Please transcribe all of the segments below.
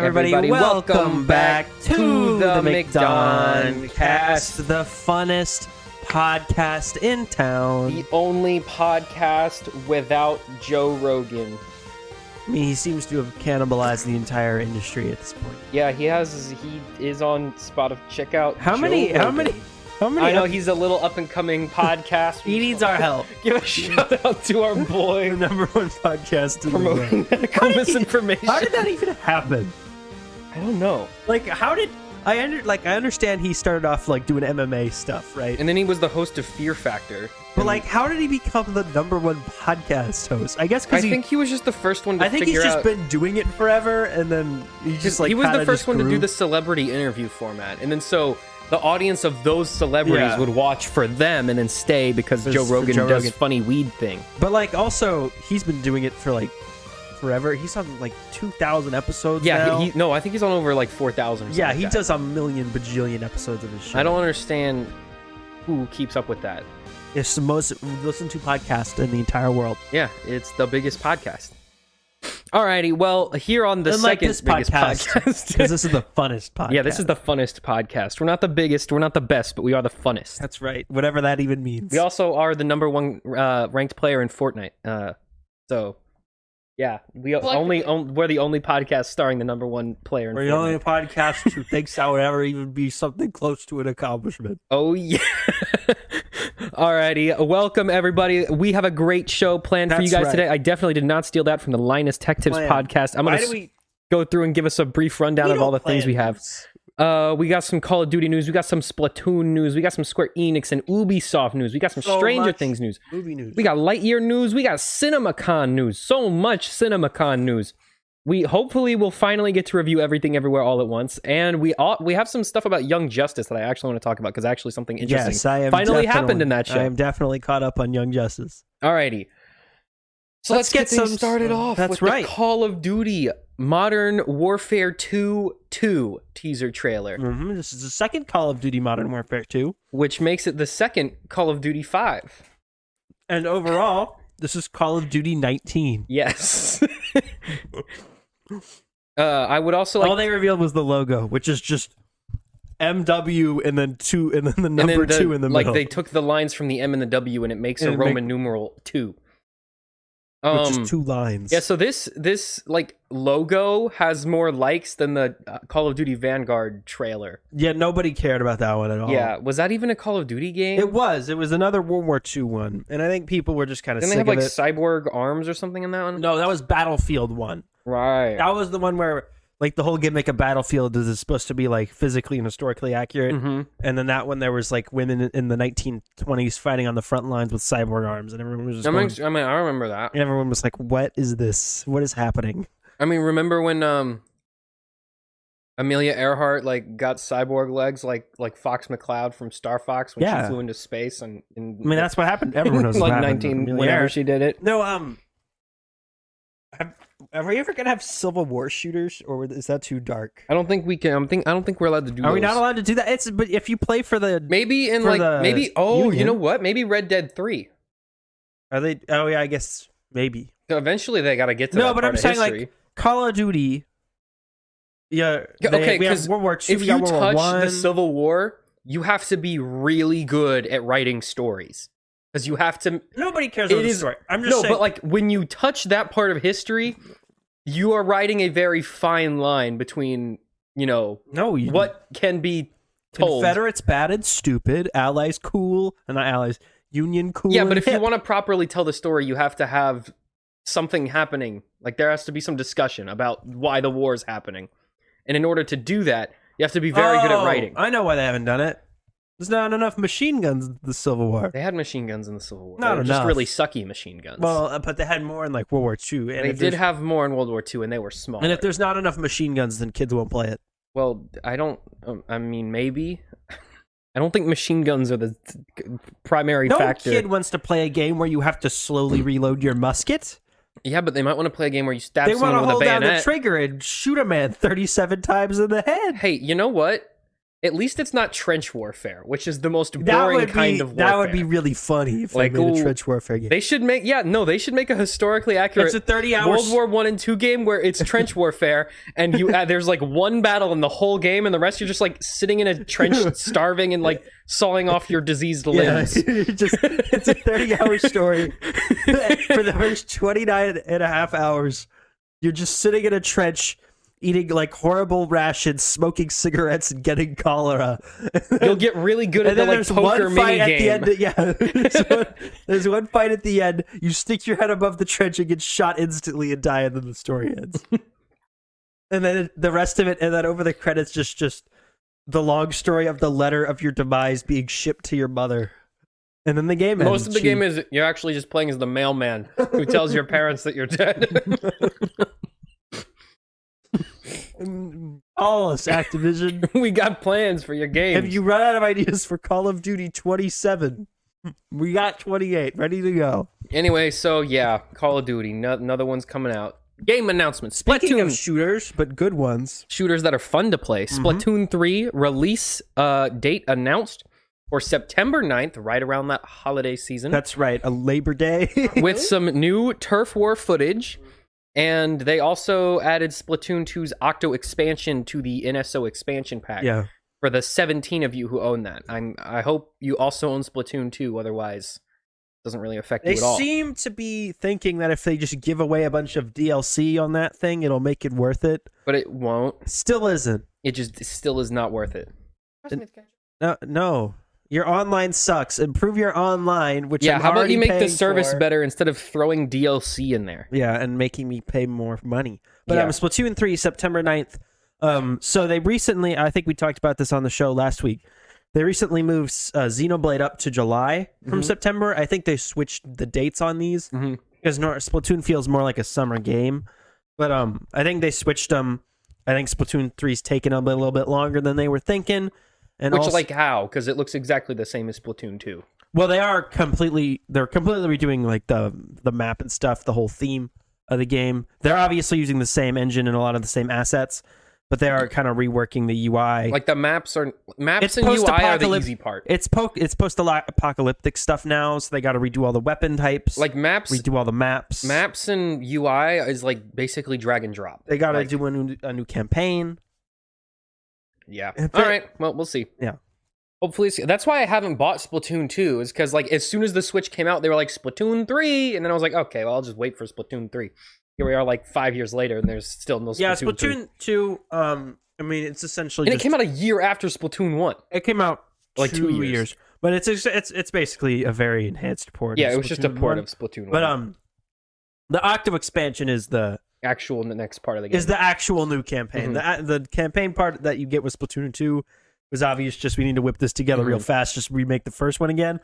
everybody. Welcome back to the McDonCast, the funnest podcast in town. the only podcast without Joe Rogan. I mean, he seems to have cannibalized the entire industry at this point. Yeah, he is on Spotify. Check out How Joe many? Rogan. I know he's a little up and coming podcast. He needs our help. Give a shout out to our boy The number one podcast in promoting the world. medical misinformation. How did that even happen? I don't know. Like, how did I understand he started off like doing MMA stuff, right? And then he was the host of Fear Factor. But like, how did he become the number one podcast host? I guess because I think he was just the first one to I think figure he's just out. been doing it forever, and then he just like he was the kinda first just one to do grew. the celebrity interview format, and then so the audience of those celebrities Yeah. would watch for them and then stay because For Joe Rogan Joe does Rogan. funny weed thing. But like, also, he's been doing it for like forever. He's on like 2,000 episodes. Yeah, now. no, I think he's on over like 4,000. Yeah, like he that. does a million bajillion episodes of his show. I don't understand who keeps up with that. It's the most listened to podcast in the entire world. Yeah, it's the biggest podcast. Alrighty, well, here on the Unlike second this biggest podcast, podcast. because this is the funnest podcast. Yeah, this is the funnest podcast. We're not the biggest, we're not the best, but we are the funnest. That's right. Whatever that even means. We also are the number one ranked player in Fortnite. So, yeah, we're the only podcast starring the number one player in We're Fortnite. the only podcast who thinks that would ever even be something close to an accomplishment. Oh, yeah. Alrighty, welcome everybody. We have a great show planned for you That's guys right. today. I definitely did not steal that from the Linus Tech Tips Plan. podcast. I'm Why going do to we go through and give us a brief rundown of all the things we have. this? We got some Call of Duty news. We got some Splatoon news. We got some Square Enix and Ubisoft news. We got some So Stranger much Things news. Movie news. We got Lightyear news. We got CinemaCon news. So much CinemaCon news. We hopefully will finally get to review everything everywhere all at once, and we have some stuff about Young Justice that I actually want to talk about because actually something interesting Yes, I am finally happened in that show. I am definitely caught up on Young Justice. Alrighty, so let's get things started off. That's with right. The Call of Duty Modern Warfare 2 teaser trailer, This is the second Call of Duty Modern Warfare 2. which makes it the second Call of Duty 5. And overall, this is Call of Duty 19. Yes. I would also like All they revealed was the logo, which is just MW and then 2 and then the and number then 2 in the like middle. they took the lines from the M and the W and it makes And a it Roman numeral 2. which is 2 lines. Yeah, so this like logo has more likes than the Call of Duty Vanguard trailer. Yeah, nobody cared about that one at all. Yeah, was that even a Call of Duty game? It was another World War II one. And I think people were just kind of Didn't sick they have like of it. cyborg arms or something in that one? No, that was Battlefield 1. Right. That was the one where like the whole gimmick of Battlefield is it's supposed to be like physically and historically accurate. Mm-hmm. And then that one there was like women in the 1920s fighting on the front lines with cyborg arms, and everyone was just going, I remember that. and everyone was like, "What is this? What is happening?" I mean, remember when Amelia Earhart like got cyborg legs like Fox McCloud from Star Fox when Yeah. she flew into space and I mean, that's what happened. Everyone knows like what happened. 19 Amelia whenever Earhart. she did it. No, are we ever gonna have Civil War shooters, or is that too dark? I don't think we can. I don't think we're allowed to do. Are we those. not allowed to do that? But if you play for the, Maybe in for like the maybe. Oh, you Union? know what? Maybe Red Dead 3. are they? Oh yeah, I guess maybe. Eventually, they got to get to No, that but part I'm of saying history. like Call of Duty. Yeah. Okay, we have 'cause World War II. if we got you World War touch One. the Civil War, you have to be really good at writing stories because you have to. Nobody cares about It the is story. I'm just no, saying. but like when you touch that part of history, you are writing a very fine line between what can be told. Confederates bad and stupid, Allies cool, and not Allies, Union cool. Yeah, and but if you hip. want to properly tell the story, you have to have something happening. Like there has to be some discussion about why the war is happening. And in order to do that, you have to be very good at writing. I know why they haven't done it. There's not enough machine guns in the Civil War. They had machine guns in the Civil War. Not They were just enough. really sucky machine guns. Well, but they had more in like World War II. And they if did there's- have more in World War II, and they were small. And if there's not enough machine guns, then kids won't play it. Well, I mean, maybe. I don't think machine guns are the primary No factor. kid wants to play a game where you have to slowly reload your musket. Yeah, but they might want to play a game where you stab They want someone to with a hold down the bayonet. trigger and shoot a man 37 times in the head. Hey, you know what? at least it's not trench warfare, which is the most boring kind of warfare. That would be really funny if they made a trench warfare game. They should make they should make a historically accurate It's a 30-hour World War 1 and 2 game where it's trench warfare and you there's like one battle in the whole game and the rest you're just like sitting in a trench starving and like sawing off your diseased limbs. It's a 30-hour story. For the first 29 and a half hours, you're just sitting in a trench eating like horrible rations, smoking cigarettes, and getting cholera. You'll get really good at the like poker mini game. There's one fight at the end. You stick your head above the trench and get shot instantly and die, and then the story ends. And then the rest of it, and then over the credits, just the long story of the letter of your demise being shipped to your mother. And then the game ends. Most of the game is you're actually just playing as the mailman who tells your parents that you're dead. Call us, Activision. We got plans for your games. Have you run out of ideas for Call of Duty 27? We got 28 ready to go. Anyway, so yeah, Call of Duty. Another one's coming out. Game announcements. Speaking of Splatoon. shooters, but good ones. Shooters that are fun to play. Splatoon 3 release date announced for September 9th, right around that holiday season. That's right, a Labor Day. With some new turf war footage. And they also added Splatoon 2's Octo expansion to the NSO expansion pack. Yeah. For the 17 of you who own that. I hope you also own Splatoon 2, otherwise it doesn't really affect you at all. They seem to be thinking that if they just give away a bunch of DLC on that thing, it'll make it worth it. But it won't. Still isn't. It still is not worth it. No. Your online sucks. Improve your online, which I'm how about you make the paying service for. better instead of throwing DLC in there? Yeah, and making me pay more money. But Yeah. Splatoon 3, September 9th. So they recently, I think we talked about this on the show last week, they recently moved Xenoblade up to July from September. I think they switched the dates on these because Splatoon feels more like a summer game. But I think they switched them. I think Splatoon 3's taken a little bit longer than they were thinking. And Which, also, like, how? Because it looks exactly the same as Splatoon 2. well, they're completely redoing like the map and stuff, the whole theme of the game. They're obviously using the same engine and a lot of the same assets, but they are kind of reworking the UI. Like, the maps and UI are the easy part. It's post-apocalyptic stuff now, so they got to redo all the weapon types. Like, maps... redo all the maps. Maps and UI is, like, basically drag and drop. They got to do a new campaign. Yeah. All right. Well, we'll see. Yeah. Hopefully, that's why I haven't bought Splatoon 2, is because, like, as soon as the Switch came out, they were like, Splatoon 3, and then I was like, okay, well, I'll just wait for Splatoon 3. Here we are, like, 5 years later, and there's still no Splatoon 3. Yeah, Splatoon 2, I mean, it's essentially And it came out a year after Splatoon 1. It came out like 2 years. But it's basically a very enhanced port. Yeah, of it was just a Splatoon port 1. of Splatoon 1. But the Octo expansion is the next part of the game. is the actual new campaign. The campaign part that you get with Splatoon 2 was obvious. Just we need to whip this together real fast. Just remake the first one again.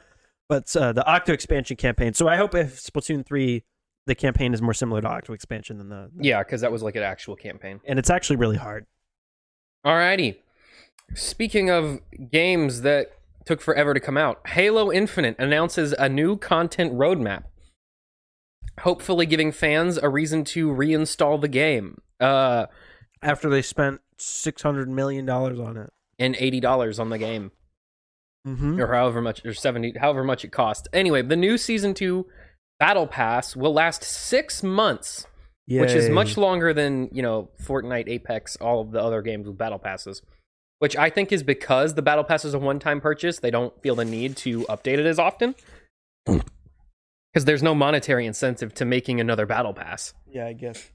But the Octo expansion campaign. So I hope if Splatoon 3, the campaign is more similar to Octo expansion than the Yeah, because that was like an actual campaign. and it's actually really hard. Alrighty. Speaking of games that took forever to come out, Halo Infinite announces a new content roadmap, hopefully giving fans a reason to reinstall the game. After they spent $600 million on it. And $80 on the game. Or however much, or $70, however much it cost. Anyway, the new Season 2 Battle Pass will last 6 months, which is much longer than, Fortnite, Apex, all of the other games with Battle Passes. Which I think is because the Battle Pass is a one-time purchase, they don't feel the need to update it as often. Because there's no monetary incentive to making another Battle Pass. Yeah, I guess.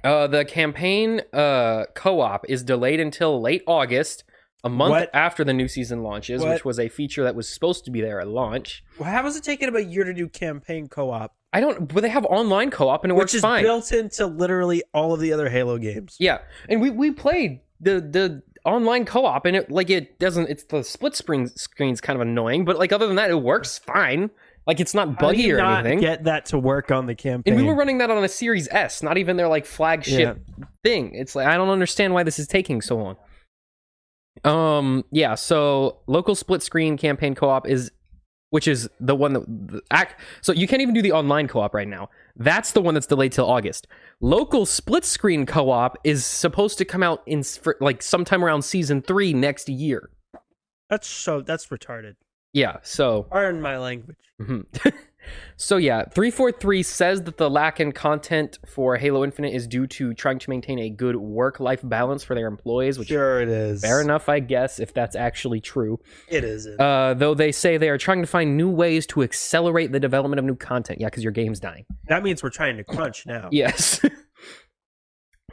The campaign co-op is delayed until late August, a month after the new season launches, which was a feature that was supposed to be there at launch. Well, how was it taking them a year to do campaign co-op? But they have online co-op and it works fine. Which is built into literally all of the other Halo games. Yeah, and we played the online co-op and it's the split screen's kind of annoying, but like other than that, it works fine. Like, it's not buggy or anything. Get that to work on the campaign. And we were running that on a Series S, not even their like flagship thing. It's like, I don't understand why this is taking so long. So local split screen campaign co-op is which is the one that so you can't even do the online co-op right now. That's the one that's delayed till August. Local split screen co-op is supposed to come out for like sometime around season 3 next year. That's retarded. Yeah, so Pardon my language. So yeah, 343 says that the lack in content for Halo Infinite is due to trying to maintain a good work-life balance for their employees, which sure it is. Fair enough, I guess, if that's actually true. It isn't. Though they say they are trying to find new ways to accelerate the development of new content. Yeah, because your game's dying. That means we're trying to crunch now. Yes.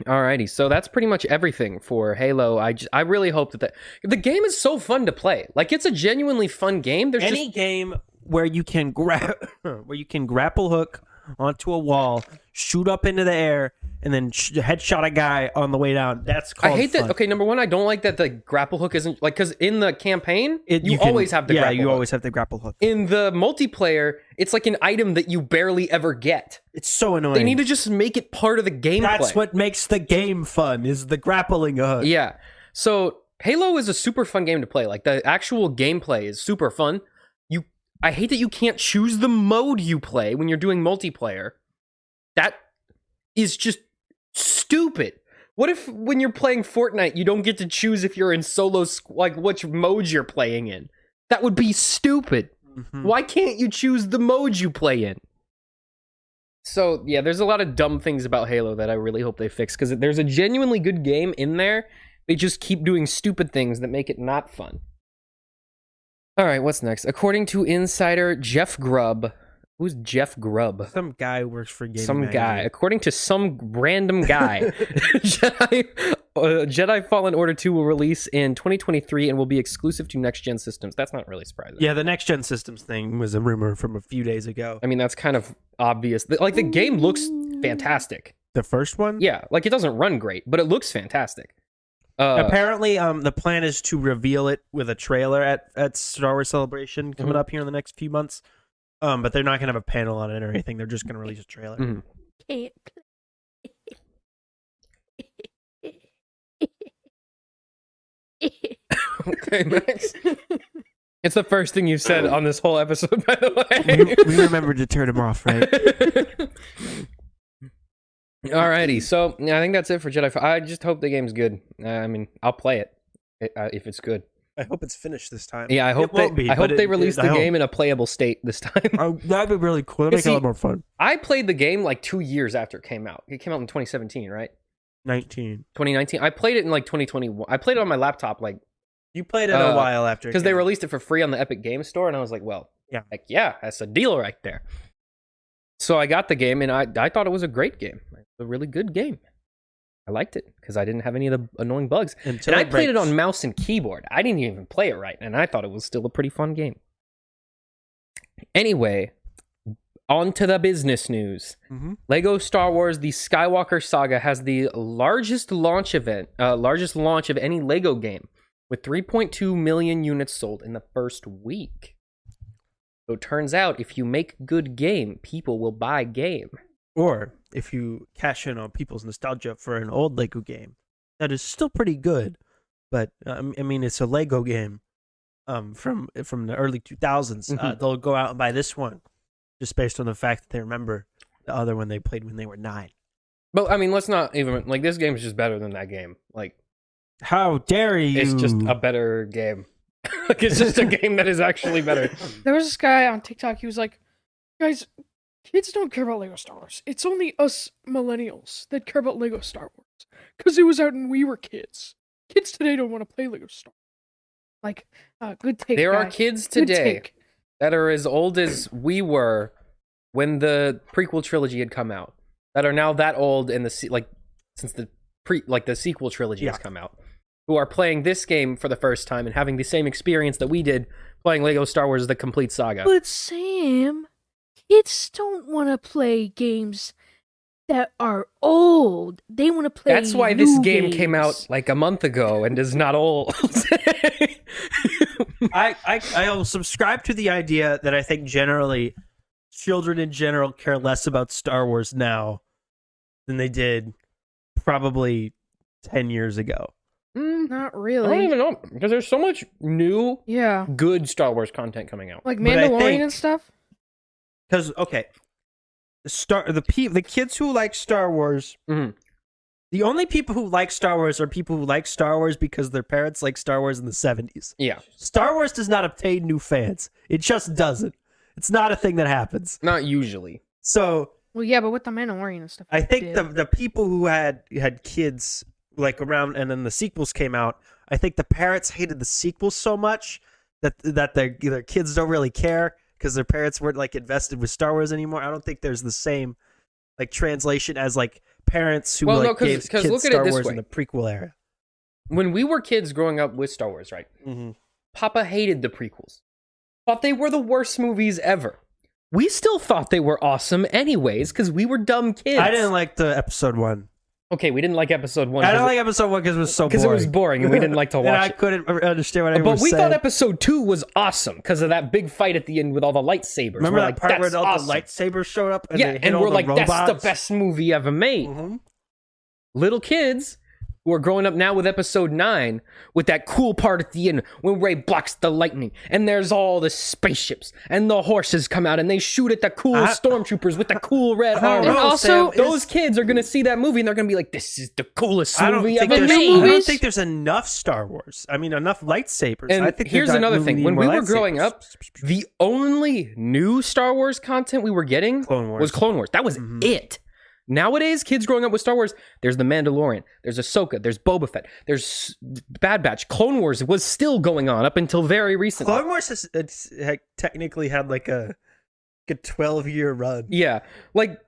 Alrighty, so that's pretty much everything for Halo. I really hope that the game is so fun to play. Like, it's a genuinely fun game. There's any game where you can grapple hook onto a wall, shoot up into the air, and then headshot a guy on the way down. That's called I hate fun. that. Okay, number one, I don't like that the grapple hook isn't like, because in the campaign you always have the grapple hook. always have the grapple hook. In the multiplayer, it's like an item that you barely ever get. It's so annoying. They need to just make it part of the gameplay. That's what makes the game fun, is the grappling hook. Yeah. So Halo is a super fun game to play. Like, the actual gameplay is super fun. I hate that you can't choose the mode you play when you're doing multiplayer. That is just stupid. What if when you're playing Fortnite, you don't get to choose if you're in solo, like which mode you're playing in? That would be stupid. Why can't you choose the mode you play in? So, yeah, there's a lot of dumb things about Halo that I really hope they fix, because there's a genuinely good game in there. They just keep doing stupid things that make it not fun. All right, what's next? According to insider Jeff Grubb. Who's Jeff Grubb? Some guy who works for Gaming Some Magazine. guy. According to some random guy, Jedi Fallen Order 2 will release in 2023 and will be exclusive to next-gen systems. That's not really surprising. Yeah, the next-gen systems thing was a rumor from a few days ago. I mean, that's kind of obvious. Like, the game looks fantastic. The first one? Yeah, like, it doesn't run great, but it looks fantastic. Apparently, the plan is to reveal it with a trailer at Star Wars Celebration coming up here in the next few months. But they're not going to have a panel on it or anything. They're just going to release a trailer. Can't Okay, Max. It's the first thing you said on this whole episode, by the way. we remembered to turn him off, right? Alrighty, so yeah, I think that's it for Jedi. I just hope the game's good. I mean, I'll play it if it's good. I hope it's finished this time. Yeah, I hope they release the game in a playable state this time. That'd be really cool. That'd make it a lot more fun. I played the game like 2 years after it came out. It came out in 2017, right? 2019. I played it in like 2021. I played it on my laptop like. You played it a while after. Because they released it for free on the Epic Games Store, and I was like, well, yeah, that's a deal right there. So I got the game, and I thought it was a great game. A really good game. I liked it because I didn't have any of the annoying bugs. And I played it on mouse and keyboard. I didn't even play it right, and I thought it was still a pretty fun game. Anyway, on to the business news. Lego Star Wars: The Skywalker Saga has the largest launch of any Lego game, with 3.2 million units sold in the first week. So it turns out, if you make good game, people will buy game. Or if you cash in on people's nostalgia for an old Lego game that is still pretty good, but I mean, it's a Lego game from the early 2000s. They'll go out and buy this one just based on the fact that they remember the other one they played when they were 9. But I mean, let's not even like, this game is just better than that game. Like, how dare you? It's just a better game. Like, it's just a game that is actually better. There was this guy on TikTok. He was like, "Guys, kids don't care about Lego Star Wars. It's only us millennials that care about Lego Star Wars. Because it was out when we were kids. Kids today don't want to play Lego Star Wars." Like, good take, There guy. are kids today that are as old as we were when the prequel trilogy had come out, that are now that old and since the sequel trilogy has come out, who are playing this game for the first time and having the same experience that we did playing Lego Star Wars: The Complete Saga. But Sam, kids don't want to play games that are old. They want to play. That's why this game came out like a month ago and is not old. I'll subscribe to the idea that I think generally children in general care less about Star Wars now than they did probably 10 years ago. Not I really. don't even know because there's so much new, Yeah. good Star Wars content coming out. Like But I Mandalorian think- and stuff. Because the kids who like Star Wars, Mhm. the only people who like Star Wars are people who like Star Wars because their parents like Star Wars in the 70s. Yeah, Star Wars does not obtain new fans. It just doesn't. It's not a thing that happens. not usually. So Well, yeah, but with the Mandalorian and stuff. I think did. the people who had kids like around and then the sequels came out, I think the parents hated the sequels so much that their kids don't really care because their parents weren't like invested with Star Wars anymore. I don't think there's the same like translation as like parents who Well, no, like 'cause- gave 'cause kids look at it Star this Wars way. in the prequel era. When we were kids growing up with Star Wars, right? Papa hated the prequels. Thought they were the worst movies ever. We still thought they were awesome anyways because we were dumb kids. I didn't like the episode 1. Okay, we didn't like episode 1 I didn't like episode 1 because it was so boring. because it was boring and we didn't like to and I watch it. couldn't understand what everyone But was we saying. thought episode 2 was awesome because of that big fight at the end with all the lightsabers. Remember We're that like, part where "That's all awesome." the lightsabers showed up? And Yeah, they hit and all we're the like, that's the robots? best movie ever made. Mhm. Little kids who are growing up now with episode 9 with that cool part at the end when Rey blocks the lightning and there's all the spaceships and the horses come out and they shoot at the cool stormtroopers with the cool red I don't armor. And know, also- Sam. Those kids are going to see that movie and they're going to be like, this is the coolest I don't movie think ever there's- made. new I don't movies- think there's enough Star Wars. I mean, enough lightsabers. And I think here's that another movie thing. needed When we more were growing lightsabers. up, the only new Star Wars content we were getting Clone Wars. was Clone Wars. That was it. Nowadays, kids growing up with Star Wars, there's The Mandalorian, there's Ahsoka, there's Boba Fett, there's Bad Batch. Clone Wars was still going on up until very recently. Clone Wars had technically had like a 12-year run. Yeah, like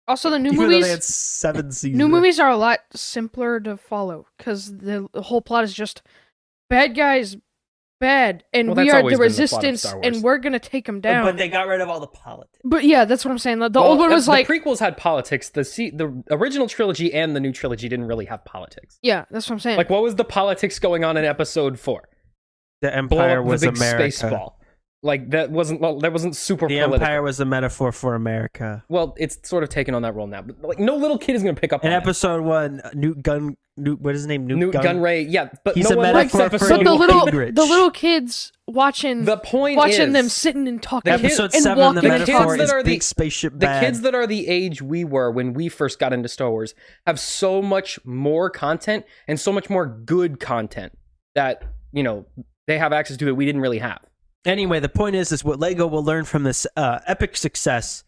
Also, the new Even though movies. they had 7 seasons. New movies are a lot simpler to follow because the whole plot is just bad guys, bad, and Well, we that's are always the been the plot of resistance, Star Wars. and we're gonna take them down. But they got rid of all the politics. But yeah, that's what I'm saying. The well, old one was the like, prequels had politics. The original trilogy and the new trilogy didn't really have politics. yeah, that's what I'm saying. Like, what was the politics going on in Episode 4? The Blow Empire up was the big America. space ball. Like that wasn't super The political. Empire was a metaphor for America. Well, it's sort of taken on that role now, but like no little kid is gonna pick up In on that. Episode 1, what is his name? Newt Gunray, yeah, but He's no a one likes metaphor for episode but the Newt one. little Gingrich. the little kids watching The point watching is, them sitting and talking. The kid- Episode and 7, the walking- metaphor that is are the- big spaceship the bad. kids that are the age we were when we first got into Star Wars have so much more content and so much more good content that they have access to that we didn't really have. Anyway, the point is what Lego will learn from this epic success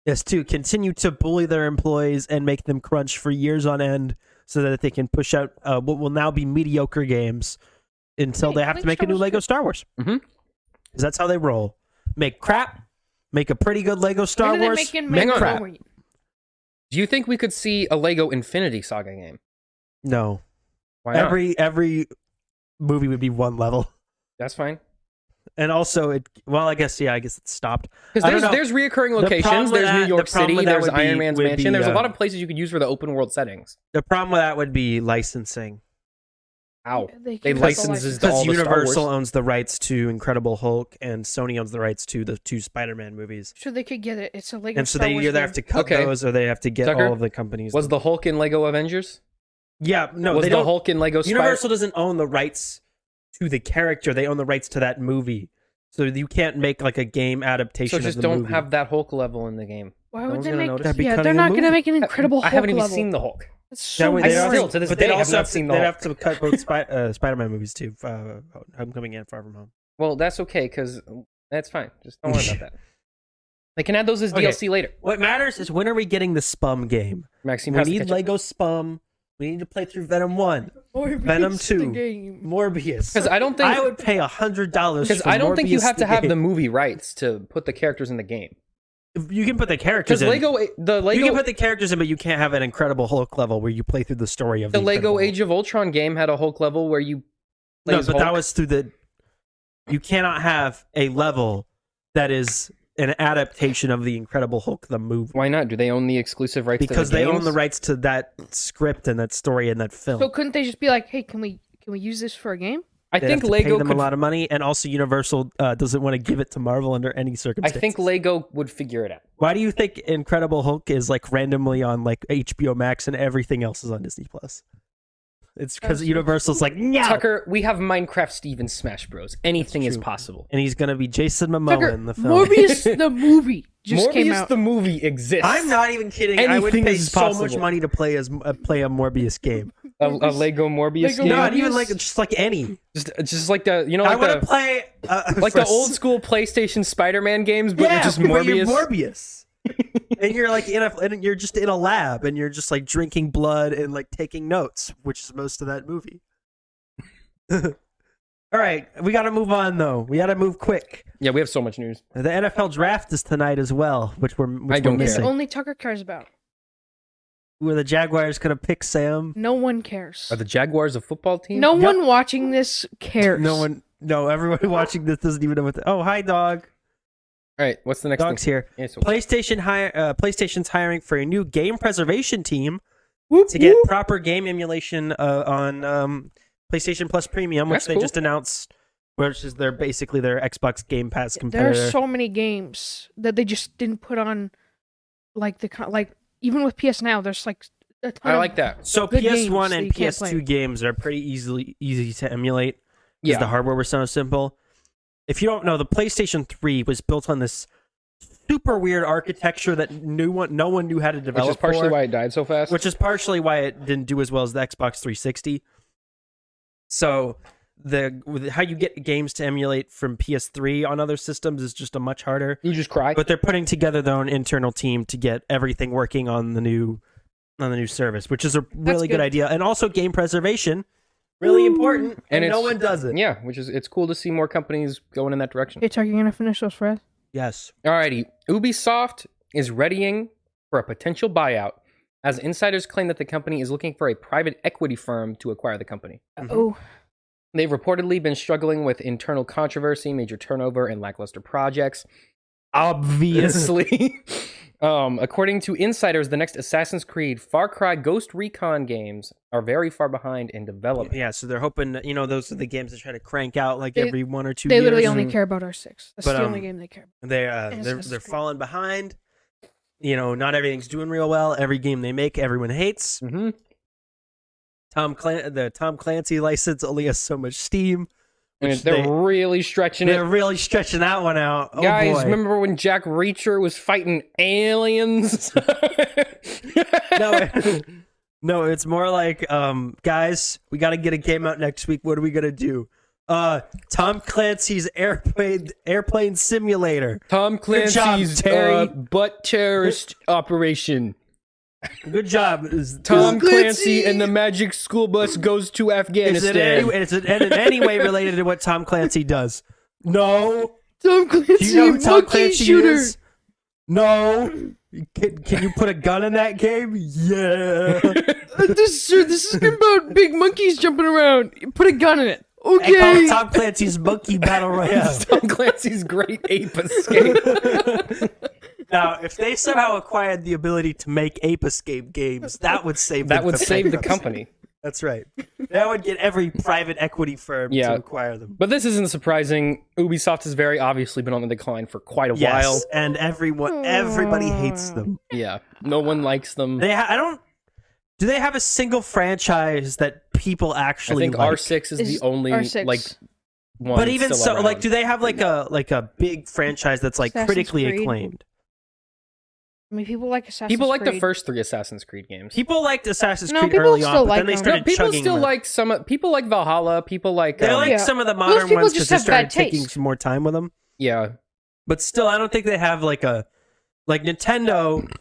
is to continue to bully their employees and make them crunch for years on end so that they can push out what will now be mediocre games until Hey, they have to Lego make a new Star Wars Lego Star Wars. Mhm. Because that's how they roll. Make crap, make a pretty good Lego Star When are they Wars. making Hang on. Mandalorian? Do you think we could see a Lego Infinity Saga game? No. Why not? Every movie would be one level. That's fine. And also, I guess it stopped. Because I don't know. there's reoccurring The problem locations. with There's New that- York the problem City. with that There's would be- Iron Man's would mansion. be, There's a lot of places you could use for the open world settings. The problem with that would be licensing. Ow. Yeah, they They keep us licenses alive. all Because the Star Universal Wars. owns the rights to Incredible Hulk, and Sony owns the rights to the 2 Spider-Man movies. So they could get it. It's a Lego And so Star they Wars either game. have to cut Okay. those, or they have to get Tucker, all of the companies. Was the Hulk in Lego Avengers? yeah, no, Was they the don't. Hulk in Lego Spider? Universal doesn't own the rights to the character; they own the rights to that movie. So you can't make like a game adaptation. So just of the don't movie. have that Hulk level in the game. Why No would one's they gonna make? notice. That'd be Yeah, cutting they're a not going to movie. make an Incredible I Hulk haven't even level. seen the Hulk. That's That so way I they boring. still, to this but day, they'd have also not have to, seen the they'd Hulk. have to cut both Spider-Man movies too. Homecoming and Far From Home. Well, that's okay because that's fine. Just don't worry about that. They can add those as Okay. DLC later. What matters is when are we getting the Spum game? Maxime We has to need catch up. Lego Spum. We need to play through Venom 1, Morbius Venom the 2, game. Morbius. Because I don't think I would pay $100 because for I don't think you Morbius have to have the game. movie rights to put the characters in the game. You can put the characters Because in. You can put the characters in, but you can't have an Incredible Hulk level where you play through the story of the Lego Incredible Hulk. Age of Ultron game had a Hulk level where you play No, as but that Hulk. was through the. You cannot have a level that is an adaptation of the Incredible Hulk the movie Why not? Do they own the exclusive rights because to the they own games? the rights to that script and that story and that film. So couldn't they just be like, "Hey, can we use this for a game?" I They'd think have to pay Lego them could a lot of money, and also Universal doesn't want to give it to Marvel under any I circumstances. think Lego would figure it out. Why do you think Incredible Hulk is like randomly on like HBO Max and everything else is on Disney Plus? It's because Universal's like, no. Tucker, we have Minecraft Steve in Smash Bros. Anything is true. possible. And he's gonna be Jason Momoa Tucker, in the film. Morbius the movie just came Morbius out. the movie exists. I'm not even kidding. I would Anything pay is so much possible. money to play a Morbius game. a Lego Morbius Lego game. Not Morbius? even like just like any. Just like the I like want to the play like the old school PlayStation Spider-Man games, but you're just but you're Morbius. Morbius. And you're like and you're just in a lab and you're just like drinking blood and like taking notes, which is most of that movie. All right, we got to move on though. We got to move quick. Yeah, we have so much news. The NFL draft is tonight as well, which we're I don't care. missing. Only Tucker cares about. Where the Jaguars gonna pick Sam? No one cares. Are the Jaguars a football team? No one watching this cares. No, everybody watching this doesn't even know what. Oh, hi, dog. All right, what's the next Dog's thing? here. Yeah, so- PlayStation's hiring for a new game preservation team Whoop, to get whoop. proper game emulation on PlayStation Plus Premium, which That's they cool. just announced, which is their Xbox Game Pass There competitor. are so many games that they just didn't put on, like even with PS Now, there's like a ton I of- like that. So good games PS1 that and you can't PS2 play. games are pretty easy to emulate because Yeah. the hardware was so simple. If you don't know, the PlayStation 3 was built on this super weird architecture that no one knew how to develop. Which is partially for, why it died so fast. which is partially why it didn't do as well as the Xbox 360. So how you get games to emulate from PS3 on other systems is just a much harder. You just cry. But they're putting together their own internal team to get everything working on the new service, which is a really good good. idea. And also game preservation, really important, and no it's- one does it. Yeah, it's cool to see more companies going in that direction. Hey, Tucker, you gonna finish those, Fred? Yes. Alrighty, Ubisoft is readying for a potential buyout, as insiders claim that the company is looking for a private equity firm to acquire the company. Oh, They've reportedly been struggling with internal controversy, major turnover, and lackluster projects. Obviously. According to insiders, the next Assassin's Creed, Far Cry, Ghost Recon games are very far behind in development. Yeah, so they're hoping, those are the games they try to crank out like They- every 1 or 2 they years. literally only care about R6. That's But, the only game they care about. They're Assassin's they're Creed. falling behind. Not everything's doing real well. Every game they make, everyone hates. Mm-hmm. The Tom Clancy license only has so much steam. And which they're really stretching it. They're really stretching that one out. Oh, Guys, boy. remember when Jack Reacher was fighting aliens? No, it's more like, guys, we got to get a game out next week. What are we gonna do? Tom Clancy's airplane simulator. Tom Good job, Clancy's Terry. butt terrorist operation. Good job, Tom Clancy. Clancy and the Magic School Bus goes to Afghanistan. Is it in any way related to what Tom Clancy does? No. Tom Clancy, Do you know who Tom monkey Clancy shooter. is? No. Can you put a gun in that game? Yeah. This is about big monkeys jumping around. Put a gun in it. I call Okay. it Tom Clancy's Monkey Battle Royale. Tom Clancy's Great Ape Escape. Now, if they somehow acquired the ability to make Ape Escape games, that would save That them would from save the bankruptcy. company. That's right. That would get every private equity firm Yeah. to acquire them. But this isn't surprising. Ubisoft has very obviously been on the decline for quite a while. Yes, and everybody hates them. Yeah, no one likes them. Do they have a single franchise that people I actually think like? R6 is the Is only R6. like one. But even still so, around. do they have like a big franchise that's like Assassin's critically Creed? acclaimed? I mean, people like Assassin's people like the Creed. first 3 Assassin's Creed games. People liked Assassin's No, Creed people early still on, but like then they them. started No, people chugging still them. like people like Valhalla. People like They like Yeah. some of the Those modern people ones just because they have bad started taking taste. some more time with them. yeah. But still, I don't think they have like Nintendo.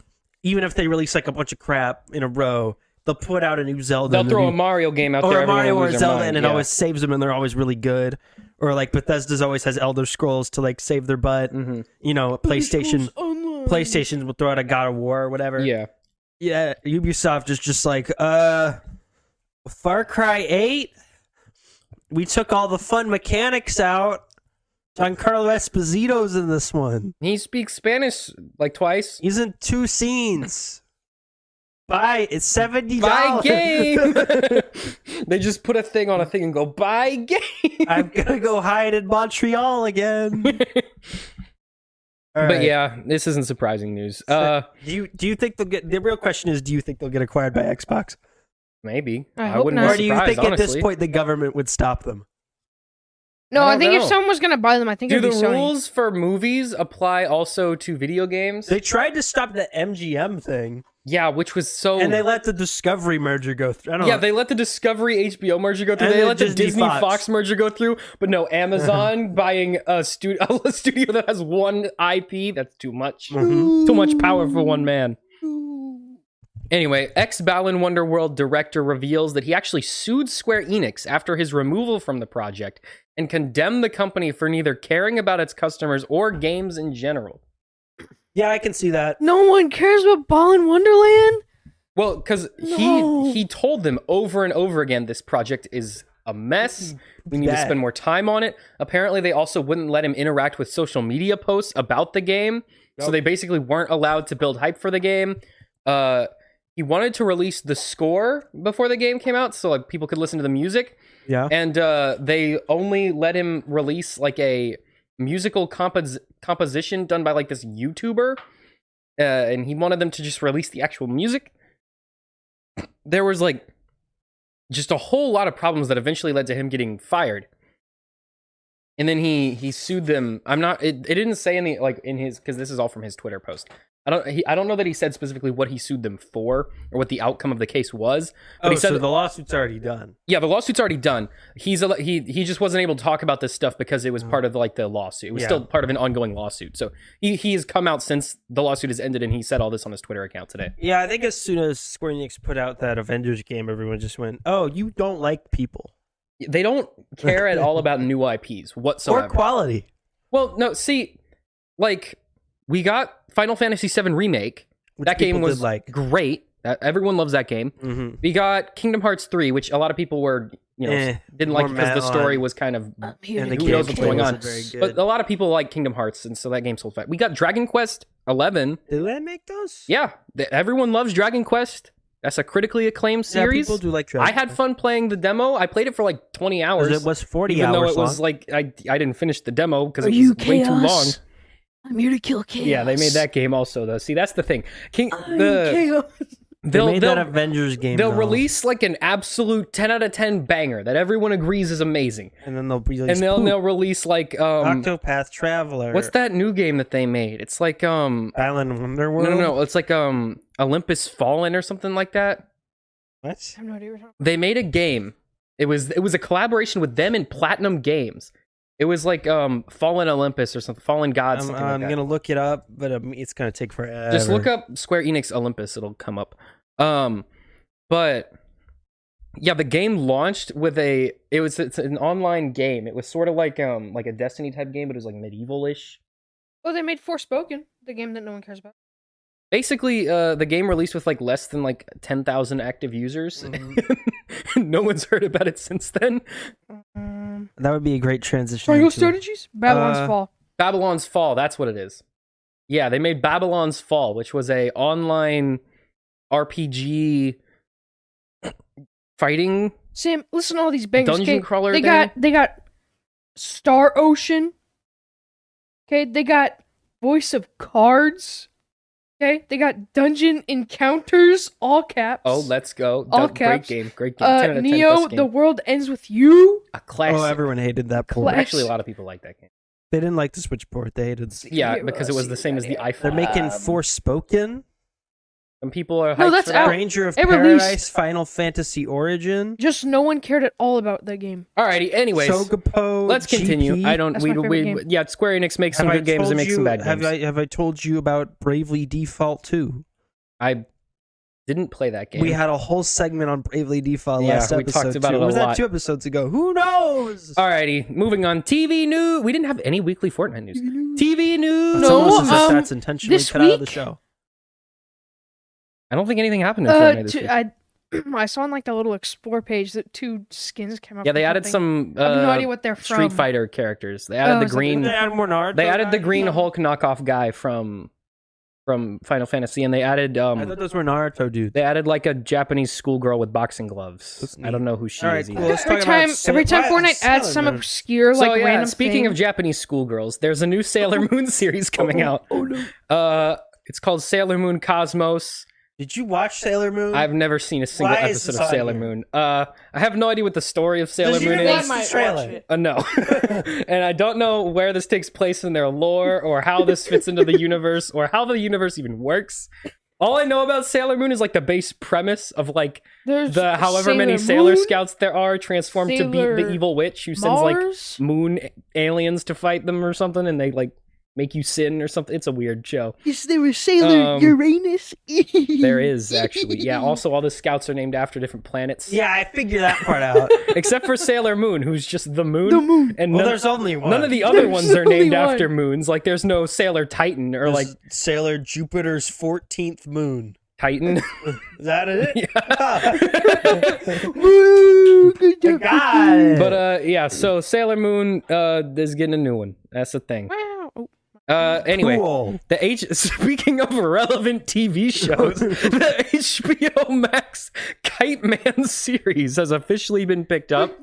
Even if they release like a bunch of crap in a row, they'll put out a new Zelda. They'll and throw new- a Mario game out or there. a Mario everyone will or lose their Zelda, mind. and it Yeah. always saves them, and they're always really good. Or like Bethesda's always has Elder Scrolls to like save their butt. Mhm. PlayStation will throw out a God of War or whatever. Yeah. Yeah, Ubisoft is just like, Far Cry 8? We took all the fun mechanics out. Giancarlo Esposito's in this one. He speaks Spanish like twice. He's in 2 scenes. Buy, it's $70. Buy game. They just put a thing on a thing and go buy game. I'm gonna go hide in Montreal again. All But right. yeah, this isn't surprising news. Do you think they'll get? The real question is, do you think they'll get acquired by Xbox? Maybe. I hope wouldn't not. Or be do you surprised, think at this honestly. point the government would stop them? No, I I think don't if know. someone was gonna buy them, I think Do it'd the be Sony. rules for movies apply also to video games? They tried to stop the MGM thing, Yeah, which was so. and they let the Discovery merger go through. I don't Yeah, know. they let the Discovery HBO merger go through. And They the let the Disney Disney Fox. Fox merger go through. But no, Amazon buying a studio that has one IP. That's too much. Mhm. Too much power for one man. Anyway, ex-Balan Wonderworld director reveals that he actually sued Square Enix after his removal from the project and condemned the company for neither caring about its customers or games in general. Yeah, I can see that. No one cares about Ball in Wonderland. Well, because No. he told them over and over again, this project is a mess. We need to Bad. spend more time on it. Apparently, they also wouldn't let him interact with social media posts about the game. So Nope. they basically weren't allowed to build hype for the game. He wanted to release the score before the game came out, so like people could listen to the music. Yeah. And they only let him release like a musical composition done by like this YouTuber. And he wanted them to just release the actual music. There was like just a whole lot of problems that eventually led to him getting fired. And then he sued them. It didn't say in the like in his, because this is all from his Twitter post. I don't know that he said specifically what he sued them for or what the outcome of the case was. But he said so the lawsuit's already done. yeah, the lawsuit's already done. He just wasn't able to talk about this stuff because it was part of like the lawsuit. It was Yeah. still part of an ongoing lawsuit. So he has come out since the lawsuit has ended, and he said all this on his Twitter account today. Yeah, I think as soon as Square Enix put out that Avengers game, everyone just went, "Oh, you don't like people They don't care at all about new IPs whatsoever. or quality." Well, no, see, like we got Final Fantasy VII Remake. Which That game people was did like. great. Everyone loves that game. Mm-hmm. We got Kingdom Hearts 3, which a lot of people were, didn't like more because the mad story on. was kind of And the who knows what's gameplay going on. wasn't very good. But a lot of people like Kingdom Hearts, and so that game sold fast. We got Dragon Quest 11. Did they make those? Yeah, everyone loves Dragon Quest. That's a critically acclaimed Yeah, series. people do like Dragon I had Quest. fun playing the demo. I played it for like 20 hours. It was 40 even hours though it was long. like I didn't finish the demo because Are it you was way too long. chaos? I'm here to kill chaos. Yeah, they made that game also though. See, that's the thing. I'm chaos. They made that Avengers game. They'll though. release like an absolute 10 out of 10 banger that everyone agrees is amazing. and then they'll release. And they'll poop. release like Octopath Traveler. what's that new game that they made? It's like Island Wonderworld. no, it's like Olympus Fallen or something like that. What? I have no idea what you're talking They made a game. It was a collaboration with them and Platinum Games. It was like Fallen Olympus or something, Fallen Gods. Something like I'm that. gonna look it up, but it's gonna take forever. Just look up Square Enix Olympus; it'll come up. But yeah, the game launched with it's an online game. It was sort of like a Destiny type game, but it was like medieval-ish. Well, they made Forspoken, the game that no one cares about. Basically, the game released with like less than like 10,000 active users. No one's heard about it since then. That would be a great transition. Triangle into- Strategies? Babylon's Fall. Babylon's Fall, that's what it is. Yeah, they made Babylon's Fall, which was a online RPG fighting Sam, listen to all these bangers. dungeon okay? crawler They thing. got Star Ocean. Okay, they got Voice of Cards. Okay, they got Dungeon Encounters, all caps. Oh, let's go. All Great caps. game. 10 out of 10 Neo, best game. The World Ends With You. A classic. Oh, everyone hated that port. Classic. Actually, a lot of people like that game. They didn't like the Switch port. They hated. Yeah, because it was the same as the iPhone. They're making Forspoken, Some people are hyped No, that's for that. out. Stranger of It released- Paradise, Final Fantasy Origin, Just no one cared at all about that game. Alrighty, anyways. Sogapo. Let's continue. GP. I don't. That's my favorite game. Yeah, Square Enix makes some Have I good games told and makes some you- bad games. Have I told you about Bravely Default 2? I didn't play that game. We had a whole segment on Bravely Default Yeah, last we episode. talked about too. it a was lot. that 2 episodes ago? Who knows? Alrighty, moving on. TV news. We didn't have any weekly Fortnite news. TV news. No, Someone says um, that's intentionally this cut out of the week- show. I don't think anything happened in Fortnite this week. I saw on like the little explore page that 2 skins came up. Yeah, they or added something. some I have no idea what they're from. Street Fighter characters. They added Oh, the is that green. They added more Naruto. They added the guys? Green Hulk knockoff guy from Final Fantasy, and they added I thought those were Naruto dudes. they added like a Japanese schoolgirl with boxing gloves. That's I don't know who she All right, is cool. either. Let's talk Every about time Fortnite adds some Sailor Moon. obscure So like yeah, random speaking thing. of Japanese schoolgirls, there's a new Sailor Moon series coming out. Oh no. It's called Sailor Moon Cosmos. Did you watch Sailor Moon? I've never seen a single Why is episode this of on Sailor here? Moon. I have no idea what the story of Sailor Did you Moon watch is. the Watch trailer? it. No. And I don't know where this takes place in their lore or how this fits into the universe or how the universe even works. All I know about Sailor Moon is like the base premise of like There's the however many Sailor Sailor Moon, Scouts there are transformed to beat the Sailor evil witch who sends like Mars. moon aliens to fight them or something, and they like make you sin or something. It's a weird show. Is there a Sailor Uranus? There is actually, yeah. Also, all the scouts are named after different planets. Yeah, I figured that part out. Except for Sailor Moon, who's just the moon. The moon. And Well, none, there's only one. none of the other There's ones are only named one. after moons. Like, there's no Sailor Titan or like There's Sailor Jupiter's 14th moon. Titan. Is that it? Woo, good job. Got it. But yeah, so Sailor Moon is getting a new one. That's the thing. Wow. Oh, Anyway, Cool. speaking of relevant TV shows, the HBO Max Kite Man series has officially been picked up.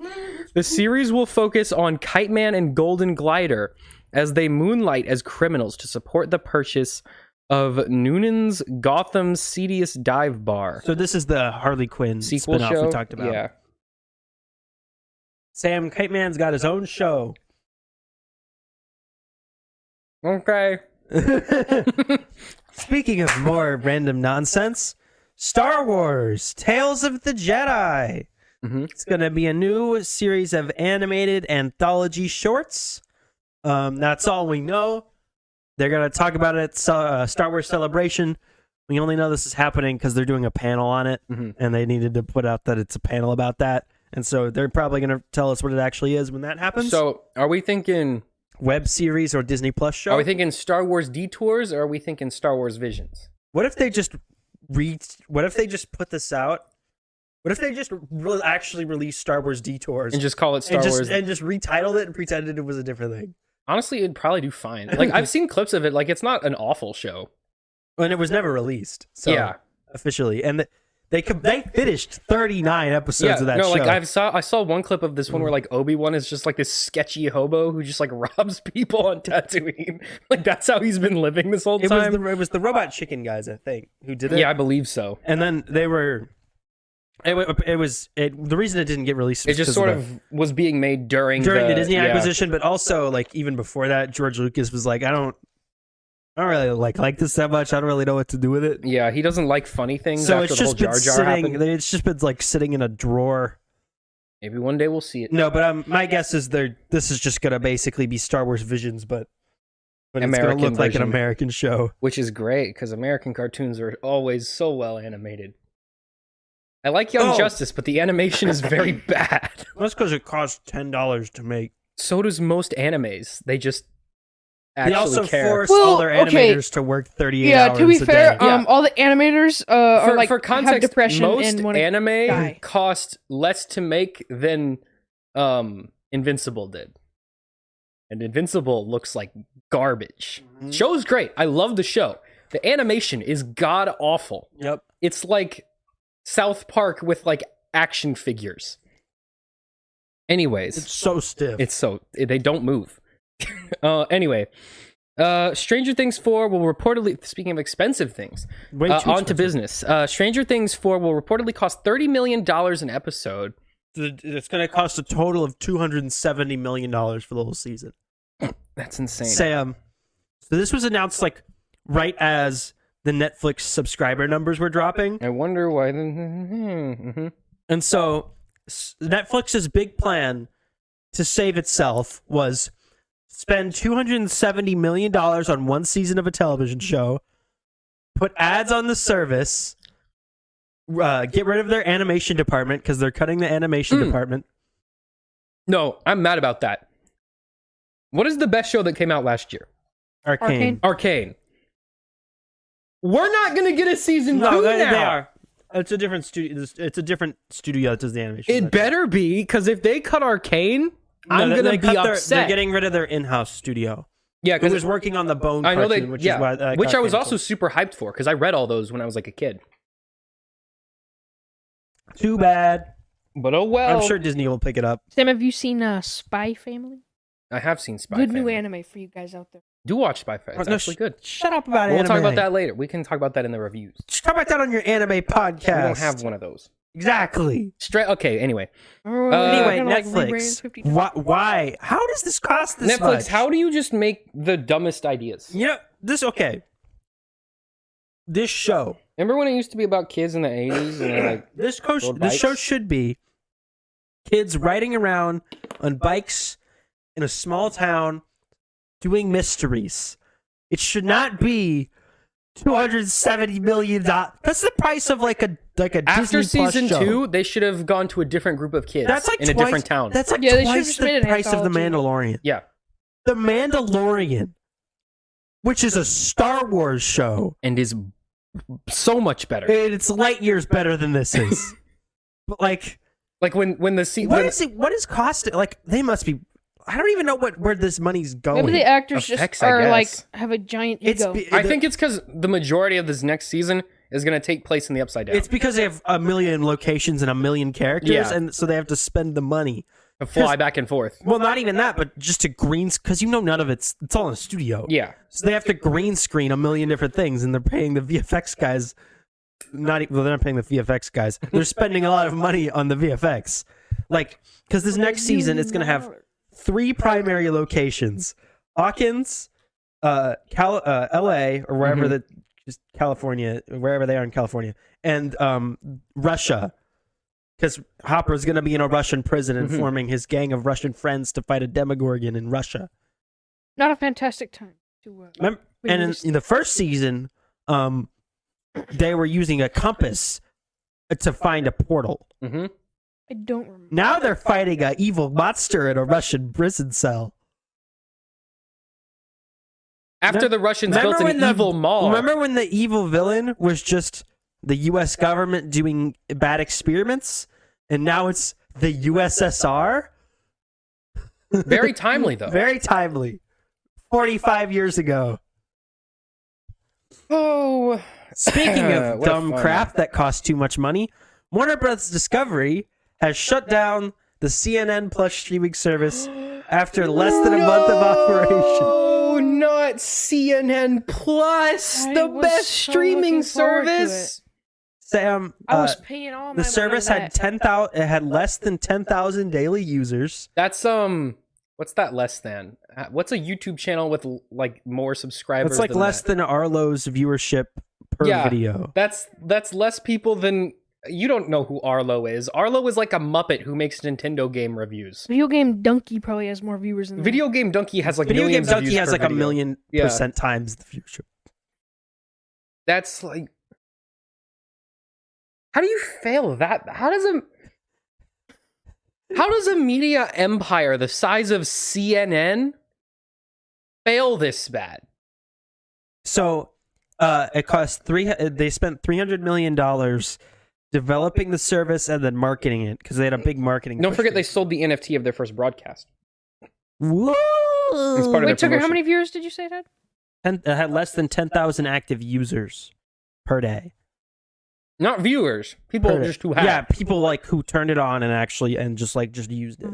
The series will focus on Kite Man and Golden Glider as they moonlight as criminals to support the purchase of Noonan's Gotham's seediest dive bar. So this is the Harley Quinn Sequel spinoff show we talked about. Yeah. Sam Kite Man's got his own show. Okay. Speaking of more random nonsense, Star Wars Tales of the Jedi. Mhm. It's going to be a new series of animated anthology shorts. That's all we know. They're going to talk about it at Star Wars Celebration. We only know this is happening because they're doing a panel on it, Mhm. and they needed to put out that it's a panel about that. And so they're probably going to tell us what it actually is when that happens. So, are we thinking Web series or Disney Plus show. Are we thinking Star Wars Detours or are we thinking Star Wars Visions? What if they just What if they just put this out? What if they just actually released Star Wars Detours And just call it Star Wars. and just retitled it and pretended it was a different thing? Honestly, it'd probably do fine. Like, I've seen clips of it. Like, it's not an awful show. And it was never released. So Yeah. officially, and they finished 39 episodes of that show. like I saw one clip of this one where like Obi-Wan is just like this sketchy hobo who just like robs people on Tatooine. Like, that's how he's been living this whole time. It was the Robot Chicken guys, I think, who did it. Yeah, I believe so. And then they were. The reason it didn't get released. It was just 'cause sort the- of was being made during the Disney yeah. acquisition, but also like even before that, George Lucas was like, I don't really like this that much. I don't really know what to do with it. Yeah, he doesn't like funny things So after it's the whole just been Jar Jar sitting. happened. It's just been like sitting in a drawer. Maybe one day we'll see it. No, but my guess is this is just gonna basically be Star Wars Visions, but it's American gonna look like an version. American show. Which is great because American cartoons are always so well animated. I like Young Oh. Justice, but the animation is very bad. That's because it costs $10 to make. So does most animes. They just They actually also care. force Well, all their okay. animators to work 38 Yeah, hours to be a fair, day. Yeah. all the animators are like for have context, depression most and want anime die. cost less to make than Invincible did. And Invincible looks like garbage. Mhm. Show's great. I love the show. The animation is god awful. Yep. It's like South Park with like action figures. Anyways, It's so stiff. they don't move. Anyway, Stranger Things 4 will reportedly, speaking of expensive things, Way too on to expensive. business. Stranger Things 4 will reportedly cost $30 million an episode. It's going to cost a total of $270 million for the whole season. That's insane. Sam, so this was announced like right as the Netflix subscriber numbers were dropping. I wonder why. Mhm. And so Netflix's big plan to save itself was spend $270 million on one season of a television show, put ads on the service, get rid of their animation department because they're cutting the animation department. No, I'm mad about that. What is the best show that came out last year? Arcane. Arcane. We're not going to get a season 2 No, now. they are. It's a different studio. It's a different studio that does the animation. It better be, because if they cut Arcane, I'm going to be upset. They're getting rid of their in-house studio. Yeah, It because was working on the Bone I know they, cartoon, which yeah, is why that which got I was canceled. also super hyped for because I read all those when I was like a kid. Too bad. But oh well. I'm sure Disney will pick it up. Sam, have you seen Spy Family? I have seen Spy Good Family. new anime for you guys out there. Do watch Spy Family. It's No, actually good. Shut up about We'll anime. talk about that later. We can talk about that in the reviews. Talk about that on your anime podcast. We don't have one of those. Exactly. Okay, anyway. Anyway, Kinda like Netflix. rebrand 50 times. Why? How does this cost this Netflix, much? how do you just make the dumbest ideas? You know, okay. This show. Remember when it used to be about kids in the 80s? And they're like, This rode show bikes? should be kids riding around on bikes in a small town doing mysteries. It should not be $270 million. That's the price of like a after Disney Plus season show. 2, they should have gone to a different group of kids That's like in a twice- different town. That's like Yeah, they should've twice just the made it an price of The anthology. Mandalorian. Yeah. The Mandalorian, which is a Star Wars show, And is so much better. and it's light years better than this is. But like, Like when the what is costing? Like, they must be. I don't even know where this money's going. Maybe the actors Effects, just I are like guess. have a giant ego. I think it's because the majority of this next season is going to take place in the Upside Down. it's because they have a million locations and a million characters, Yeah. and so they have to spend the money. To fly back and forth. Well, not even that, but just to because none of it's all in a studio. Yeah. So they have to green screen a million different things, and they're paying the VFX guys. They're not paying the VFX guys. They're spending a lot of money on the VFX, like because this next season it's going to have 3 primary locations: Hawkins, L.A. or wherever just California, wherever they are in California, and Russia. Because Hopper's going to be in a Russian prison and forming his gang of Russian friends to fight a Demogorgon in Russia. Not a fantastic time to. Remember, and in the first season, they were using a compass to find a portal. Mm-hmm. I don't remember. Now they're fighting an evil monster in a Russian prison cell. After the Russians built an evil mall. Remember when the evil villain was just the U.S. government doing bad experiments, and now it's the USSR? Very timely, though. Very timely. 45 years ago. Oh. Speaking of What a dumb fun. crap that costs too much money, Warner Bros. Discovery has shut down the CNN Plus streaming service after less than a month of operation. Oh, not CNN Plus, I the was best so streaming looking forward to service. Sam, I was paying all my the service money had to that. 10,000. It had less than 10,000 daily users. That's what's that less than? What's a YouTube channel with like more subscribers? It's like than less that? than Arlo's viewership per video. That's less people than you don't know who Arlo is. Arlo is like a Muppet who makes Nintendo game reviews. Video Game Donkey probably has more viewers than Video Game Donkey has like Video Game millions of Donkey views has per like a video. million Yeah. % times the viewership. That's like, how do you fail that? How does a media empire the size of CNN fail this bad? So, it cost they spent $300 million developing the service and then marketing it because they had a big marketing. Don't push forget for they it. sold the NFT of their first broadcast. Whoa! It's part of Wait, their Tucker, how promotion. many viewers did you say it had? It had less than 10,000 active users per day. Not viewers. People Per day. just who have. Yeah, people like who turned it on and just used it.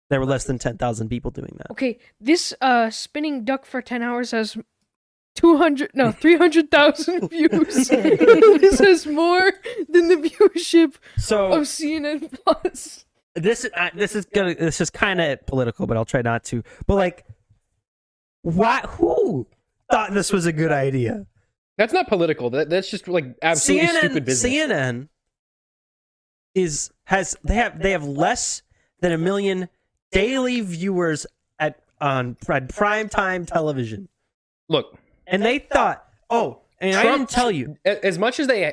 There were less than 10,000 people doing that. Okay, this spinning duck for 10 hours has 300,000 views. This has more than the viewership So of CNN Plus. this is kind of political, but I'll try not to. But like, who thought this was a good idea? That's not political. That's just like absolutely stupid business. CNN they have less than 1 million daily viewers on prime time television, Look, and they thought, I didn't tell you. As much as they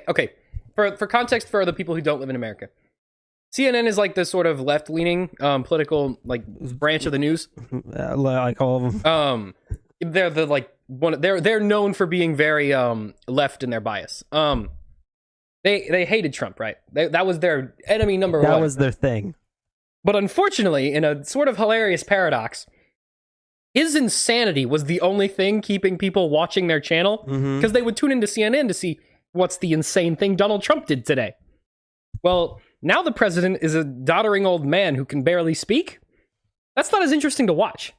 for context for the people who don't live in America, CNN is like this sort of left-leaning political like branch of the news. Like all of them. They're the like they're known for being very left in their bias. They hated Trump, right? That was their enemy number one. That was their thing. But unfortunately, in a sort of hilarious paradox, his insanity was the only thing keeping people watching their channel because they would tune into CNN to see what's the insane thing Donald Trump did today. Well, now the president is a doddering old man who can barely speak. That's not as interesting to watch.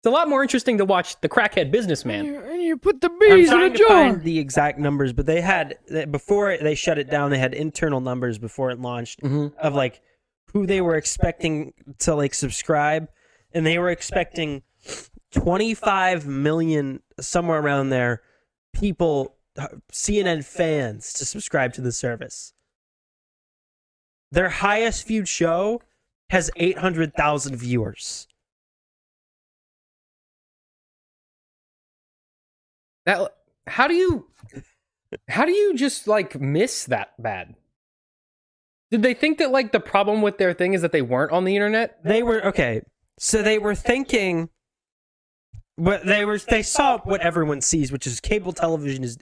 It's a lot more interesting to watch the crackhead businessman. And you put the I'm bees in a trying to jar. find the exact numbers, but they had before they shut it down. They had internal numbers before it launched of like who they were expecting to like subscribe, and they were expecting 25 million, somewhere around there, people, CNN fans, to subscribe to the service. Their highest viewed show has 800,000 viewers. That how do you just like miss that bad? Did they think that like the problem with their thing is that they weren't on the internet? They were okay. So they were thinking, but they saw what everyone sees, which is cable television is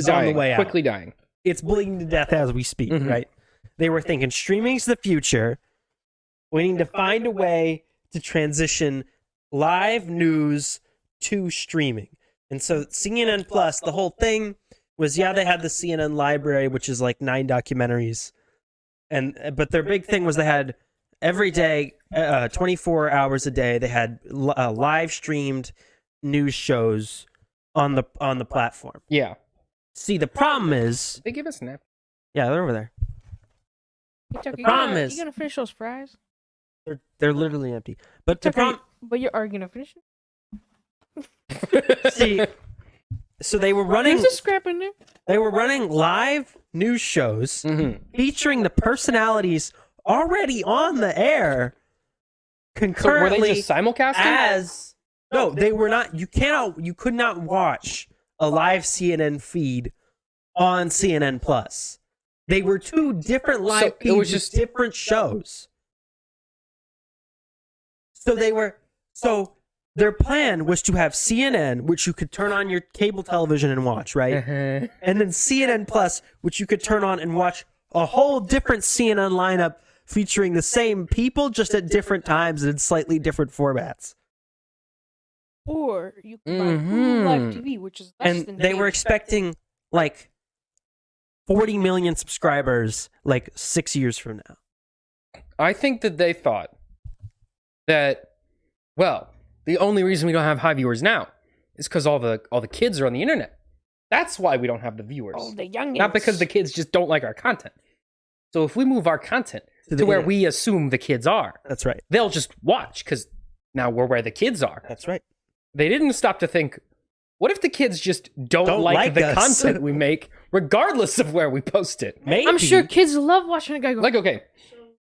on the way out. Quickly dying. It's bleeding to death as we speak, Mhm. right? They were thinking streaming's the future. We need to find a way to transition live news to streaming. And so CNN Plus, the whole thing was, yeah, they had the CNN library, which is like 9 documentaries. But their big thing was they had every day, 24 hours a day, they had live streamed news shows on the platform. Yeah. See, the problem is, They give us nap. yeah, they're over there. Hey, Tucker, problem is- you gonna finish those fries? They're literally empty. But the Tucker, problem, but are you gonna finish it? see, so they were running. There's a scrap in there. They were running live news shows Mm-hmm. featuring the personalities already on the air So were concurrently they just simulcasting? as no, they were not. You could not watch a live CNN feed on CNN Plus. They were 2 different live So it feeds was with just- different shows. So their plan was to have CNN, which you could turn on your cable television and watch, right? Uh-huh. And then CNN Plus, which you could turn on and watch a whole different CNN lineup featuring the same people, just at different times and in slightly different formats. Or you can buy Mhm. Hulu Live TV, which is less And than they were Dish. expecting like 40 million subscribers like 6 years from now. I think that they thought that, well, the only reason we don't have high viewers now is because all the kids are on the internet. That's why we don't have the viewers. Oh, the youngins. Not because the kids just don't like our content. So if we move our content to where we assume the kids are, That's right. they'll just watch because now we're where the kids are. That's right. They didn't stop to think, what if the kids just don't Don't like like the us. content we make, regardless of where we post it? Maybe. I'm sure kids love watching a guy go. Like, okay,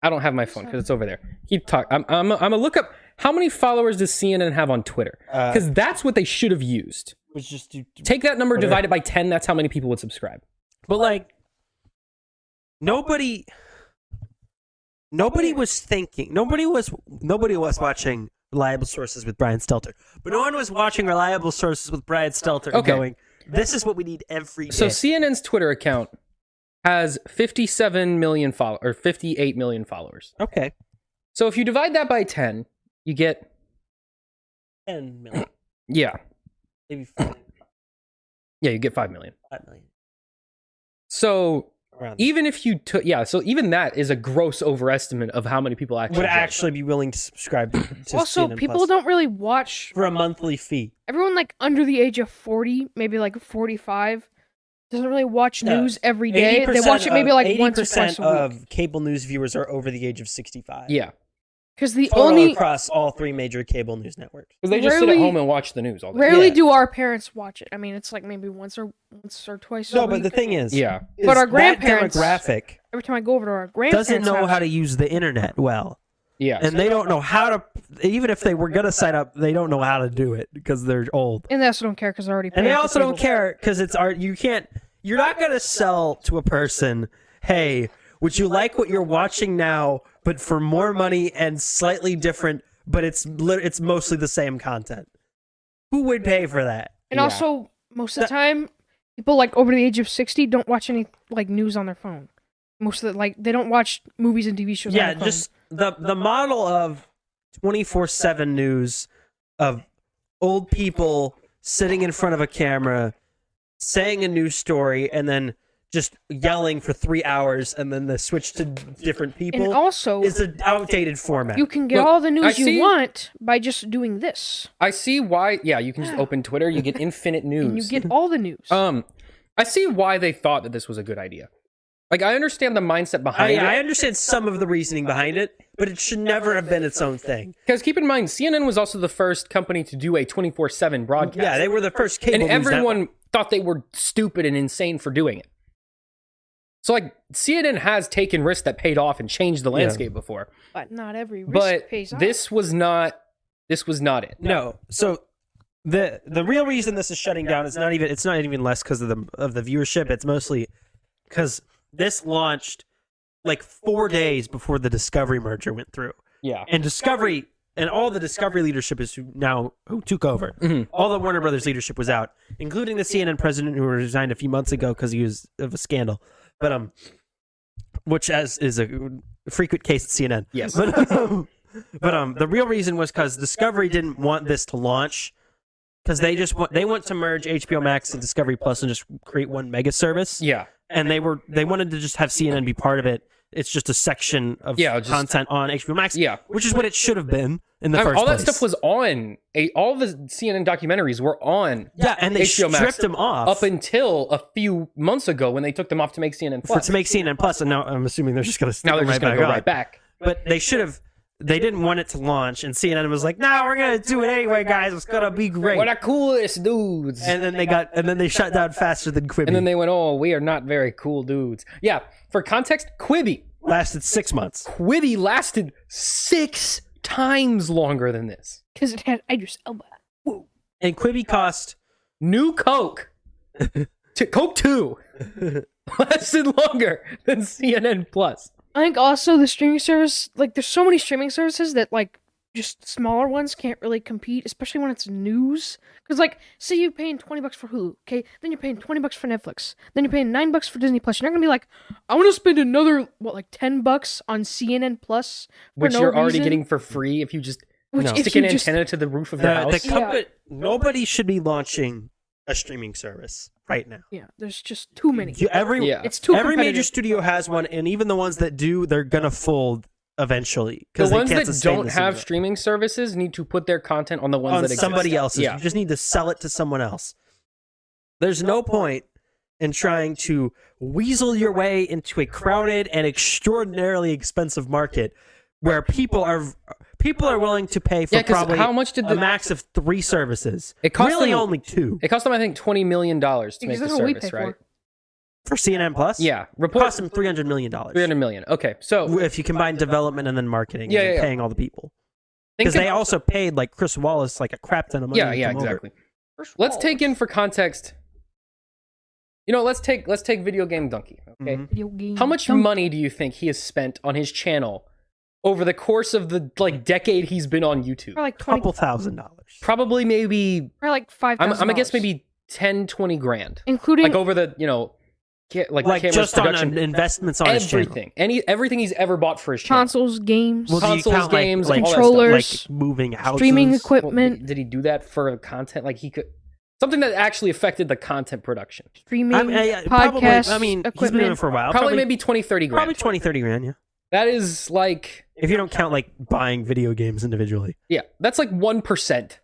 I don't have my phone because it's over there. Keep talking. I'm gonna look up how many followers does CNN have on Twitter, because that's what they should have used. was just Take that number, Whatever. divide it by 10. That's how many people would subscribe. But like nobody was thinking. Nobody was watching Reliable Sources with Brian Stelter. But no one was watching Reliable Sources with Brian Stelter and Okay. going, this is what we need every day. So CNN's Twitter account has 57 million or 58 million followers. okay. So if you divide that by 10, you get 10 million. yeah, Maybe 5 you get 5 million. million. So Around even if you took so even that is a gross overestimate of how many people actually would join. actually be willing to subscribe to Also, CNN people Plus don't really watch. for a monthly fee. Everyone like under the age of 40, maybe like 45, doesn't really watch No. news every day. They watch it maybe like once or twice a week. of cable news viewers are over the age of 65. Yeah, Because the Total only across all 3 major cable news networks. because they just sit at Rarely- home and watch the news all day. rarely Yeah. do our parents watch it. I mean, it's like maybe once or twice. No, a but week. the thing is, Yeah, But our that grandparents- demographic Every time I go over to our grandparents' doesn't know house, how to use the internet well, yeah. and they don't know how to. Even if they were gonna sign up, they don't know how to do it because they're old, and they also don't care because they're already. and they paying for also don't cable. care because it's art. You can't. You're not gonna sell to a person, hey, would you like what you're watching now, but for more money and slightly different, but it's mostly the same content. Who would pay for that? And Yeah. also, most of the time, people like over the age of 60 don't watch any like news on their phone. Most of the they don't watch movies and TV shows. Yeah, on their phone. just the model of 24/7 news of old people sitting in front of a camera saying a news story and then just yelling for 3 hours and then the switch to different people And also, is an outdated format. you can get Look, all the I news see- you want by just doing this. I see why. Yeah, you can just open Twitter. You get infinite news. And you get all the news. I see why they thought that this was a good idea. Like, I understand the mindset behind I it. understand some of the reasoning behind it, but it should never have been its own thing. Because keep in mind, CNN was also the first company to do a 24/7 broadcast. Yeah, they were the first cable and news everyone network. thought they were stupid and insane for doing it. So, like, CNN has taken risks that paid off and changed the landscape before. but not every risk But pays off. this was not it. No, so the real reason this is shutting down is not even less because of the viewership. It's mostly because this launched like 4 days before the Discovery merger went through, Yeah. and Discovery and all the Discovery leadership is who took over. Mhm. All the Warner Brothers leadership was out, including the CNN president who resigned a few months ago because he was of a scandal. But which is a frequent case at CNN. Yes. But the real reason was because Discovery didn't want this to launch because they want to merge HBO Max and Discovery Plus and just create one mega service. Yeah. And they wanted to just have CNN be part of it. It's just a section of content on HBO Max. Yeah. Which is what it should have been in the first all place. that stuff was on all the CNN documentaries were on Yeah, and they HBO Max stripped them off up until a few months ago when they took them off to make CNN Plus. to make CNN Plus, and now I'm assuming they're just going to stick now they're them just right going to back go on. right back. But they should have. They didn't want it to launch, and CNN was like, "Nah, we're gonna do it anyway, guys. It's gonna be great." We're the coolest dudes. And then they shut down faster than Quibi. And then they went, oh, we are not very cool dudes. Yeah, for context, Quibi lasted 6 months. Quibi lasted 6 times longer than this. Because it had Idris Elba. And Quibi cost New Coke, Coke 2, lasted longer than CNN Plus. I think also the streaming service, like, there's so many streaming services that, like, just smaller ones can't really compete, especially when it's news. Because, like, say you're paying $20 for Hulu, okay? Then you're paying $20 for Netflix. Then you're paying $9 for Disney Plus. You're not gonna be like, I want to spend another $10 on CNN Plus, for Which no you're already reason. getting for free if you just Which No. if stick you an just- antenna to the roof of your house. Nobody should be launching a streaming service right now. Yeah, there's just too many. Yeah. It's too every major competitive. studio has one, and even the ones that do, they're gonna fold eventually The because they ones can't that sustain don't this have anymore. streaming services need to put their content on the ones on that exist. somebody else's. Yeah. You just need to sell it to someone else. There's no point in trying to weasel your way into a crowded and extraordinarily expensive market where people are willing to pay for 'cause probably how much did a max of 3 services. It cost really them- only 2 It cost them, I think, $20 million to make Because the that's what we service, pay right? for CNN Plus. Yeah. It Report cost them $300 million. $300 million. Okay, so If you combine development and then marketing, Yeah, and then yeah, yeah. paying all the people, think because they about- also paid like Chris Wallace like a crap ton of money. yeah, to yeah, come over. exactly. Let's take in for context. You know, let's take Video Game Donkey. Okay, Mhm. Video game. how much money do you think he has spent on his channel over the course of the decade he's been on YouTube? Probably like 20, Couple $1,000s. Probably maybe probably like $5,000. I'm gonna guess maybe 10-20 grand. including Like over the Like cameras, just on production, investments on his channel. everything, everything he's ever bought for his channel. consoles, games, Well, do you Consoles, count, like- games, like, all that controllers, like moving houses. streaming Well, equipment, did he do that for content? Like he could something that actually affected the content production. streaming, Probably, podcast I mean, he's been equipment. doing it for a while. Probably maybe 20-30 grand. Probably 20-30 grand, yeah. That is like, If you don't count like buying video games individually. yeah, that's like 1%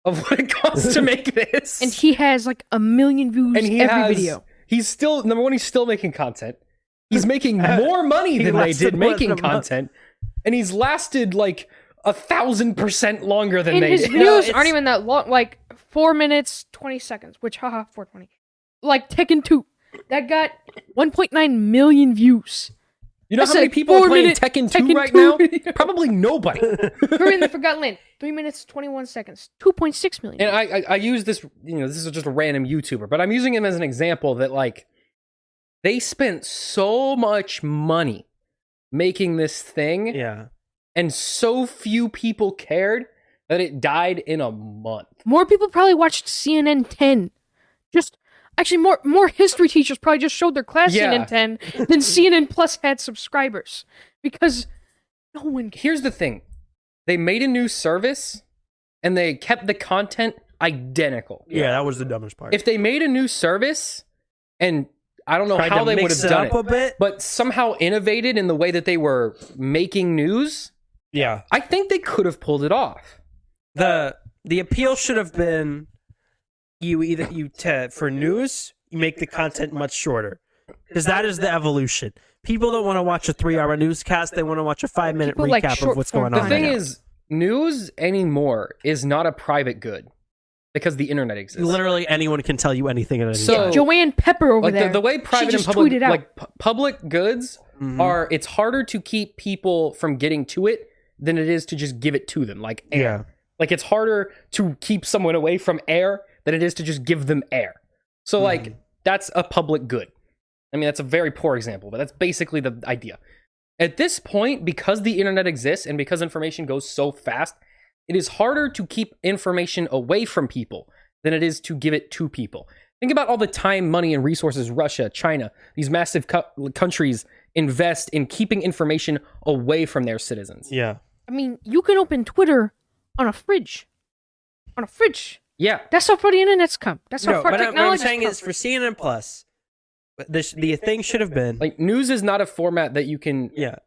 of what it costs to make this. and he has like 1 million views And he every has- video. He's still, number one, he's still making content. He's making more money He than they lasted did more making than a month. content. And he's lasted like 1,000% longer than And they his did. videos it's- aren't even that long, like 4 minutes 20 seconds. Which, haha, 420. Like Tekken 2, that got 1.9 million views. You know I how many said people are playing 4-minute Tekken 2 Tekken right 2 now? video. Probably nobody. Hurry in the Forgotten Land, 3 minutes 21 seconds, 2.6 million. And I use this, this is just a random YouTuber, but I'm using him as an example that like they spent so much money making this thing, Yeah. and so few people cared that it died in a month. More people probably watched CNN 10. Just actually, more history teachers probably just showed their class Yeah. CNN 10 than CNN Plus had subscribers because no one cares. Here's the thing. They made a new service and they kept the content identical. Yeah, that was the dumbest part. If they made a new service and I don't know Tried how to they would mix have done up a bit. but somehow innovated in the way that they were making news. Yeah. I think they could have pulled it off. The appeal should have been for news, you make the content much shorter. Because that is the evolution. People don't want to watch a 3-hour newscast. They want to watch a 5-minute People like recap of short what's form going on. The thing right now. is, news anymore is not a private good because the internet exists. Literally anyone can tell you anything at any So- time. Joanne Pepper over Like there. the way private and just public, tweeted out. like public goods are, it's harder to keep people from getting to it than it is to just give it to them, like air. Yeah. Like it's harder to keep someone away from air than it is to just give them air. So like that's a public good. I mean, that's a very poor example, but that's basically the idea. At this point, because the internet exists and because information goes so fast, it is harder to keep information away from people than it is to give it to people. Think about all the time, money, and resources Russia, China, these massive countries invest in keeping information away from their citizens. Yeah. I mean, you can open Twitter on a fridge. On a fridge. Yeah. That's how far the internet's come. That's how No, far what I'm technology's saying come. is for CNN Plus, the thing should have been Like news is not a format that you can yeah.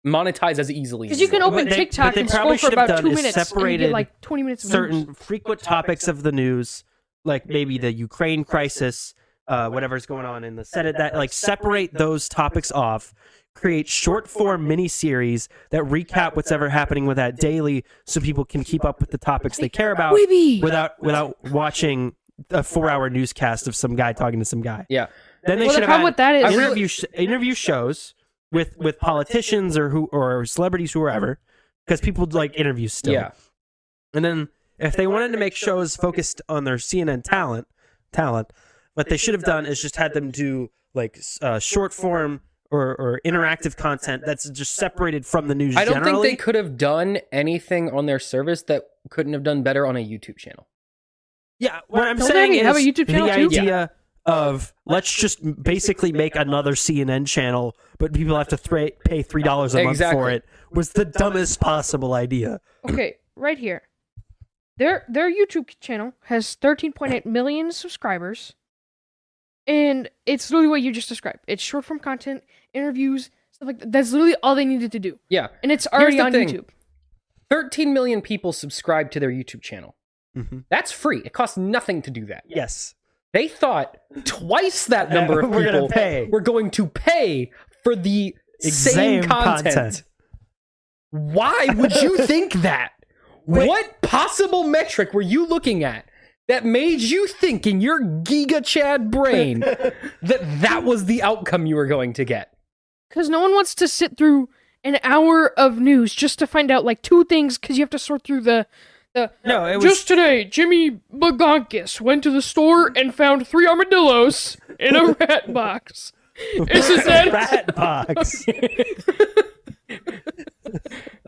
monetize as easily. Because you can But open they- TikTok but they and probably scroll for should have about 2 done is minutes and you separated get like 20 minutes of certain news. frequent topics of the news, like maybe the Ukraine crisis, whatever's going on in the Senate, that like separate those topics off, create short form mini series that recap what's ever happening with that daily, so people can keep up with the topics they care about Weeby. without watching a 4-hour newscast of some guy talking to some guy. Yeah. Then they Well, the should have problem had with that is- interview shows with politicians or celebrities, whoever, because people like interviews still. Yeah. And then if they wanted to make shows focused on their CNN talent, what they should have done is just had them do like short form or interactive content that's just separated from the news. I don't generally. think they could have done anything on their service that couldn't have done better on a YouTube channel. Yeah, what I'm Don't saying they is have a YouTube channel the too? idea of let's just basically make another CNN channel, but people have to pay $3 a month Exactly. for it was the dumbest possible idea. Okay, right here. Their YouTube channel has 13.8 million subscribers, and it's literally what you just described. It's short form content, interviews, stuff like that. That's literally all they needed to do, Yeah. and it's already the on thing. YouTube. 13 million people subscribe to their YouTube channel. That's free. It costs nothing to do that. Yes. They thought twice that number of We're gonna people pay. were going to pay for the same content. Why would you think that? What possible metric were you looking at that made you think in your Giga Chad brain that was the outcome you were going to get? Because no one wants to sit through an hour of news just to find out like 2 things. Because you have to sort through the. No, it was Just today, Jimmy McDonCast went to the store and found 3 armadillos in a rat box. Isn't that rat box.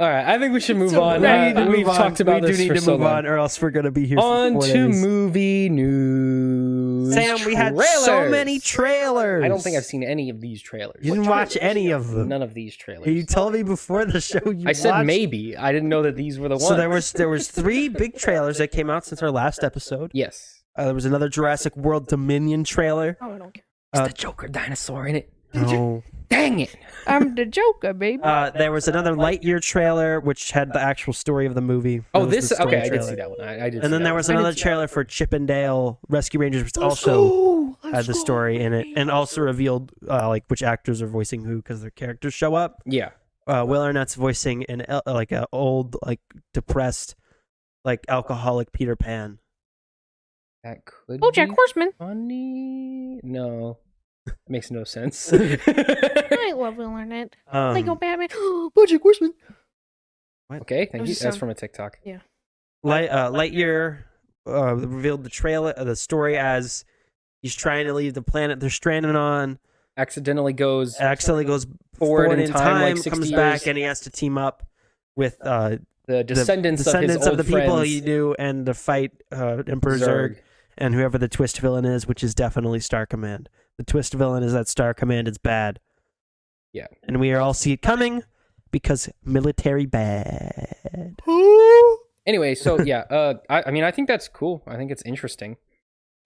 All right, I think we should move on. We've Move on. talked about we this do need for to so move long. on, or else we're gonna be here. On for 4 to days. movie news. Sam, we had so Trailers. many trailers. I don't think I've seen any of these trailers. You didn't watch any of them. None of these trailers. You told me before the show you I said watched. maybe. I didn't know that these were the ones. So there was 3 big trailers that came out since our last episode. Yes. There was another Jurassic World Dominion trailer. Oh, I don't care. It's the Joker dinosaur in it. No. Dang it. I'm the Joker, baby. There was another Lightyear trailer, which had the actual story of the movie. Oh, That was this. the story Okay, I did trailer. see that one. I did. And then there was another trailer for Chip and Dale Rescue Rangers, which also had the story in it, and also revealed like which actors are voicing who because their characters show up. Yeah. Will Arnett's voicing like a old, like depressed, like alcoholic Peter Pan. That could BoJack be Horseman. funny. No. Makes no sense. I love Will Arnett. Lego Um, Batman. BoJack Horseman. Okay, thank was you. a That's sound. from a TikTok. Lightyear revealed the trailer, the story as he's trying to leave the planet they're stranded on. Accidentally goes Accidentally goes forward in time, like 60 comes years. back, and he has to team up with the the descendants of his old the people friends. he knew and to fight Emperor Zurg and whoever the twist villain is, which is definitely Star Command. The twist villain is that Star Command is bad. Yeah. And we all see it coming because military bad. Anyway, so yeah, I mean, I think that's cool. I think it's interesting.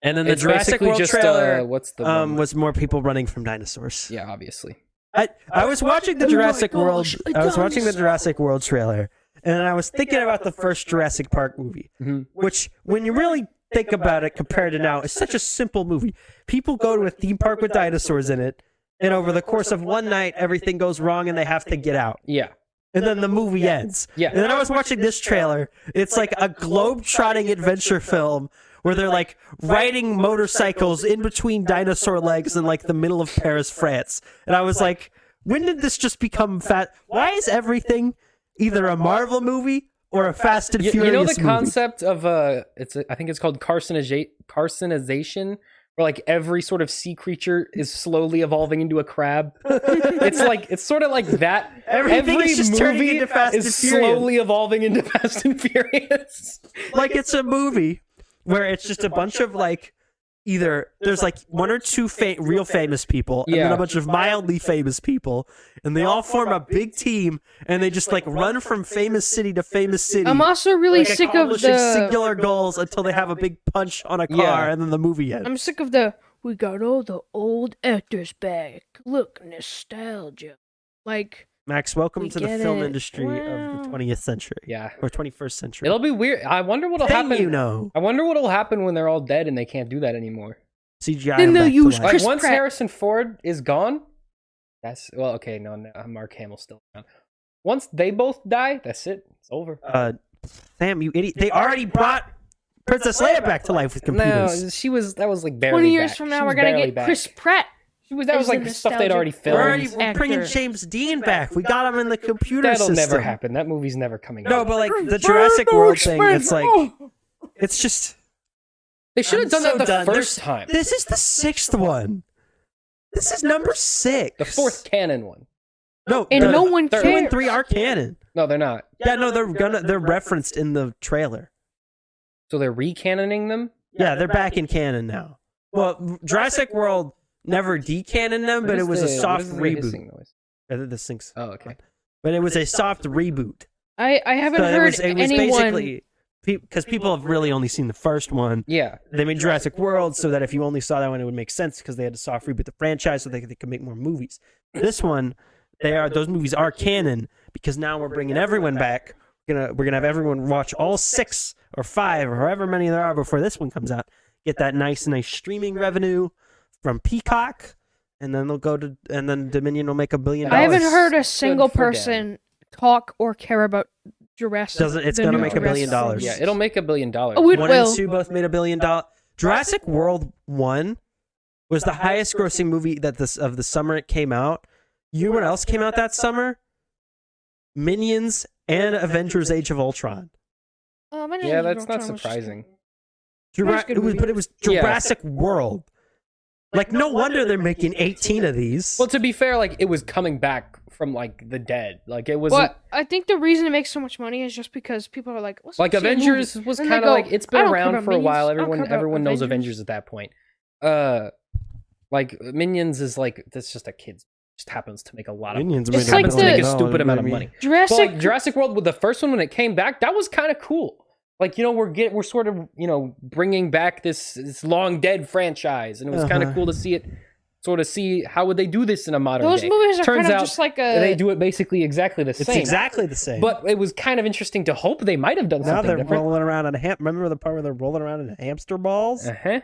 And then the It's Jurassic basically World just trailer what's the one? was more people running from dinosaurs. Yeah, obviously. I was watching the Oh my Jurassic World. gosh, a I was watching the dinosaur. Jurassic World trailer, and I was thinking about the first Jurassic Park movie, which, when you really think about it, compared to now, is such a simple movie. People go to a theme park with dinosaurs in it, and over the course of one night, everything goes wrong, and they have to get out. Yeah. And then the movie ends. Yeah. And then I was watching this trailer. It's like a globe-trotting adventure film where they're like riding motorcycles in between dinosaur legs in like the middle of Paris, France. And I was like, when did this just become fat? Why is everything either a Marvel movie or a Fast and Furious You know the movie? concept of I think it's called carcinization, where like every sort of sea creature is slowly evolving into a crab. It's sort of like that. Everything Every is just turning movie into Fast is and Furious. slowly evolving into Fast and Furious. Like it's a movie where it's just a bunch of like either there's like one or two real famous people and then Yeah. a bunch of mildly famous people, and they all form a big team and they just like run from famous city to famous city. I'm also really like, sick of accomplishing the. singular goals until they have a big punch on a car Yeah. and then the movie ends. I'm sick of the. We got all the old actors back. Look, nostalgia. Like, Max, welcome we to the get film it. industry of the Wow. 20th century. Yeah. Or 21st century. It'll be weird. I wonder what'll Then happen. you know. I wonder what'll happen when they're all dead and they can't do that anymore. CGI. Then them they'll back to use life. Like Chris once Pratt. Harrison Ford is gone, that's okay. No, Mark Hamill's still around. Once they both die, that's it. It's over. Sam, you idiot. They already brought Princess Leia back to life with No, computers. that was like barely 20 years back. from She now, was we're gonna barely get back. Chris Pratt. That was as the like stuff they'd already nostalgic filmed. We're already actor. bringing James Dean back. We got him in the computer That'll system. never happen. That movie's never coming No, out. but like the Jurassic World thing, it's like it's just They should have done so that the done. first time. This is the 6th one. This is number 6. The fourth canon one. No, And the- no one 2 cares. and 3 are canon. No, they're not. Yeah, no, they're referenced in the trailer. So they're recanoning them. Yeah, they're back in canon now. Well, Jurassic World never decanoned them, but it was a soft reboot. Noise? The syncs. Oh, okay. But it was a soft reboot. I haven't So heard it was anyone. basically because people have really only seen the first one. Yeah. They made Jurassic World so that if you only saw that one, it would make sense because they had to soft reboot the franchise so they could make more movies. This one, those movies are canon because now we're bringing everyone back. We're gonna have everyone watch all 6 or 5 or however many there are before this one comes out. Get that nice streaming revenue from Peacock, and then then Dominion will make $1 billion. I haven't heard a Good single for them. person talk or care about Jurassic. It's the gonna new make $1 billion. Jurassic Yeah, movies. it'll make $1 billion. Oh, it 1 will. and 2 both made $1 billion. Jurassic World 1 was the highest grossing movie of the summer it came out. You know what else came out that summer? Minions and Avengers: Age of Ultron. Yeah, that's not surprising. Good movie. But it was Yeah. Jurassic World. Like, no wonder they're making 18 of these. Well, to be fair, like it was coming back from like the dead. Like it was But I think the reason it makes so much money is just because people are like, let's like go see a Avengers movie. was And kind they of go, like it's "I been don't care around about for a while. Minions. I don't care about Everyone knows Avengers at that point. Like Minions is like that's just a kid's just happens to make a lot of Minions It's made like $1 the- billion. a stupid amount of money. But Jurassic. like Jurassic World with the first one when it came back, that was kind of cool. Like we're sort of bringing back this long dead franchise, and it was kind of cool to see it. Sort of see how would they do this in a modern Those day. movies are Turns kind of out just like a. they do it basically exactly the It's same. exactly the same. But it was kind of interesting to hope they might have done now something they're different. rolling around in a Remember the part where they're rolling around in hamster balls? Uh-huh.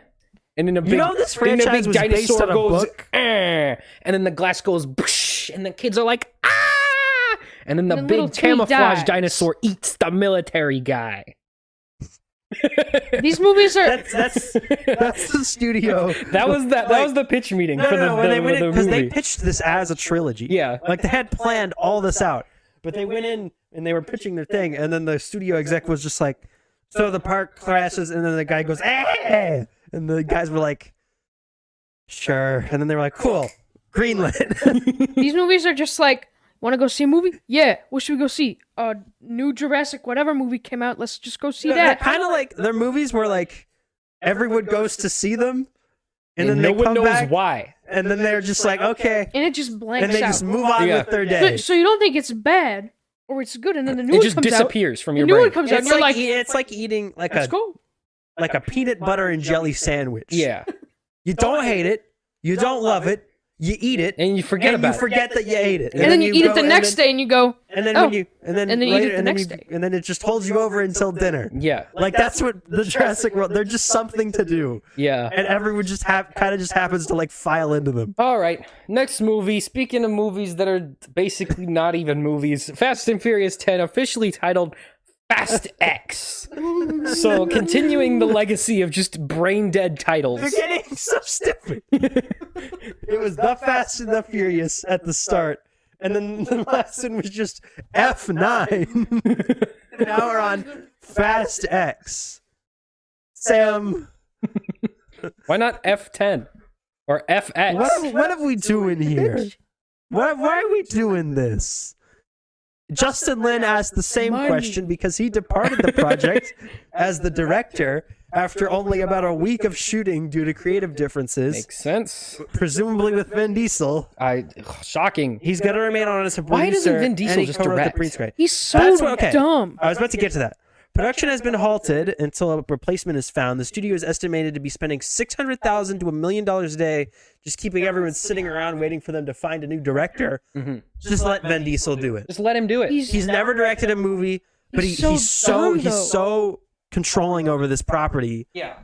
And then a big, You know this then a franchise big was based dinosaur on a goes, book? "Eh," and then the glass goes, "Boosh," and the kids are like, ah! And then the And little big Timmy camouflage dies. dinosaur eats the military guy. These movies are. That's the studio. That was the pitch meeting for the because they movie. pitched this as a trilogy. Yeah. like they had planned all this out, but they went in and they were pitching their thing, and then the studio exec was just like, "So the park crashes," and then the guy goes, "Eh," and the guys were like, "Sure," and then they were like, "Cool, greenlit." These movies are just like, want to go see a movie? Yeah. What should we go see? New Jurassic whatever movie came out. Let's just go see that. Kind of like their movies where like everyone goes to see them, and then no they one come knows back, why. and then they're just like, "Okay," And it just blanks and they out. just move on Yeah. with their day. So you don't think it's bad or it's good, and then the new It one just comes out. disappears from The your new brain. one comes out, and It's you're like like, it's like eating like let's a go. like a peanut butter and jelly sandwich. Yeah. You don't hate it. You don't love it. You eat it. And you forget about you forget that you ate it. And then you eat it the next day, and you go, And then oh. when you and then And then you eat later, it the and then next you- day. and then it just holds you over until dinner. Yeah. Like that's what the Jurassic World. They're just something to do, Yeah. and everyone just kind of just happens to like file into them. All right. Next movie. Speaking of movies that are basically not even movies, Fast and Furious 10, officially titled Fast X. So continuing the legacy of just brain dead titles. They're getting so stupid. It was the Fast and the Furious at the start, and then the last one was just F9. Now we're on Fast X. Sam, Why not F10 or FX? what are we doing here? Why are we doing this? Justin Lin asked the same Money. question because he departed the project as the director after only about a week of shooting due to creative differences, Makes sense. presumably with Vin Diesel. Shocking. He's going to remain on as a producer. Why doesn't Vin Diesel and he just co-wrote the direct? pre-script. he's so That's what- okay. dumb. I was about to get to that. Production has been halted until a replacement is found. The studio is estimated to be spending $600,000 to $1 million a day, just keeping everyone sitting around waiting for them to find a new director. Just let Vin Diesel do it. Just let him do it. He's never directed a movie, but He's he's so dumb, though. so controlling over this property. Yeah.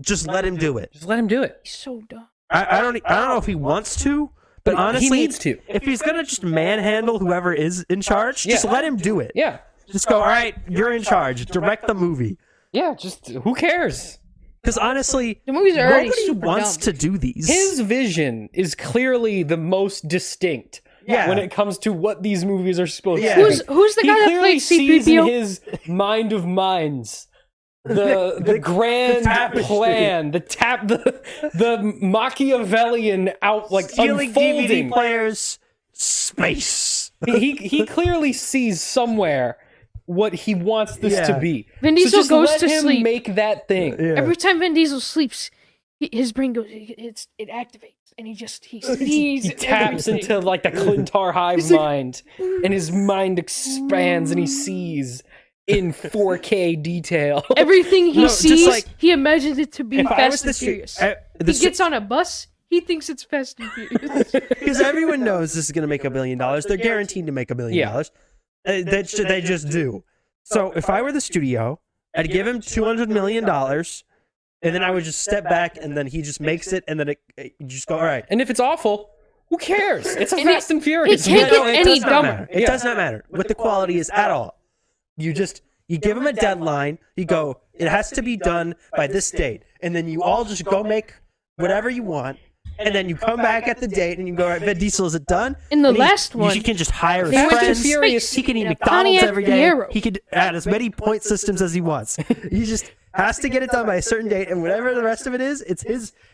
Just let him do it. Just let him do it. He's so dumb. I don't know if he wants to, but honestly, he needs to. If he's gonna just manhandle whoever is in charge, just Yeah. let him do it. Yeah. Just go, all right, you're in charge. Direct the movie. Yeah. Just who cares? Because honestly, The movies are already nobody super wants dumb. to do these. His vision is clearly the most distinct Yeah. when it comes to what these movies are supposed Yeah. to be. Who's the He guy that clearly played sees in C-3PO? his mind of minds the grand tapestry. plan, the Machiavellian Stealing unfolding. DVD players, space. He clearly sees somewhere what he wants this Yeah. to be. Vin So Diesel just goes let to him sleep. make that thing. Yeah. Every time Vin Diesel sleeps, his brain goes. It activates, and he sees. He taps everything. into like the Clintar hive He's like- mind, and his mind expands, and he sees in 4K detail. Everything he No, just sees, like- he imagines it to be If I was Fast the and stu- Furious. the He stu- gets on a bus. He thinks it's Fast and Furious. Because everyone knows this is going to make $1 billion. They're guaranteed to make $1 million. Yeah. They just do. So if I were the studio, I'd give him $200 million, and then I would just step back, and then he just makes it, and then you just go, all right. And if it's awful, who cares? It's a And Fast and Furious. it can't movie. get any does not dumber. matter. It does not matter what the quality is at all. You give him a deadline. You go, it has to be done by this date, and then you all just go make whatever you want. And then you come back at the date and you go, all right, Vin Diesel, is it done? In the And last one, you can just hire they his went to friends. space He can eat in a McDonald's Pontiac every day. Fiero. He could add as many point systems as he wants. He just has to get it done by a certain date, and whatever the rest of it is, it's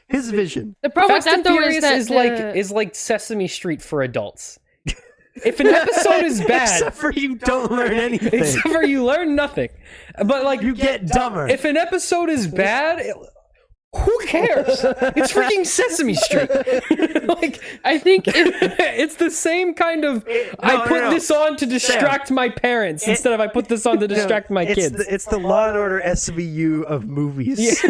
his vision. The problem Fast with and that though Furious is that is like Sesame Street for adults. If an episode is bad, Except for you don't learn anything. except for you learn nothing. But like You get dumber. if an episode is bad, who cares? It's freaking Sesame Street. Like I think if it's the same kind of I put no. this on to distract my parents instead of I put this on to distract my kids. It's the Law and Order SVU of movies.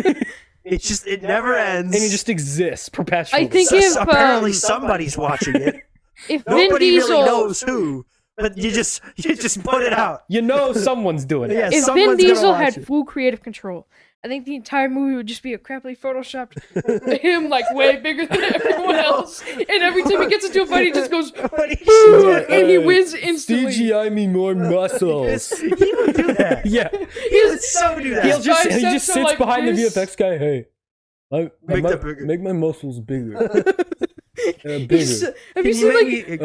It never ends. And it just exists perpetually. I think if apparently somebody's watching it. if Vin Nobody Diesel really knows who, but you just put it out. you know someone's doing it. Yeah, if Vin someone's gonna Diesel watch had it. full creative control, I think the entire movie would just be a crappily photoshopped him like way bigger than everyone else. And every time he gets into a fight, he just goes What he "Boo," should do. and he wins instantly. CGI me more muscles. He would do that. Yeah. He would so do that. He just biceps are sits like behind this. the VFX guy. Hey, Make that bigger. make my muscles bigger. He's- bigger. Have you seen like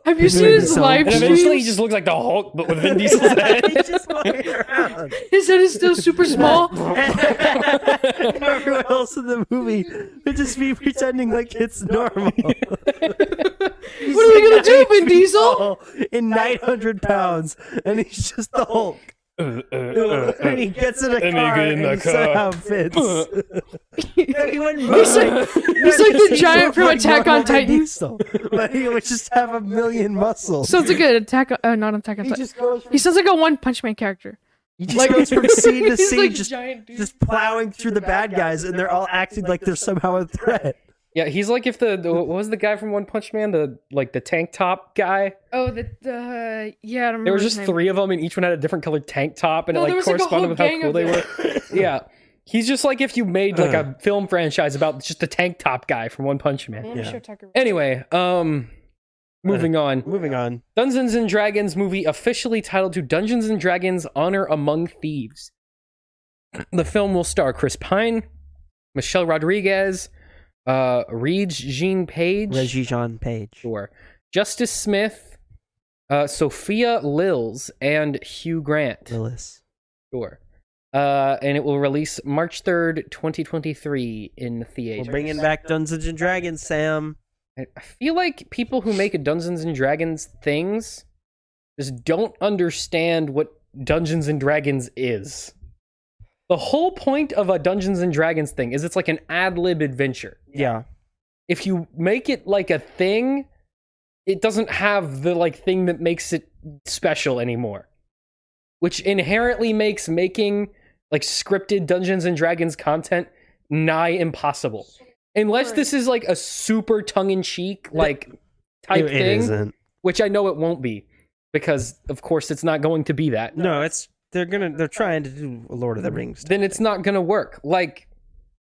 Have you seen his live And eventually he streams? just looks like the Hulk, but with Vin Diesel's head. He's just walking around. His head is still super small. Everyone else in the movie would just be pretending like it's normal. What are we gonna do, Vin Diesel? In 900 pounds, and he's just the Hulk. And he gets in a Let me car get in and the he somehow car. fits. He wouldn't He's like the giant from Attack on Titan. But he would just have 1 million muscles. Sounds like an not Attack on Titan. just goes He sounds like a One Punch Man character. He just goes from scene to He's scene, like just giant dude. plowing through the bad guys, and they're all acting like they're somehow a threat. Yeah, he's like if what was the guy from One Punch Man, the tank top guy? Oh, yeah. I don't There remember was his just name. 3 of them, and each one had a different colored tank top, and No, it there like was, like, a corresponded whole with how gang cool of they them. were. Yeah, he's just like if you made like a film franchise about just the tank top guy from One Punch Man. Let me Yeah. show Tucker. Anyway, moving on. Moving on. Dungeons and Dragons movie officially titled to Dungeons and Dragons: Honor Among Thieves. The film will star Chris Pine, Michelle Rodriguez, Regine Page, sure, Justice Smith, Sophia Lills, and Hugh Grant, Willis. sure. And it will release March 3rd, 2023 in theaters. We're bringing back Dungeons and Dragons, Sam. I feel like people who make a Dungeons and Dragons things just don't understand what Dungeons and Dragons is. The whole point of a Dungeons and Dragons thing is it's like an ad-lib adventure. Yeah. If you make it like a thing, it doesn't have the like thing that makes it special anymore. Which inherently makes making like scripted Dungeons and Dragons content nigh impossible. Unless this is like a super tongue-in-cheek like type It thing, isn't. which I know it won't be, because of course it's not going to be that. No, they're trying to do a Lord of the Rings. Then it's not gonna work. Like,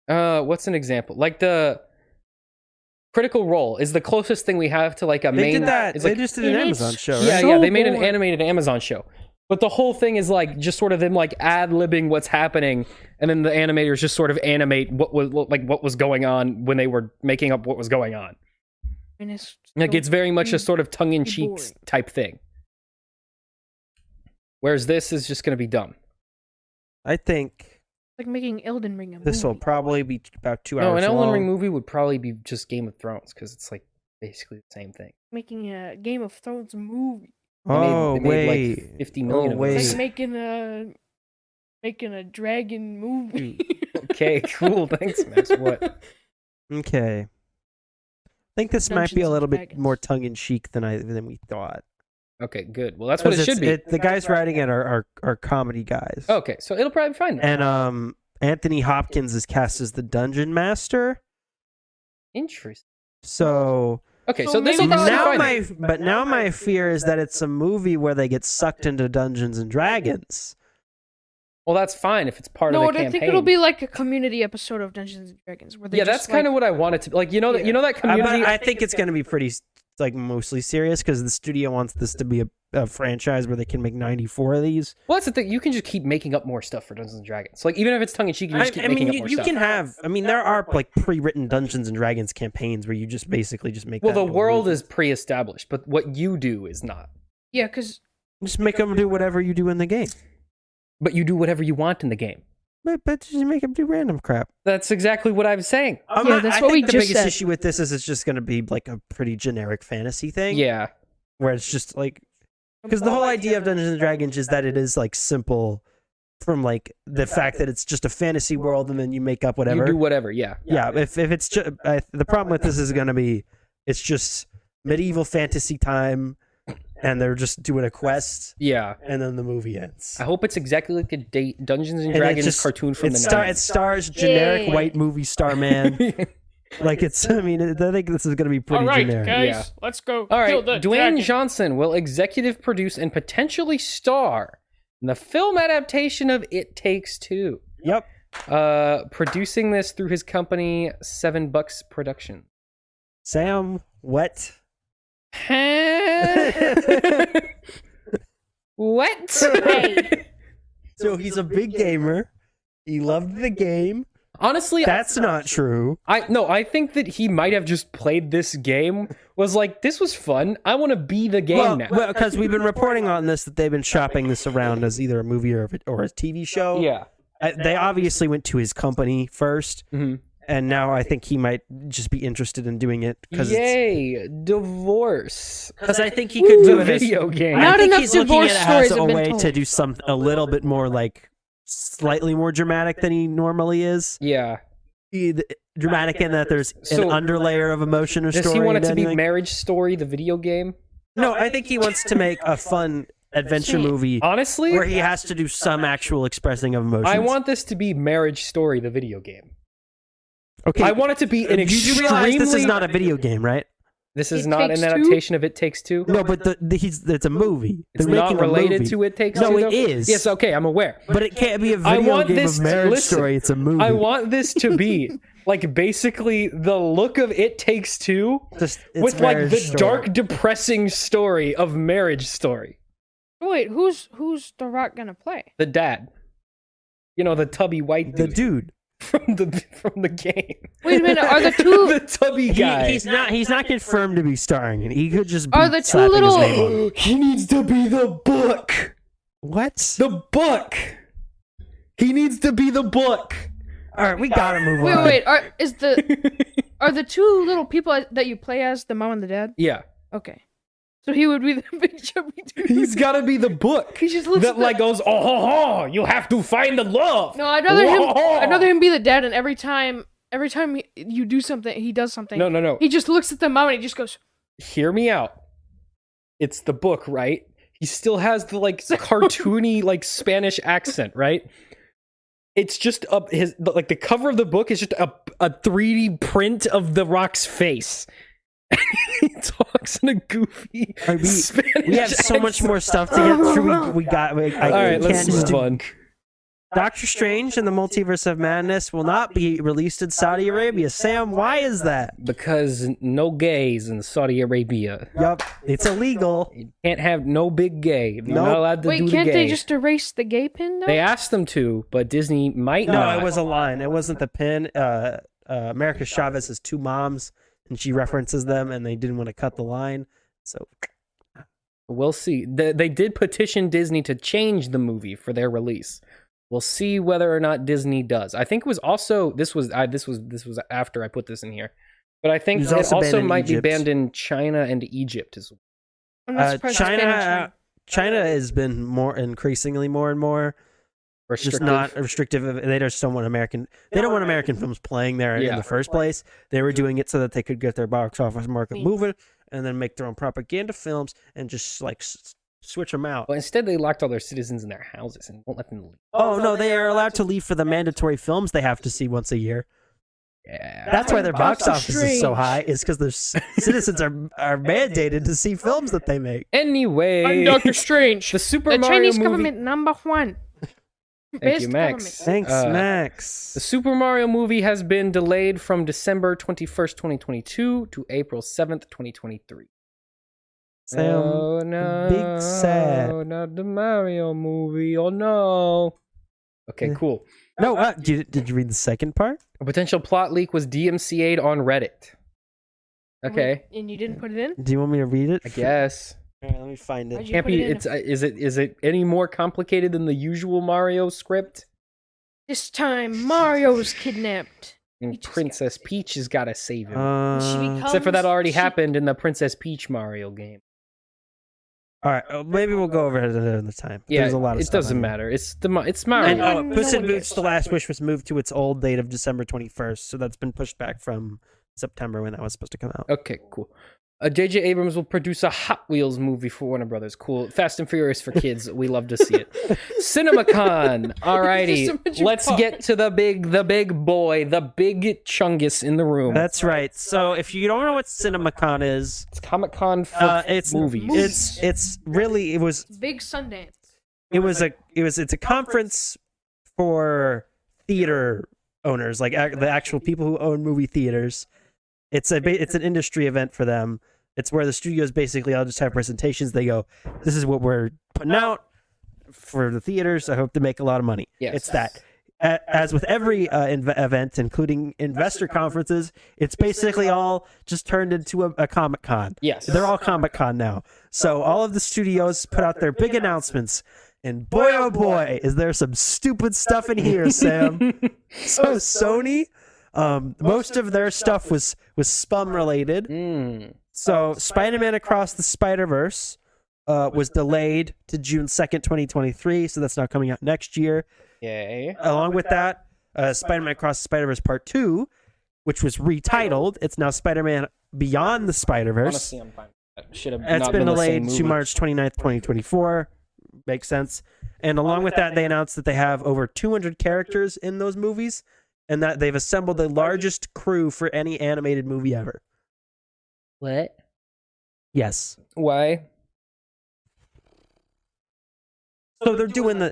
what's an example? Like the Critical Role is the closest thing we have to like a They main. did that. It's They like, just did an Amazon show, right? yeah, So yeah. They made an boring. animated Amazon show, but the whole thing is like just sort of them like ad-libbing what's happening, and then the animators just sort of animate what was going on when they were making up what was going on. And it's Like it's very much a sort of boring. tongue-in-cheek type thing. Whereas this is just gonna be dumb. I think like making Elden Ring a this will movie. probably be about 2 hours No, an Elden long. Ring movie would probably be just Game of Thrones because it's like basically the same thing. Making a Game of Thrones movie. Oh, They made, wait. like 50 million of wait. It's those. like making a dragon movie. Okay, cool. Thanks, Max. What? Okay. I think this might be Dungeons a and little bit Dragons. more tongue-in-cheek than we thought. Okay, good. Well, that's what it 'Cause should be. the guys writing it are comedy guys. Okay, so it'll probably be fine. Then. And Anthony Hopkins is cast as the Dungeon Master. Interesting. So Okay, So so this maybe will that's probably be not fine. now my fear is that it's a movie where they get sucked into Dungeons and Dragons. Well, that's fine if it's part No, of I the campaign. think it'll be like a community episode of Dungeons and Dragons where they Yeah, just, that's kind of what I wanted to. Like, you know that But community. I think it's going to be pretty like mostly serious because the studio wants this to be a franchise where they can make 94 of these. Well, that's the thing. You can just keep making up more stuff for Dungeons and Dragons. Like, even if it's tongue in cheek, you just keep making up more you stuff. can have. I mean, there are like pre-written Dungeons and Dragons campaigns where you just basically just make. Well, that the into a world movie. is pre-established, but what you do is not. Yeah, because Just make them do whatever you do in the game. But you do whatever you want in the game. But just make them do random crap. That's exactly what I'm saying. Yeah, that's I what think we the just biggest said. issue with this is it's just going to be like a pretty generic fantasy thing. Yeah. Where it's just like because the whole idea of Dungeons and Dragons is that it is like simple from like the fact that it's just a fantasy world and then you make up whatever. You do whatever, yeah. Yeah, if it's just the problem with this is going to be it's just medieval fantasy time and they're just doing a quest Yeah. and then the movie ends. I hope it's exactly like a Dungeons and And it Dragons just- cartoon from It, the it 90s. stars generic Yay. white movie star man. Like it's I mean I think this is going to be pretty all right, generic. guys, Yeah. let's go. All kill right, the Dwayne dragon. Johnson will executive produce and potentially star in the film adaptation of It Takes Two. Yep. Producing this through his company $7 Production. Sam, what? What? Hey. So he's a big gamer. He loved the game. Honestly, That's not true. I think that he might have just played this game. Was like, this was fun. I want to be the game Well, now. because we've been reporting on this that they've been shopping this around as either a movie or a TV show. Yeah. They obviously went to his company first, Mhm. and now I think he might just be interested in doing it because Yay, divorce. I think he could do The it as video game. I Not think enough he's looking at divorce it as stories a have been way told. to do something a little bit more like slightly more dramatic than he normally is. Yeah. Dramatic in that there's So- an underlayer of emotion or Does story. he want it and to be everything. Marriage Story, the video game? No, I think he wants to make a fun adventure movie Honestly, where he has to do some actual expressing of emotions. I want this to be Marriage Story, the video game. Okay, I want it to be an you extremely... do realize this is not a video game, right? This is It not Takes an Two? adaptation of It Takes Two? No, but it's a movie. It's They're not making a related movie. to It Takes No, Two, it though? is. Yes, okay, I'm aware. But it can't be a I video want game this of Marriage listen, Story. It's a movie. I want this to be like basically the look of It Takes Two It's with like Marriage the Story. dark, depressing story of Marriage Story. Wait, who's The Rock gonna play? The dad. You know, the tubby white the dude dude. from the game. Wait a minute, are the two The tubby guy. He's not confirmed to be starring, and he could just be Are the two slapping his little- name on it. He needs to be the book. What? The book. He needs to be the book. All right, we gotta move Wait, on. wait, are the two little people that you play as the mom and the dad? Yeah. Okay. So he would be the big chubby dude. He's got to be the book. He just looks that at the- like goes, oh, ho, ho, you have to find the love. No, I'd rather Whoa. him be the dad, and every time you do something, he does something. No. He just looks at the mom and he just goes, Hear me out. It's the book, right? He still has the like cartoony like Spanish accent, right? It's just the cover of the book is just a 3D print of the Rock's face. He talks in a goofy Spanish We have so much more stuff to get through. All right, let's move on. Doctor Strange and the Multiverse of Madness will not be released in Saudi Arabia. Sam, why is that? Because no gays in Saudi Arabia. Yup, it's illegal. You can't have no big gay. You're Nope. not allowed to "Wait, do can't the gay. they just erase the gay pin now?" They asked them to, but Disney might No, not. it was a line. It wasn't the pin. America Chavez has two moms, and she references them, and they didn't want to cut the line. So We'll see. They did petition Disney to change the movie for their release. We'll see whether or not Disney does. I think it was also this was after I put this in here, but I think It was it also also banned in might Egypt. be banned in China and Egypt as well. I'm not surprised it's banned in China. China has been increasingly more and more just Restrictive. not restrictive. They just don't want American. They don't want American films playing there in Yeah. the first place. They were doing it so that they could get their box office market moving, and then make their own propaganda films and just like switch them out. Well, instead they locked all their citizens in their houses and won't let them leave. Oh no, they are allowed to leave for the mandatory films they have to see once a year. Yeah. That's why their box Doctor office is so Strange. high. Is because their citizens are mandated to see films that they make. Anyway, I'm Doctor Strange, the Super the Mario Chinese movie. government number one. Thank you, Max. Thanks, The Max. Super Mario movie has been delayed from December 21st, 2022 to April 7th, 2023. Sam, Oh no. big sad. Not the Mario movie. Oh no. Okay, cool. No, did you read the second part? A potential plot leak was DMCA'd on Reddit. Okay, And you didn't put it in? Do you want me to read it? I guess. All right, let me find Why'd it. you Can't put be. it in? Is it any more complicated than the usual Mario script? This time, Mario's kidnapped. And Peach has Princess Peach has got to save him. She becomes- Except for that already she- happened in the Princess Peach Mario game. All right, maybe we'll go over it another time. Yeah, There's a lot of it stuff doesn't on here. matter. It's Mario. And I don't Puss know in what it Boots: is. The Last Wish was moved to its old date of December 21st, so that's been pushed back from September when that was supposed to come out. Okay, cool. J.J. Abrams will produce a Hot Wheels movie for Warner Brothers. Cool. Fast and Furious for kids. We love to see it. CinemaCon. Alrighty. Just a bunch of Let's talk. get to the big boy, the big chungus in the room. That's right. So if you don't know what CinemaCon is, It's Comic-Con for it's movies. It's really Big Sundance. it's a conference for theater owners, like the actual people who own movie theaters. It's an industry event for them. It's where the studios basically all just have presentations. They go, "This is what we're putting out for the theaters. I hope to make a lot of money." Yes. It's that. As with every event, including investor conferences, it's basically all just turned into a Comic-Con. Yes. They're all Comic-Con now. So all of the studios put out their big announcements. And boy, oh boy, is there some stupid stuff in here, Sam. So Sony, most of their stuff was spum related. So Spider-Man Across the Spider-Verse was delayed to June 2nd, 2023. So that's now coming out next year. Yay. Along with that, Spider-Man Across the Spider-Verse Part 2, which was retitled. It's now Spider-Man Beyond the Spider-Verse. Honestly, I'm fine. Should have It's not been the same delayed to movie. March 29th, 2024. makes sense. And along with that, they announced that they have over 200 characters in those movies, and that they've assembled the largest crew for any animated movie ever. What? Yes. Why? So they're doing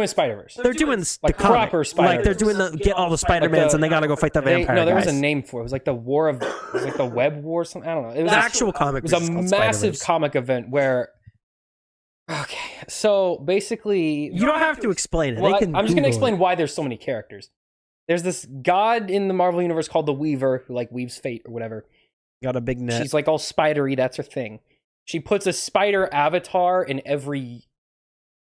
Spider-Verse. They're doing like the comic. proper Spider-Verse. Like they're doing get all the Spider-Mans and they gotta go fight the vampire No, there guys. was a name for it. It was like the War of... It was like the Web War or something. I don't know. It was the actual comic. It was a massive comic event where... Okay, so basically... You don't have to explain it. Well, I'm just going to explain why there's so many characters. There's this god in the Marvel Universe called the Weaver, who like weaves fate or whatever. Got a big net. She's like all spidery, that's her thing. She puts a spider avatar in every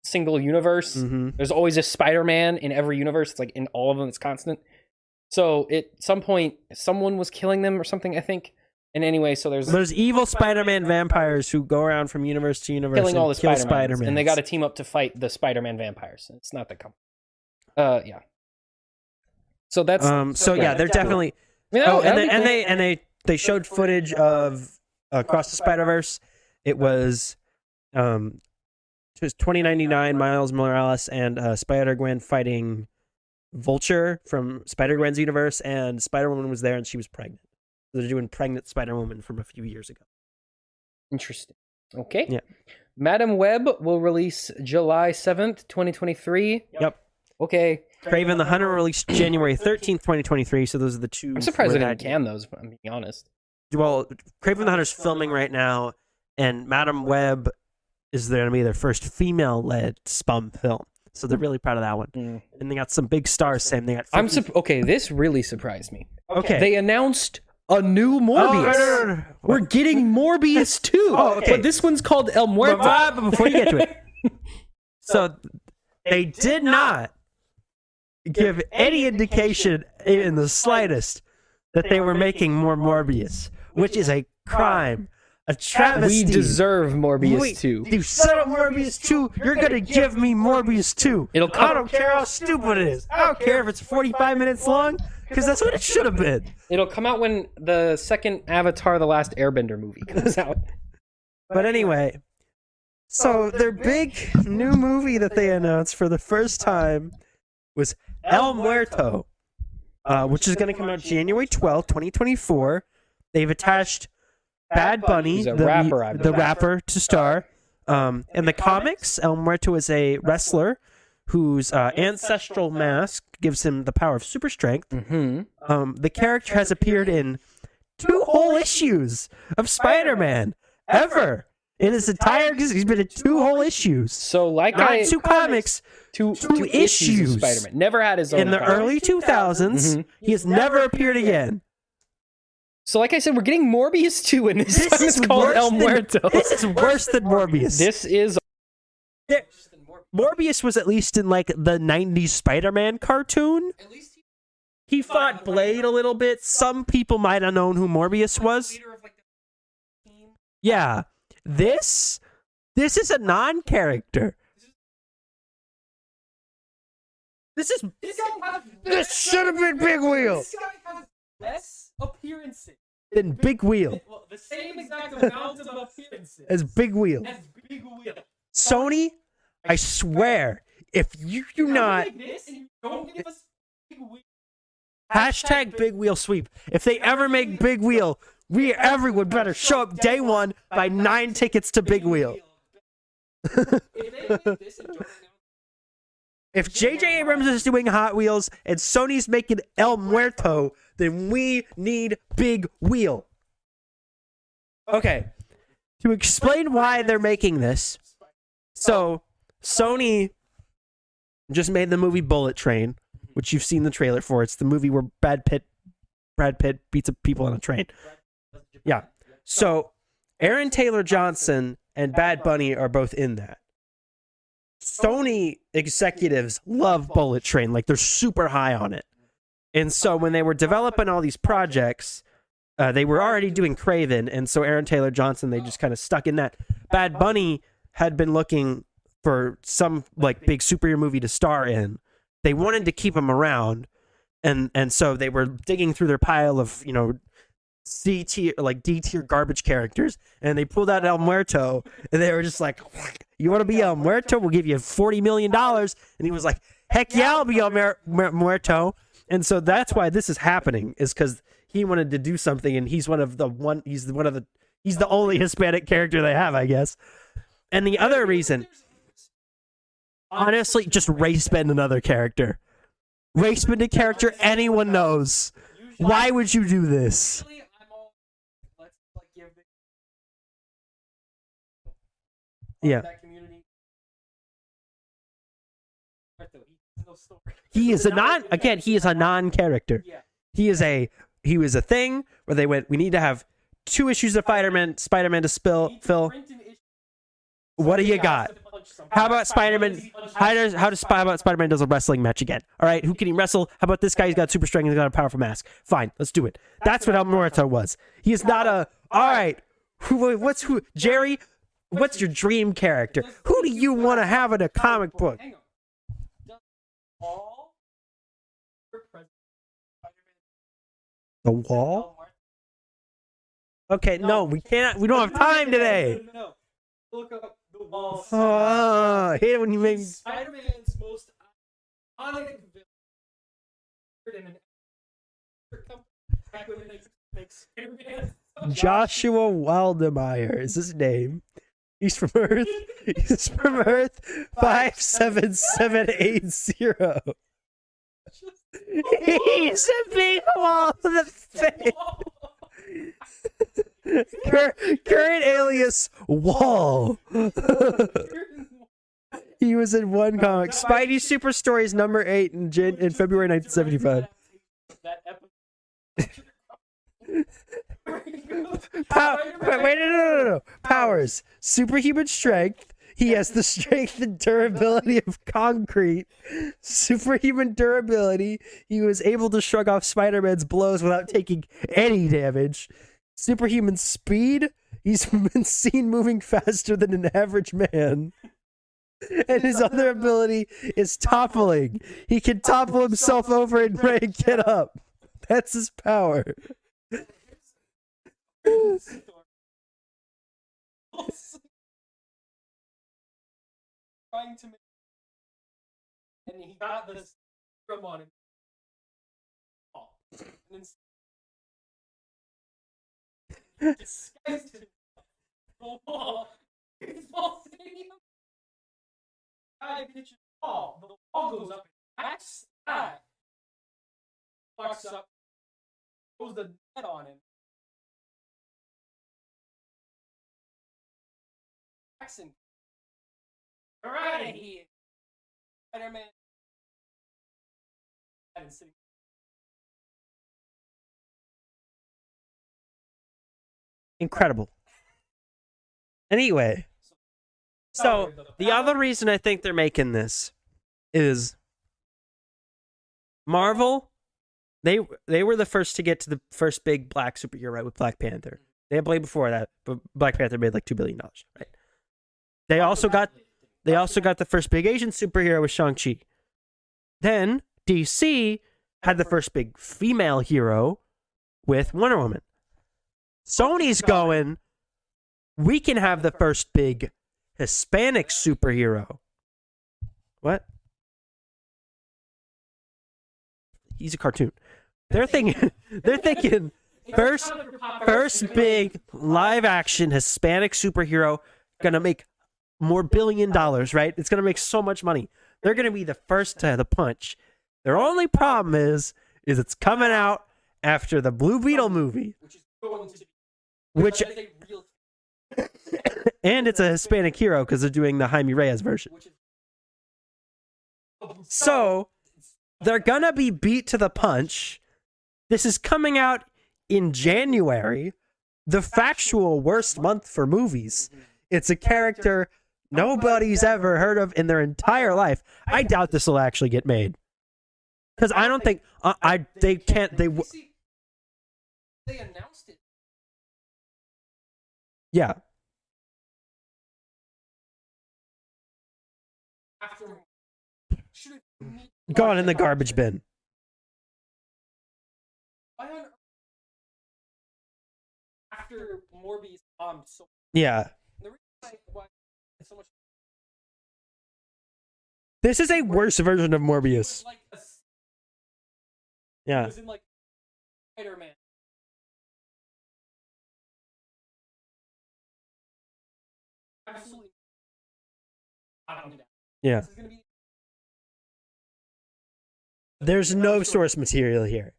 single universe. Mm-hmm. There's always a Spider-Man in every universe. It's like in all of them, it's constant. So at some point, someone was killing them or something, I think. And anyway, so there's evil Spider-Man vampires who go around from universe to universe killing all the kill Spider-Mans. And they got to team up to fight the Spider-Man vampires. It's not the company. Yeah. So that's they're definitely. They showed footage of Across the Spider-Verse. It was 2099 Miles Morales and Spider-Gwen fighting Vulture from Spider-Gwen's universe, and Spider-Woman was there and she was pregnant. So they're doing pregnant Spider-Woman from a few years ago. Interesting. Okay. Yeah. Madam Web will release July 7th, 2023. Yep. Okay. Kraven the Hunter released January 13th, 2023. So those are the two. I'm surprised they didn't can those, but I'm being honest. Well, Kraven the Hunter's filming right now, and Madam Web is going to be their first female-led spum film. So they're really proud of that one. Mm. And they got some big stars saying they got... Okay, this really surprised me. Okay. They announced a new Morbius. No. We're getting Morbius too. Okay. But this one's called El Muerto. But before you get to it. So they did not give any indication in the slightest that they were making more Morbius, which is a crime. A travesty. We deserve Morbius 2. You set up Morbius 2, you're going to give me Morbius 2. It'll come- I don't care how stupid it is. I don't care if it's 45 minutes long, because that's what it should have been. It'll come out when the second Avatar: The Last Airbender movie comes out. But anyway, so their big new movie that they announced for the first time was El Muerto, which is going to come out January 12th, 2024. They've attached Bad Bunny, He's a rapper, I the believe. rapper, to star. In the comics, El Muerto is a wrestler whose ancestral mask gives him the power of super strength. Mm-hmm. The character has appeared in 2 whole issues of Spider-Man ever. In his entire existence, he's been in 2 whole issues. So like Not 2 comics, two issues of Spider-Man. Never had his own in the comic. early 2000s. He has never appeared again. So like I said, we're getting Morbius 2 in this. This is called El Muerto. This is worse than Morbius. This is... Morbius was at least in like the 90s Spider-Man cartoon. At least He fought Blade a little bit. Some people might have known who Morbius was. Yeah. This is a non-character. This should have been Big Wheel. This guy has less appearances. Then Big Wheel Well, the same exact amount of appearances as Big Wheel. as Big Wheel. Sony, I swear, if you do not This and you don't give us Big Wheel. hashtag Big Wheel sweep, if they ever make Big Wheel, everyone better show up day 1, buy 9 tickets to Big Wheel. If they make this and don't If J.J. Abrams is doing Hot Wheels and Sony's making El Muerto, then we need Big Wheel. Okay. To explain why they're making this, so Sony just made the movie Bullet Train, which you've seen the trailer for. It's the movie where Brad Pitt beats up people on a train. Yeah. So Aaron Taylor Johnson and Bad Bunny are both in that. Sony executives love Bullet Train, like they're super high on it. And so when they were developing all these projects, they were already doing Kraven, and so Aaron Taylor Johnson, they just kind of stuck in that. Bad Bunny had been looking for some like big superhero movie to star in. They wanted to keep him around, and so they were digging through their pile of, you know, C tier, like D tier garbage characters, and they pulled out El Muerto, and they were just like, You want to be El Muerto? We'll give you $40 million. And he was like, heck yeah, I'll be El Muerto. And so that's why this is happening, is because he wanted to do something, and he's the only Hispanic character they have, I guess. And the other reason, honestly, just race bend another character. Race bend a character anyone knows. Why would you do this? Yeah. He is a non-character. He was a thing where they went, we need to have 2 issues of Spider-Man to fill. What do you got? How about Spider-Man? How does Spider-Man does a wrestling match again? All right, who can he wrestle? How about this guy? He's got super strength. He's got a powerful mask. Fine, let's do it. That's what El Muerto was. He is not a. All right, Jerry? What's your dream character? Who do you want to have in a comic book? The Wall? Okay, no, we can't. We don't have time today. No. Look up The Wall. Oh, I hate it when you make Spider-Man's most iconic villain. Back when they make Spider-Man. Joshua Waldemeier is his name. He's from Earth. He's from Earth 57780. He's a big wall of the face. Current alias Wall. He was in one comic, Spidey Super Stories number 8 in February 1975. No. Powers: superhuman strength. He has the strength and durability of concrete. Superhuman durability. He was able to shrug off Spider-Man's blows without taking any damage. Superhuman speed. He's been seen moving faster than an average man. And his other ability is toppling. He can topple himself over and get up. That's his power. Trying to make, and he got this drum on him. And then disguised him. The wall. His wall stadium. Guy pitches the ball. The ball goes up and backs that. Fucks up. Throws the net on him. Jackson. Alright, he is. Spider-Man. Incredible. Anyway, so the other reason I think they're making this is Marvel. They were the first to get to the first big black superhero with Black Panther. They had Blade before that, but Black Panther made like $2 billion, right? They also got the first big Asian superhero with Shang-Chi. Then DC had the first big female hero with Wonder Woman. Sony's going, we can have the first big Hispanic superhero. What? He's a cartoon. They're thinking first big live action Hispanic superhero, gonna make more $1 billion, right? It's gonna make so much money. They're gonna be the first to the punch. Their only problem is it's coming out after the Blue Beetle movie, which and it's a Hispanic hero because they're doing the Jaime Reyes version. So they're gonna be beat to the punch. This is coming out in January, the factual worst month for movies. It's a character nobody's ever heard of in their entire life. I doubt this will actually get made. Because I don't think they announced it. Yeah. After Gone in the garbage bin. why on earth after Morbius bombed so Yeah. the reason why so much This is a worse version of Morbius. Like a, Yeah. it was in like Spider-Man. Absolutely. I don't do that. Yeah. This is gonna be There's no source material here.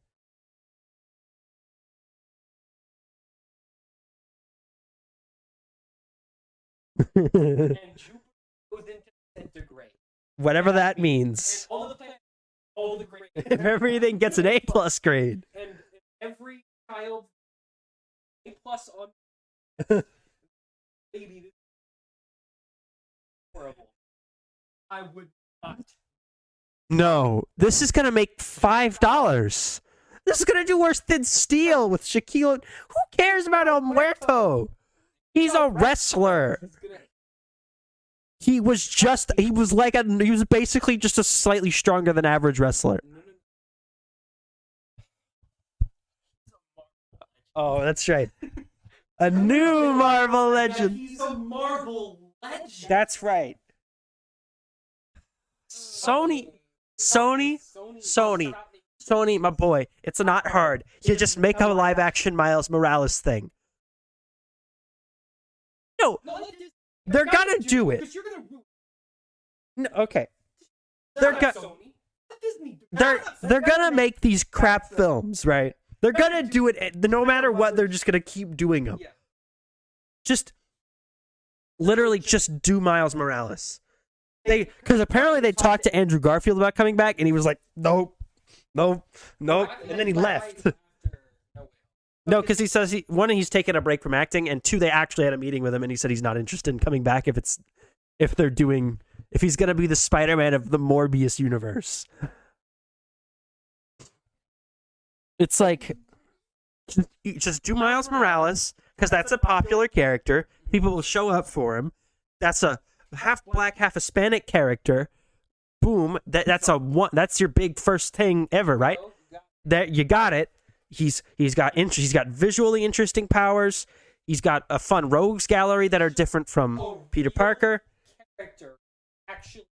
and Jupiter goes into centigrade. Whatever that means. And all the planets, all the grades. If everything gets an A+ grade. And every child A+ on baby, this is horrible. I would not. No, this is gonna make $5. This is gonna do worse than Steel with Shaquille. Who cares about El Muerto? He's a wrestler. He was basically just a slightly stronger than average wrestler. Oh, that's right. A new Marvel legend. He's a Marvel legend. That's right. Sony, my boy. It's not hard. You just make a live action Miles Morales thing. No, they're gonna do it. No, okay. They're gonna make these crap films, right? They're gonna do it no matter what. They're just gonna keep doing them. Just literally just do Miles Morales. Because apparently they talked to Andrew Garfield about coming back, and he was like, nope, and then he left. No, because he says he's taking a break from acting, and 2, they actually had a meeting with him, and he said he's not interested in coming back if he's gonna be the Spider-Man of the Morbius universe. It's like, just do Miles Morales, because that's a popular character. People will show up for him. That's a half black, half Hispanic character. Boom. That's your big first thing ever, right? That you got it. He's got visually interesting powers. He's got a fun rogues gallery that are different from Peter Parker. Character, actually,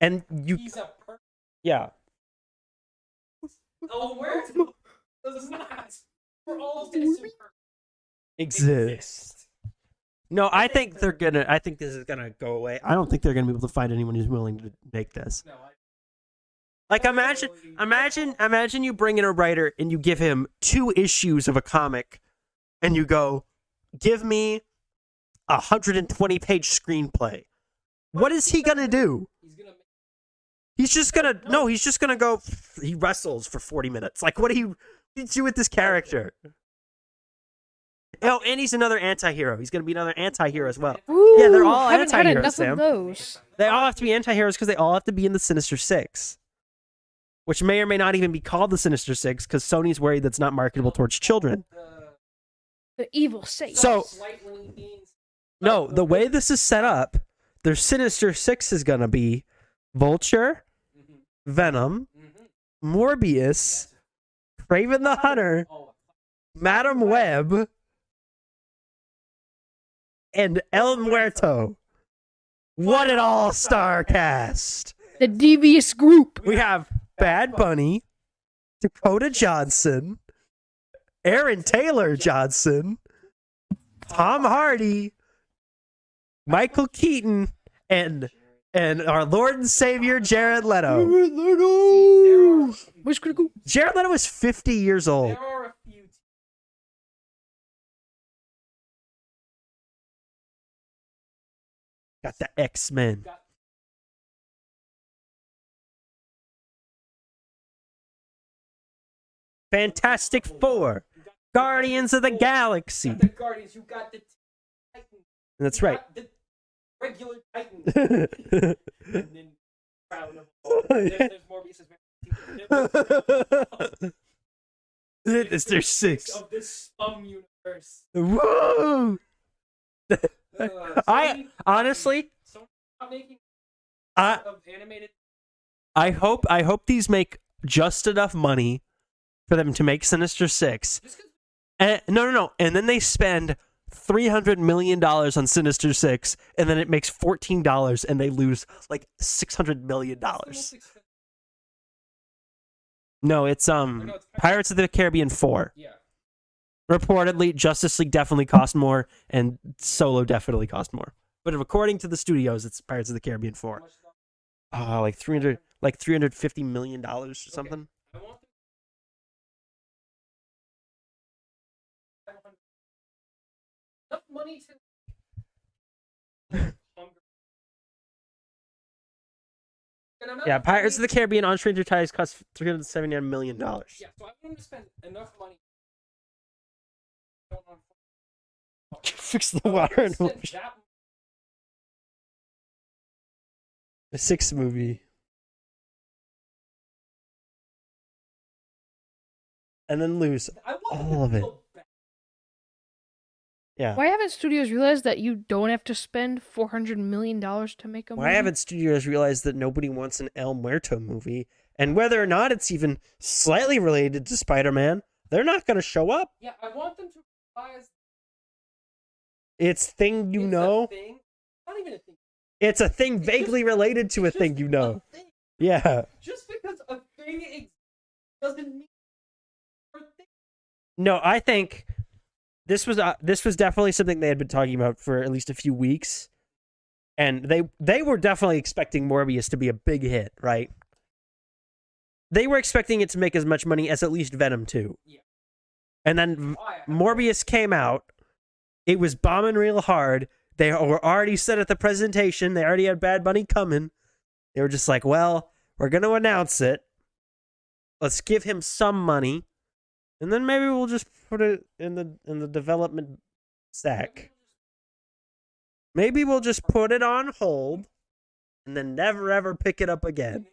and he's a yeah. Oh, where does not for all innocent exist. No, I think this is gonna go away. I don't think they're gonna be able to find anyone who's willing to make this. No, Like imagine you bring in a writer and you give him 2 issues of a comic, and you go, give me a 120-page screenplay. What is he gonna do? He's just gonna go. He wrestles for 40 minutes. Like, what do you do with this character? Oh, and he's another anti-hero. He's gonna be another anti-hero as well. Ooh, Yeah, they're all haven't had anti-heroes, enough Sam. of those. They all have to be anti-heroes because they all have to be in the Sinister Six, which may or may not even be called the Sinister Six because Sony's worried that's not marketable towards children. The evil Six. So, no, the way this is set up, their Sinister Six is gonna be Vulture, Venom, Morbius, Kraven the Hunter, Madam Web, and El Muerto. What an all-star cast! The devious group. We have Bad Bunny, Dakota Johnson, Aaron Taylor Johnson, Tom Hardy, Michael Keaton, and our Lord and Savior Jared Leto. What's critical? Jared Leto is 50 years old. There are a few. Got the X-Men. Fantastic Four. Guardians of the Galaxy. The Guardians, you got the Titans. That's You right. got the regular Titans. And then Crown of there's Morbius. It's their 6. Of this universe. Whoa! I honestly, animated. I hope these make just enough money for them to make Sinister Six. And no, and then they spend $300 million on Sinister Six, and then it makes $14, and they lose like $600 million. No, it's Pirates of the Caribbean 4. Yeah. Reportedly, Justice League definitely cost more, and Solo definitely cost more. But according to the studios, it's Pirates of the Caribbean 4. Like $350 million or something. I want enough money to Yeah, Pirates of the Caribbean on Stranger Tides cost $379 million. Yeah, so I want them to spend enough money. Fix the water in the sixth movie. And then lose all of it. Yeah. Why haven't studios realized that you don't have to spend $400 million to make a movie? Why haven't studios realized that nobody wants an El Muerto movie? And whether or not it's even slightly related to Spider-Man, they're not going to show up. Yeah, I want them to realize it's thing you it's know. a thing. Not even a thing. It's a thing vaguely related to a thing you know. Yeah. Just because a thing exists doesn't mean a thing. No, I think this was definitely something they had been talking about for at least a few weeks, and they were definitely expecting Morbius to be a big hit, right? They were expecting it to make as much money as at least Venom 2. Yeah. And then Morbius came out. It was bombing real hard. They were already set at the presentation. They already had Bad Bunny coming. They were just like, well, we're going to announce it. Let's give him some money. And then maybe we'll just put it in the development stack. Maybe we'll just put it on hold and then never ever pick it up again.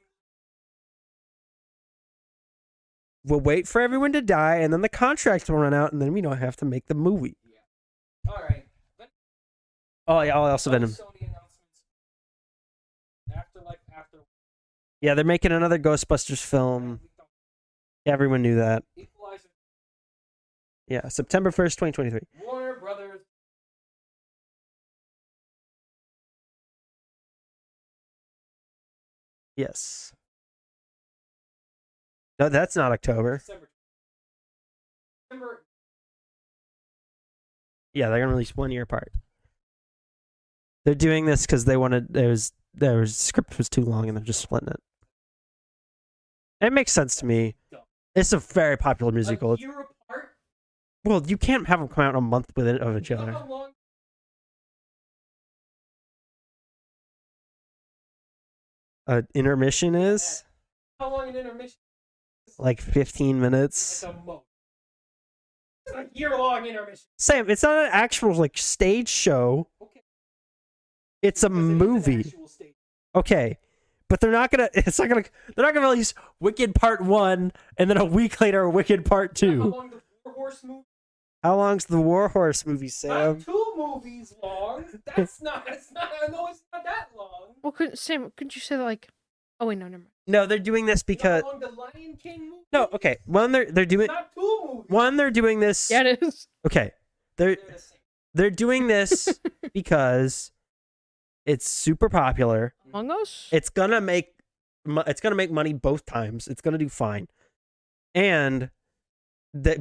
We'll wait for everyone to die, and then the contracts will run out, and then we don't have to make the movie. Yeah. All right. Oh yeah, also Venom. Sony announcements. After. Yeah, they're making another Ghostbusters film. Everyone knew that. Equalizer. Yeah, September 1st, 2023. Warner Brothers. Yes. No, that's not October. December. Yeah, they're gonna release 1 year apart. They're doing this because they wanted their script was too long and they're just splitting it. It makes sense to me. It's a very popular musical. A year apart. Well, you can't have them come out a month with it of each You know other. how long? Intermission is How long an intermission? like 15 minutes. It's a most. It's a year-long intermission. Sam, it's not an actual like stage show. Okay. It's a Because it is an movie. actual stage. Okay. But they're not gonna release Wicked Part 1 and then a week later Wicked Part You know 2. how long the War Horse movie? How long's the War Horse movie, Sam? Not 2 movies long. That's not. It's not. I know it's not that long. Well, couldn't you say that like? Oh wait, no, never mind. No, they're doing this You know because how long the Lion King movie? no. Okay, one they're doing It's not 2 movies. one they're doing this. Yeah, it is. Okay, they're They're the same. they're doing this because it's super popular. Among Us. It's gonna make money both times. It's gonna do fine, and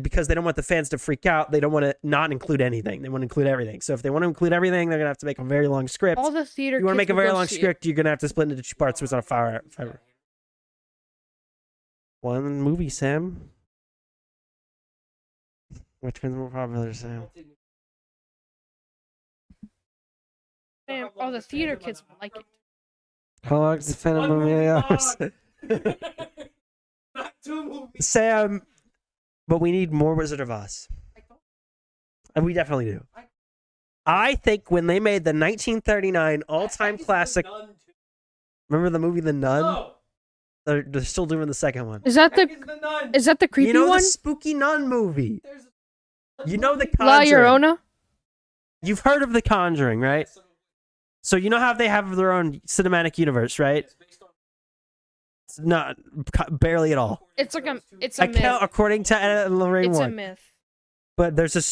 because they don't want the fans to freak out, they don't want to not include anything. They want to include everything. So if they want to include everything, they're gonna have to make a very long script. All the theater. If you want to kids make a will very go long see it. script, you're gonna have to split it into 2 parts. So it's on a five. One movie, Sam. Which one's more popular, Sam? Damn, all the theater kids will like it. How long is the Phantom One movie movie last? Not 2 movies. Sam, but we need more Wizard of Oz. And we definitely do. I think when they made the 1939 all-time classic, remember the movie The Nun? No. They're still doing the second one. Is that Heck the is the Nun. is that the creepy You know one? the spooky nun movie. There's You know the La Conjuring. Llorona. You've heard of the Conjuring, right? So you know how they have their own cinematic universe, right? It's based on. It's not barely at all. It's like a myth. According to Lorraine It's a Warren. myth. But there's a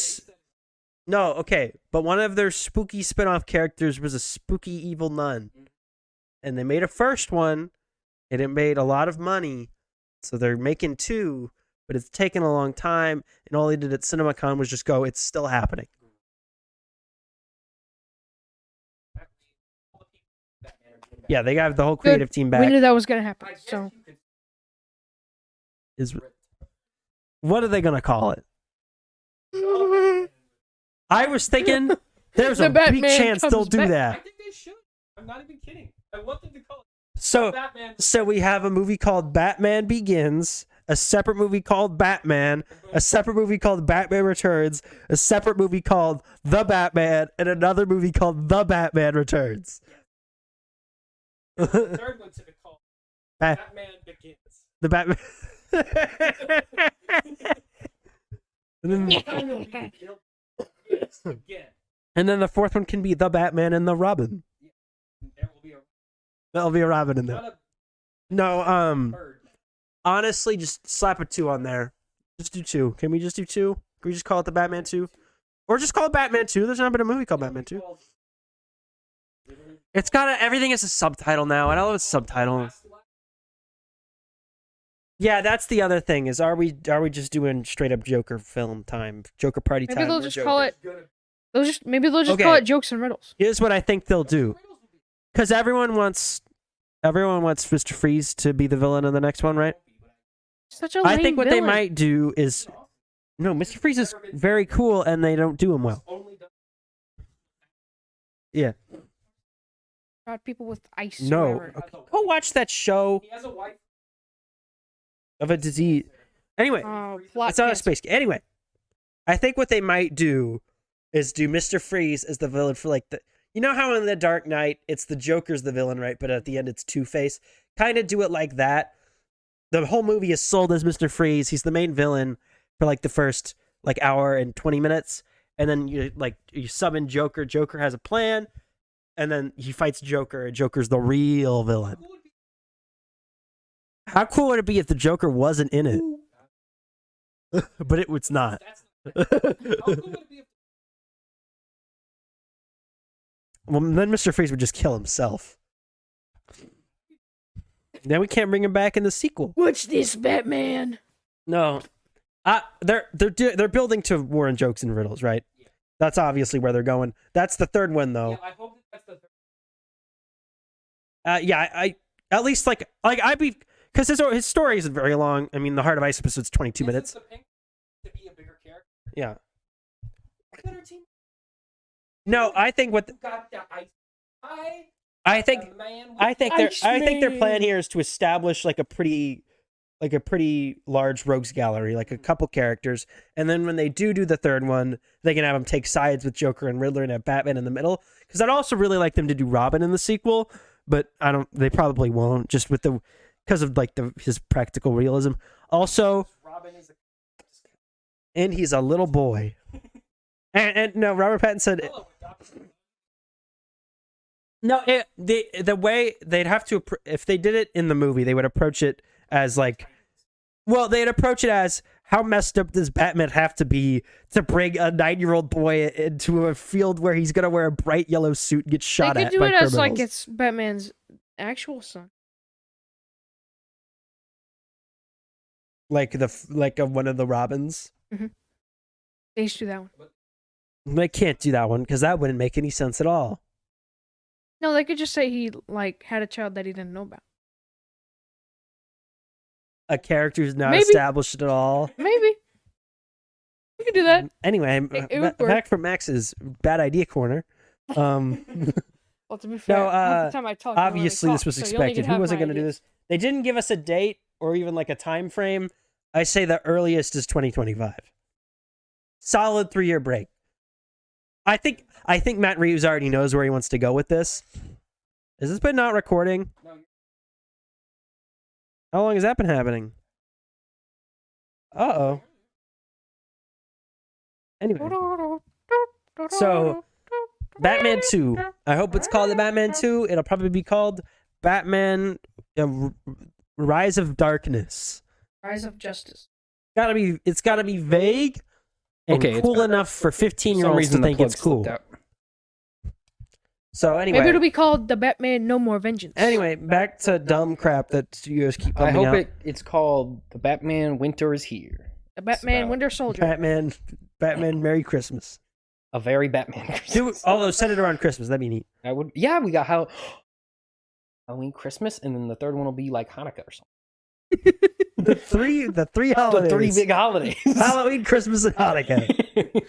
No, okay, but one of their spooky spin-off characters was a spooky evil nun. And they made a first one, and it made a lot of money. So they're making 2, but it's taken a long time, and all they did at CinemaCon was just go, it's still happening. Yeah, they got the whole creative team back. We knew that was gonna happen. So What are they gonna call it? I was thinking there's The a big Batman chance they'll comes do back. that. I think they should. I'm not even kidding. I want them to call it So, Batman. so we have a movie called Batman Begins, a separate movie called Batman, a separate movie called Batman Returns, a separate movie called The Batman, and another movie called The Batman Returns. The third one's gonna call Batman Begins. The Batman. Again. And then the fourth one can be The Batman and the Robin. There will be a That'll be a Robin in there. not a No, bird. honestly, just slap a 2 on there. Just do 2. Can we just do 2? Can we just call it the Batman 2? Or just call it Batman 2. There's not been a movie called Batman 2. It's got everything is a subtitle now. I don't know it's subtitles. Yeah, that's the other thing. Is are we just doing straight up Joker film time, Joker party time? maybe they'll or just Joker? call it. Maybe they'll just Okay. call it jokes and riddles. Here's what I think they'll do, because everyone wants Mr. Freeze to be the villain in the next one, right? Such a lame I think what they villain. might do is no, Mr. Freeze is very cool, and they don't do him well. Yeah. Got people with ice. or No. whatever. Okay. Go watch that show He has a wife. of a disease. Anyway, Plot it's not a cancer. space. Anyway, I think what they might do is do Mr. Freeze as the villain for like the. You know how in The Dark Knight it's the Joker's the villain, right? But at the end it's Two-Face. Kind of do it like that. The whole movie is sold as Mr. Freeze. He's the main villain for like the first like hour and 20 minutes, and then you summon Joker. Joker has a plan, and then he fights Joker, and Joker's the real villain. How cool would it be if the Joker wasn't in it? But it's not. How cool would it be if Well, then Mr. Freeze would just kill himself. Then we can't bring him back in the sequel. What's this, Batman? No, they're building to War and Jokes and Riddles, right? That's obviously where they're going. That's the third one, though. Yeah, I hope that's the third. Yeah, I at least like I'd be because his story isn't very long. I mean, the Heart of Ice episode's 22 minutes. The pink to be a bigger character. Yeah. Better team. No, I think what You got the ice. I think the man with I think their Iceman. plan here is to establish like a pretty large rogues gallery, like a couple characters, and then when they do the third one, they can have them take sides with Joker and Riddler and have Batman in the middle. Because I'd also really like them to do Robin in the sequel, but I don't. They probably won't, just with because of like his practical realism. Also, Robin is and he's a little boy. And no, Robert Pattinson said. No, the way they'd have to, if they did it in the movie, they would approach it as like, well, they'd approach it as how messed up does Batman have to be to bring a 9-year-old boy into a field where he's gonna wear a bright yellow suit and get shot They at could do by it as criminals? like it's Batman's actual son. Like one of the Robins. They used to do that one. They can't do that one because that wouldn't make any sense at all. No, they could just say he like had a child that he didn't know about. A character who's not Maybe. established at all. Maybe. We could do that. Anyway, It would work. back from Max's bad idea corner. Well, to be fair, half the time I talk, I don't really Obviously, this talk, was so you only expected. get Who half wasn't my going to do ideas. this? They didn't give us a date or even like a time frame. I say the earliest is 2025. Solid 3-year break. I think Matt Reeves already knows where he wants to go with this. Has this been not recording? No. How long has that been happening? Uh-oh. Anyway, So, Batman 2. I hope it's called the Batman 2. It'll probably be called Batman Rise of Darkness. Rise of Justice. It's gotta be vague, and Okay, it's cool better. enough for For some 15-year-olds reason to the think plug it's cool. slipped out. So anyway, Maybe it'll be called the Batman No More Vengeance. anyway, back to dumb crap that studios keep I pumping hope out. it's called The Batman Winter is Here. The Batman about Winter Soldier. Batman, Merry Christmas. A very Batman Christmas. Although set it around Christmas, that'd be neat. Yeah, we got Halloween, Christmas, and then the third one will be like Hanukkah or something. The three holidays. The 3 big holidays. Halloween, Christmas, and Hanukkah.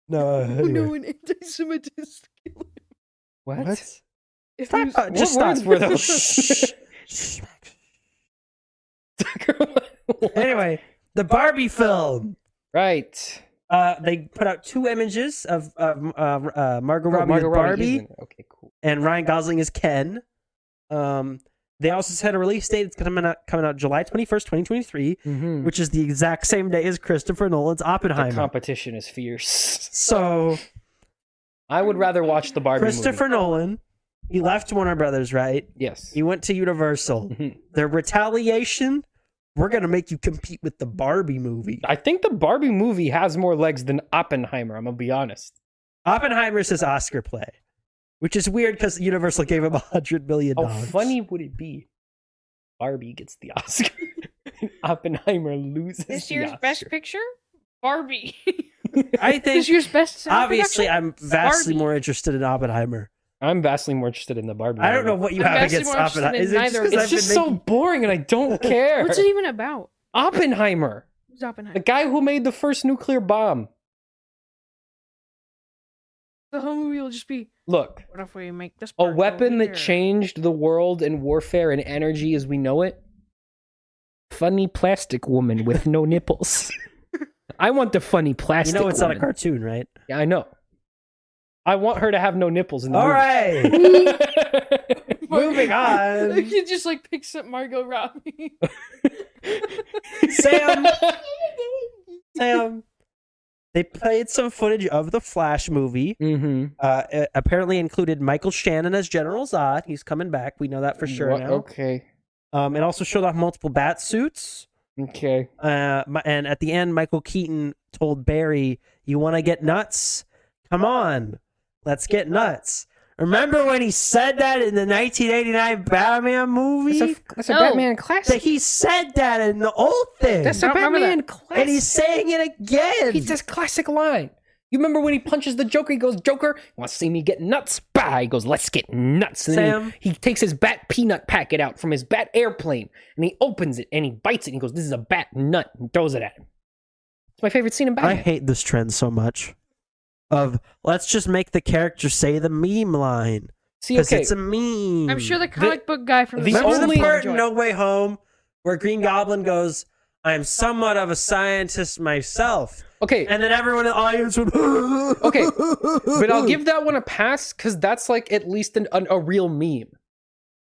No, Oh anyway. no, an anti-Semitist. What? If Stop, he was- just What words stop. were those? Shh. Anyway, the Barbie film. Right. They put out 2 images of Margot Robbie as Margot Robbie Barbie is in it. Okay, cool. and Ryan Gosling as Ken. They also set a release date. It's coming out July 21st, 2023, Mm-hmm. which is the exact same day as Christopher Nolan's The Oppenheimer. competition is fierce. So I would rather watch the Barbie Christopher movie. Nolan, he left Warner Brothers, right? Yes. He went to Universal. Mhm. Their retaliation, we're going to make you compete with the Barbie movie. I think the Barbie movie has more legs than Oppenheimer, I'm going to be honest. Oppenheimer's his Oscar play, which is weird because Universal gave him $100 million. How funny would it be? Barbie gets the Oscar. and Oppenheimer loses This the year's Oscar. Best Picture? Barbie. I This think, year's Best Sound obviously, Production? I'm vastly Barbie. more interested in Oppenheimer. I'm vastly more interested in the Barbie I don't know movie. what you I'm have vastly against more interested Oppenheimer. in Is it just neither. 'cause It's I've been just so making... boring and I don't care. What's it even about? Oppenheimer. Who's Oppenheimer? The guy who made the first nuclear bomb. The whole movie will just be, Look, what if we make this a part go weapon that here? changed the world and warfare and energy as we know it. Funny plastic woman with no nipples. I want the funny You plastic know it's not a woman. cartoon, right? Yeah, I know. I want her to have no nipples in the All movie. right. Moving on. He just like picks up Margot Robbie. Sam. They played some footage of the Flash movie. Mm-hmm. It apparently included Michael Shannon as General Zod. He's coming back. We know that for sure now. Okay. It also showed off multiple bat suits. Okay. And at the end, Michael Keaton told Barry, "You want to get nuts? Come on, let's get nuts." Remember when he said that in the 1989 Batman movie? That's a No. Batman classic. That he said that in the old thing. That's I a don't remember Batman that. classic. And he's saying it again. He's this classic line. You remember when he punches the Joker? He goes, "Joker, you want to see me get nuts?" Bah! He goes, "Let's get nuts." And then Sam? he takes his bat peanut packet out from his bat airplane and he opens it and he bites it and he goes, "This is a bat nut," and throws it at him. It's my favorite scene in I Batman. hate this trend so much. Of let's just make the character say the meme line. See, Because okay. it's a meme. I'm sure the comic book guy from the Remember only- the part enjoy in it. No Way Home where Green Goblin goes, "I'm somewhat of a scientist myself." Okay, And then everyone in the audience would... Okay, but I'll give that one a pass because that's like at least a real meme.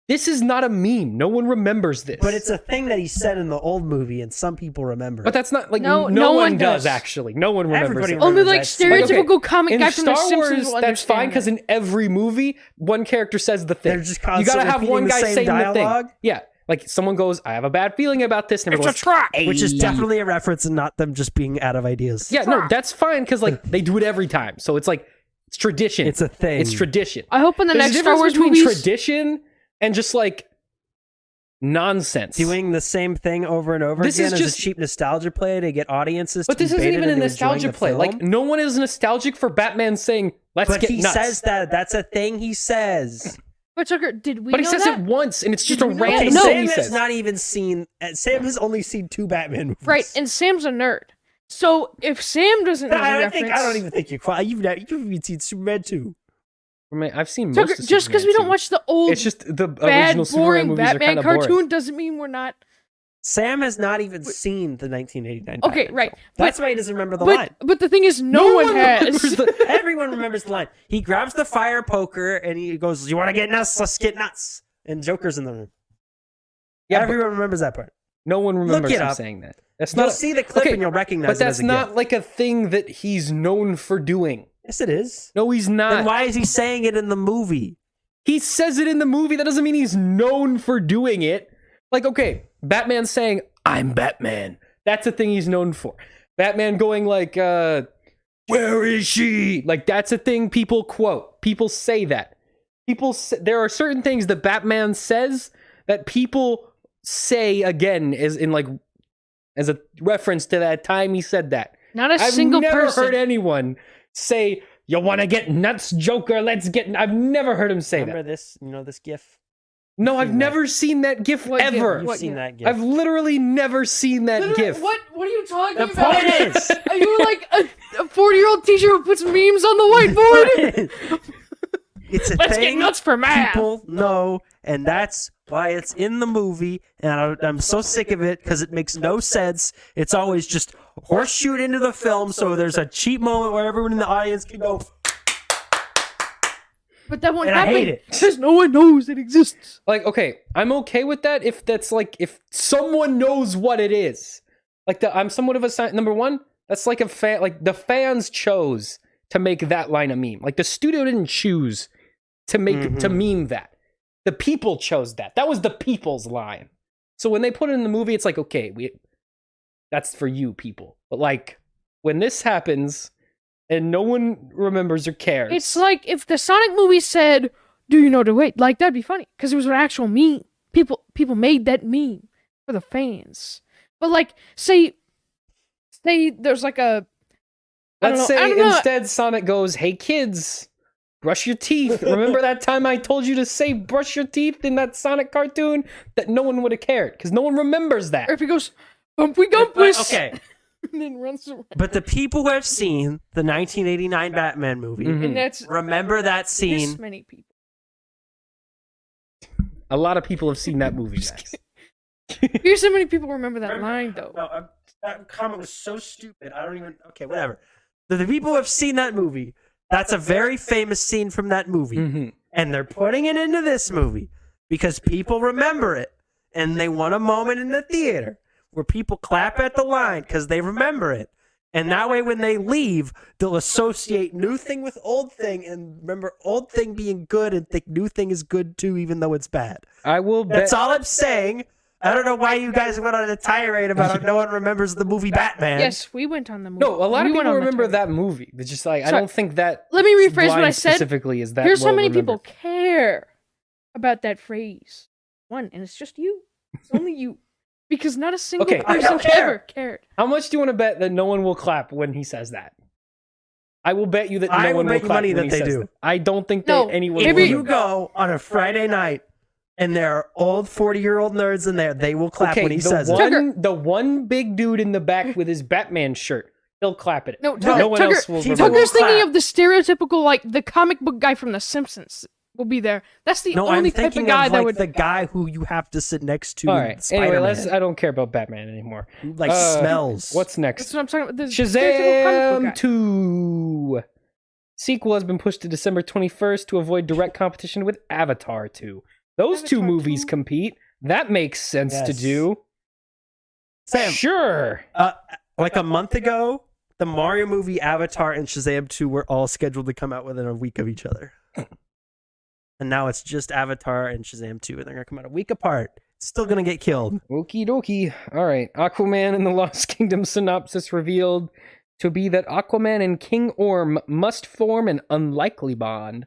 This is not a meme. No one remembers this. But it's a thing that he said in the old movie, and some people remember. But that's not like No, no, no one one does does. actually. No one remembers Everybody it. remembers Only like that scene. Like, stereotypical okay, comic in guy from Star The Simpsons Wars, will that's fine understand because that. in every movie, one character says the thing. They're just You gotta constantly have one repeating the guy same saying the dialogue? thing. Yeah, like someone goes, "I have a bad feeling about this," and It's everyone a trap! goes, Which is "Ay." definitely a reference and not them just being out of ideas. Yeah, no, that's fine because like they do it every time, so it's like it's tradition. It's a thing. It's tradition. I hope in the There's next a Star difference Wars between movies. tradition and just like nonsense. Doing the same thing over and over This again is is just- a cheap nostalgia play to get audiences But to this be isn't baited even a into enjoying nostalgia the play. film. Like no one is nostalgic for Batman saying, "Let's But get he nuts." says that. That's a thing he says. But Tucker, did we But he know says that? it once, and it's just Did a we know random that? No. thing Sam he has says. not even seen... Sam has only seen 2 Batman movies. Right, and Sam's a nerd. So if Sam doesn't know the I reference, don't even think you're quite... You've even seen Superman 2. I mean, I've seen most Tucker, of just because Superman we don't too. watch the old It's just the bad, original Superman boring movies are Batman kind of cartoon boring. doesn't mean we're not. Sam has not even seen the 1989 Okay, Batman right. film. That's why he doesn't remember the But line. but the thing is, no one remembers has. the- Everyone remembers the line. He grabs the fire poker and he goes, "You want to get nuts? Let's get nuts." And Joker's in the room. Yeah, but Everyone remembers that part. no one remembers it him up. saying that. That's You'll not. see the clip okay, and you'll recognize but it that's as a not gift. like a thing that he's known for doing. Yes, it is. No, he's not. Then why is he saying it in the movie? He says it in the movie. That doesn't mean he's known for doing it. Like, okay, Batman saying, "I'm Batman." That's a thing he's known for. Batman going like, where is she? Like, that's a thing people quote. People say that. There are certain things that Batman says that people say again as a reference to that time he said that. Not a single I've never person. heard anyone say, you want to get nuts, Joker? Let's get... I've never heard him say Remember that. this? You know this GIF? No, I've seen never seen that GIF What GIF? ever. You've What seen GIF? that GIF. I've literally never seen that Literally, GIF. What are you talking The about? point is, Are you like a 40-year-old teacher who puts memes on the whiteboard? it's a Let's thing get nuts for math. people know, and that's why it's in the movie. And I'm so sick of it because it makes no sense. It's always just horseshoe into the film, so there's a cheap moment where everyone in the audience can go. But that won't And I happen hate it. because no one knows it exists. Like, okay, I'm okay with that if that's like, if someone knows what it is. Like, I'm somewhat of a number one, that's like a fan, like the fans chose to make that line a meme. Like the studio didn't choose to make, to meme that. The people chose that. That was the people's line. So when they put it in the movie, it's like, okay, that's for you people. But like, when this happens and no one remembers or cares. It's like if the Sonic movie said, "Do you know the way?" Like that'd be funny because it was an actual meme. People made that meme for the fans. But like, say there's like a. Let's I say don't know. instead Sonic goes, hey kids, brush your teeth. Remember that time I told you to say brush your teeth in that Sonic cartoon? That no one would have cared because no one remembers that. Or if he goes, "Bumpy Gumpus," Okay, and then runs around. but the people who have seen the 1989 Batman movie And that's remember that this scene. many people. A lot of people have seen that movie, Max. Here's how many people remember that line though. No, that comment was so stupid. I don't even. Okay, whatever. The people who have seen that movie, that's a very famous scene from that movie. And they're putting it into this movie because people remember it. And they want a moment in the theater where people clap at the line because they remember it. And that way, when they leave, they'll associate new thing with old thing and remember old thing being good and think new thing is good too, even though it's bad. I will bet. That's all I'm saying. I don't know why you guys went on a tirade about how no one remembers the movie Batman. Yes, we went on the movie. No, a lot We of went people on the remember tirade. that movie. It's just like, I Sorry. don't think that. Let me rephrase what line I said. specifically is that. Here's how well many remembered. people care about that phrase. One, and it's just you. It's only you. Because not a single Okay. I person don't care. ever cared. How much do you want to bet that no one will clap when he says that? I will bet you that I no will one will bet you clap money when that he they says do. that. I don't think No, that anyone If will. you remember. go on a Friday night and there are old 40-year-old nerds in there, they will clap when he says it. The one big dude in the back with his Batman shirt, he'll clap at it. No, no one else will Tucker- remember. Tucker's Clap. thinking of the stereotypical, like, the comic book guy from The Simpsons will be there. That's the No, only I'm type thinking of guy of that like would. the guy who you have to sit next to All in right. Spider-Man. Anyway, I don't care about Batman anymore. Who, like smells. What's That's next? what I'm talking about. The stereotypical comic book Shazam 2. Sequel has been pushed to December 21st to avoid direct competition with Avatar 2. Those two Avatar movies 2? compete. That makes sense to Yes. do. Sam, Sure. like a month ago, the Mario movie, Avatar, and Shazam 2 were all scheduled to come out within a week of each other. And now it's just Avatar and Shazam 2, and they're going to come out a week apart. It's still going to get killed. Okie dokie. All right. Aquaman and the Lost Kingdom synopsis revealed to be that Aquaman and King Orm must form an unlikely bond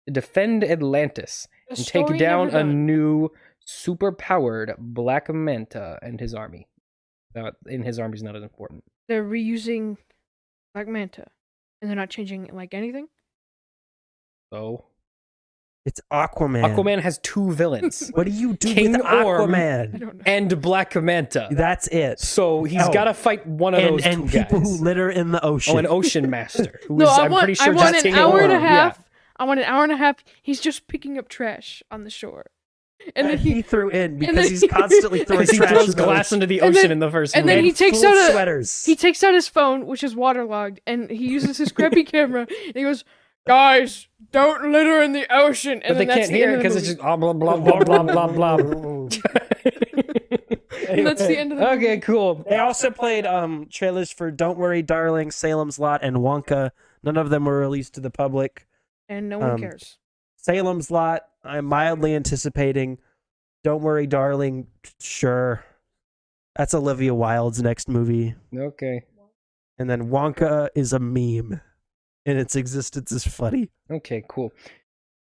to defend Atlantis The and take story down never a done. new super-powered Black Manta and his army. In his army's not as important. They're reusing Black Manta, and they're not changing like anything. So It's Aquaman. Aquaman has two villains What do you do King with Orm. I Aquaman? don't know. and Black Manta. That's it. So he's Oh. got to fight one of those And two people guys. who litter in the ocean. Oh, an ocean master. Who No, is, I I'm want. pretty sure I want just an King hour and a Orm. half. Yeah. I want an hour and a half. He's just picking up trash on the shore, and then that he he threw in then because he's he- constantly throwing Because he trash throws in the glass ocean. into the And ocean then- in the first and movie. then he And takes full out a- sweaters. he takes out his phone, which is waterlogged, and he uses his crappy camera. And he goes, "Guys, don't litter in the ocean." And But they then that's can't the hear end it of the because it's movie. just blah, blah, blah, blah, blah, blah. And that's the end of the movie. Okay, cool. They also played trailers for Don't Worry, Darling, Salem's Lot, and Wonka. None of them were released to the public. And no one Um, cares. Salem's Lot, I'm mildly anticipating. Don't Worry, Darling, sure. That's Olivia Wilde's next movie. Okay. And then Wonka is a meme, and its existence is funny. Okay, cool.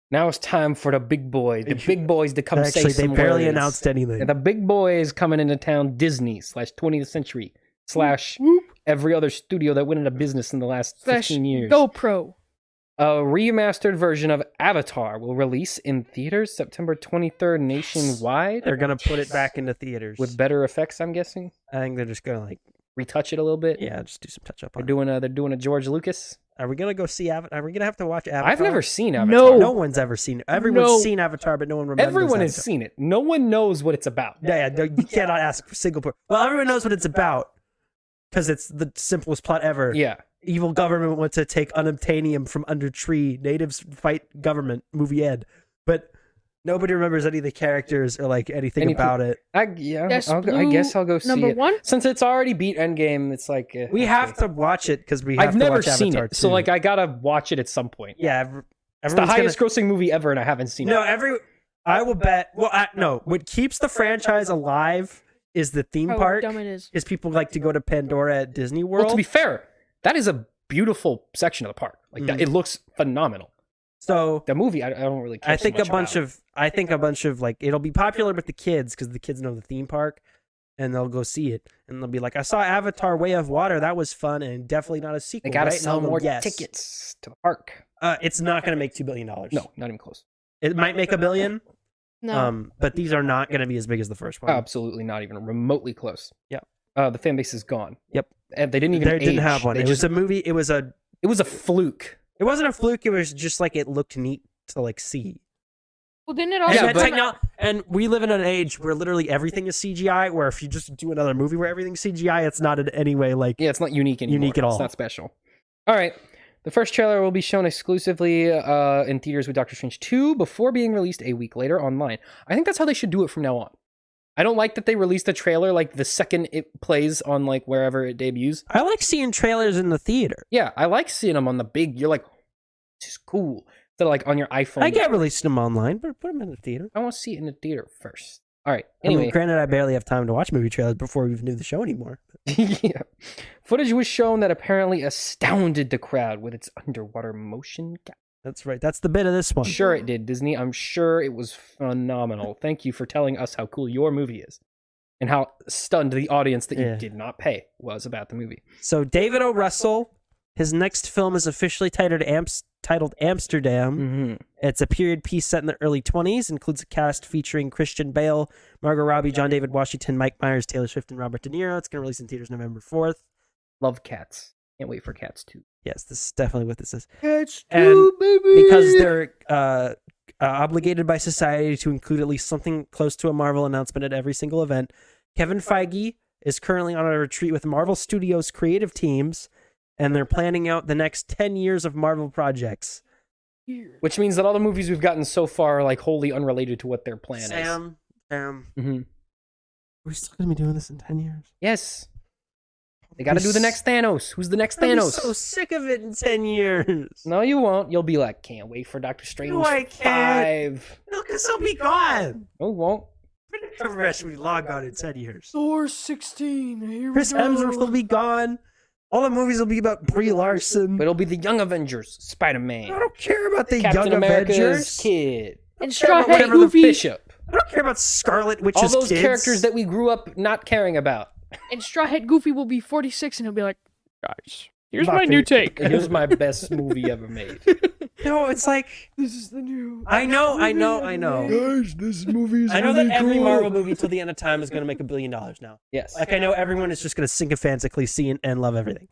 Now it's time for the big boys. The big boys to come say Actually, some they barely words. announced anything. And the big boys coming into town, Disney / 20th Century / Whoop. every other studio that went into business in the last 15 years. GoPro. A remastered version of Avatar will release in theaters September 23rd nationwide. They're gonna put it back into theaters With better effects, I'm guessing. I think they're just gonna Retouch it a little bit. yeah, just do some touch up on They're doing a George Lucas. Are we gonna go see Avatar? Are we gonna have to watch Avatar? I've never seen Avatar. No. No one's ever seen it. Everyone's No. seen Avatar, but no one remembers. Everyone has Avatar. seen it. No one knows what it's about. Yeah, no, you cannot ask a single person. Well, everyone knows what it's about because it's the simplest plot ever. Yeah. Evil government wants to take unobtainium from under tree. Natives fight government. Movie end. But nobody remembers any of the characters or anything about it. I Yes, guess I'll go see number it. one? Since it's already beat Endgame, it's like We have to watch it because we have I've to never watch seen Avatar it, so too. I gotta watch it at some point. yeah, It's the everyone's highest grossing movie ever, and I haven't seen No, it. I will bet. Well, no. What keeps the franchise alive is the theme How park. dumb it is. Is people like to go to Pandora at Disney World. Well, to be fair, that is a beautiful section of the park. That, it looks phenomenal. So The movie, I don't really care. I think so much a bunch of it'll be popular with the kids because the kids know the theme park, and they'll go see it, and they'll be like, "I saw Avatar: Way of Water. That was fun, and definitely not a sequel." They gotta right? sell And I'll more go, "Yes." tickets to the park. It's not going to make $2 billion. No, not even close. It might make $1 billion. No. But these are not going to be as big as the first one. Absolutely not even remotely close. Yeah. The fan base is gone. Yep. And they didn't even They didn't age. have one. They It was a movie. It was a fluke. It wasn't a fluke. It was just it looked neat to see. Well, didn't it And, also Yeah, but- and we live in an age where literally everything is CGI. Where if you just do another movie where everything's CGI, it's not in any way Yeah, it's not unique anymore. Unique at all. It's not special. All right. The first trailer will be shown exclusively in theaters with Doctor Strange 2 before being released a week later online. I think that's how they should do it from now on. I don't like that they released the trailer the second it plays on wherever it debuts. I like seeing trailers in the theater. Yeah, I like seeing them on the big. You're like, this is cool. Instead of on your iPhone. I get releasing them online, but put them in the theater. I want to see it in the theater first. All right. I mean, Anyway, granted, I barely have time to watch movie trailers before we even do the show anymore. yeah. Footage was shown that apparently astounded the crowd with its underwater motion capture. That's right. That's the bit of this one. Sure it did, Disney. I'm sure it was phenomenal. Thank you for telling us how cool your movie is and how stunned the audience that you Yeah. did not pay was about the movie. So David O. Russell, his next film is officially titled Amsterdam. Mm-hmm. It's a period piece set in the early 20s, includes a cast featuring Christian Bale, Margot Robbie, John David Washington, Mike Myers, Taylor Swift, and Robert De Niro. It's going to release in theaters November 4th. Love Cats. Can't wait for Cats 2. Yes, this is definitely what this is. Catch And two, baby. Because they're obligated by society to include at least something close to a Marvel announcement at every single event, Kevin Feige is currently on a retreat with Marvel Studios creative teams, and they're planning out the next 10 years of Marvel projects. Which means that all the movies we've gotten so far are wholly unrelated to what their plan is. Sam, Mm-hmm. we're still going to be doing this in 10 years? Yes. They got to do the next Thanos. Who's the next Thanos? I'm so sick of it in 10 years. No, you won't. You'll be like, can't wait for Doctor Strange No, I can't. 5. No, because they'll be gone. No, won't. Rest we log on in 10 years. Thor 16. Here Chris we go. Hemsworth will be gone. All the movies will be about Brie Larson. But it'll be the Young Avengers, I Spider-Man, don't care about the Captain Young America's Avengers. kid, And Care about Straw Hat whatever the Goofy. Bishop. I don't care about Scarlet Witch's All those kids. characters that we grew up not caring about. And Straw Hat Goofy will be 46 and he'll be like, guys, here's My my new favorite- take. Here's my best movie ever made. No, it's like This is the new. I know. Guys, this movie is I know that every Marvel movie till the end of time is going to make $1 billion now. Yes. Like I know everyone is just going to sycophantically see and love everything.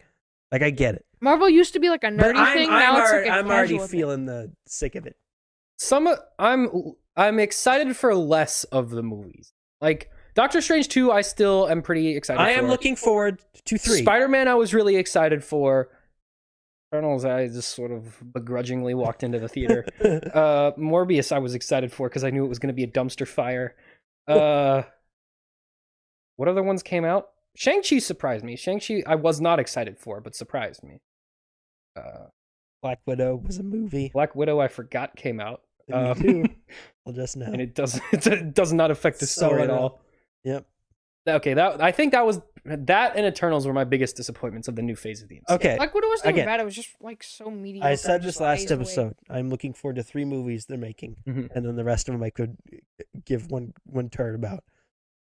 Like I get it. Marvel used to be like a But nerdy thing. Now it's like a I'm already casual thing. feeling the sick of it. I'm excited for less of the movies. Like Doctor Strange 2, I still am pretty excited for. I am looking forward to 3. Spider-Man I was really excited for. Eternals I just sort of begrudgingly walked into the theater. Morbius I was excited for because I knew it was going to be a dumpster fire. What other ones came out? Shang-Chi surprised me. Shang-Chi I was not excited for, but surprised me. Black Widow was a movie. Black Widow I forgot came out. Me too. Well, just now. And it does not affect the So story at I know. all. Yep. Okay, I think that and Eternals were my biggest disappointments of the new phase of the MCU. Okay. Like, what it was even Again, bad, it was just, like, so mediocre. I said just this last phased away. episode. I'm looking forward to 3 movies they're making, Mhm. and then the rest of them I could give one turn about.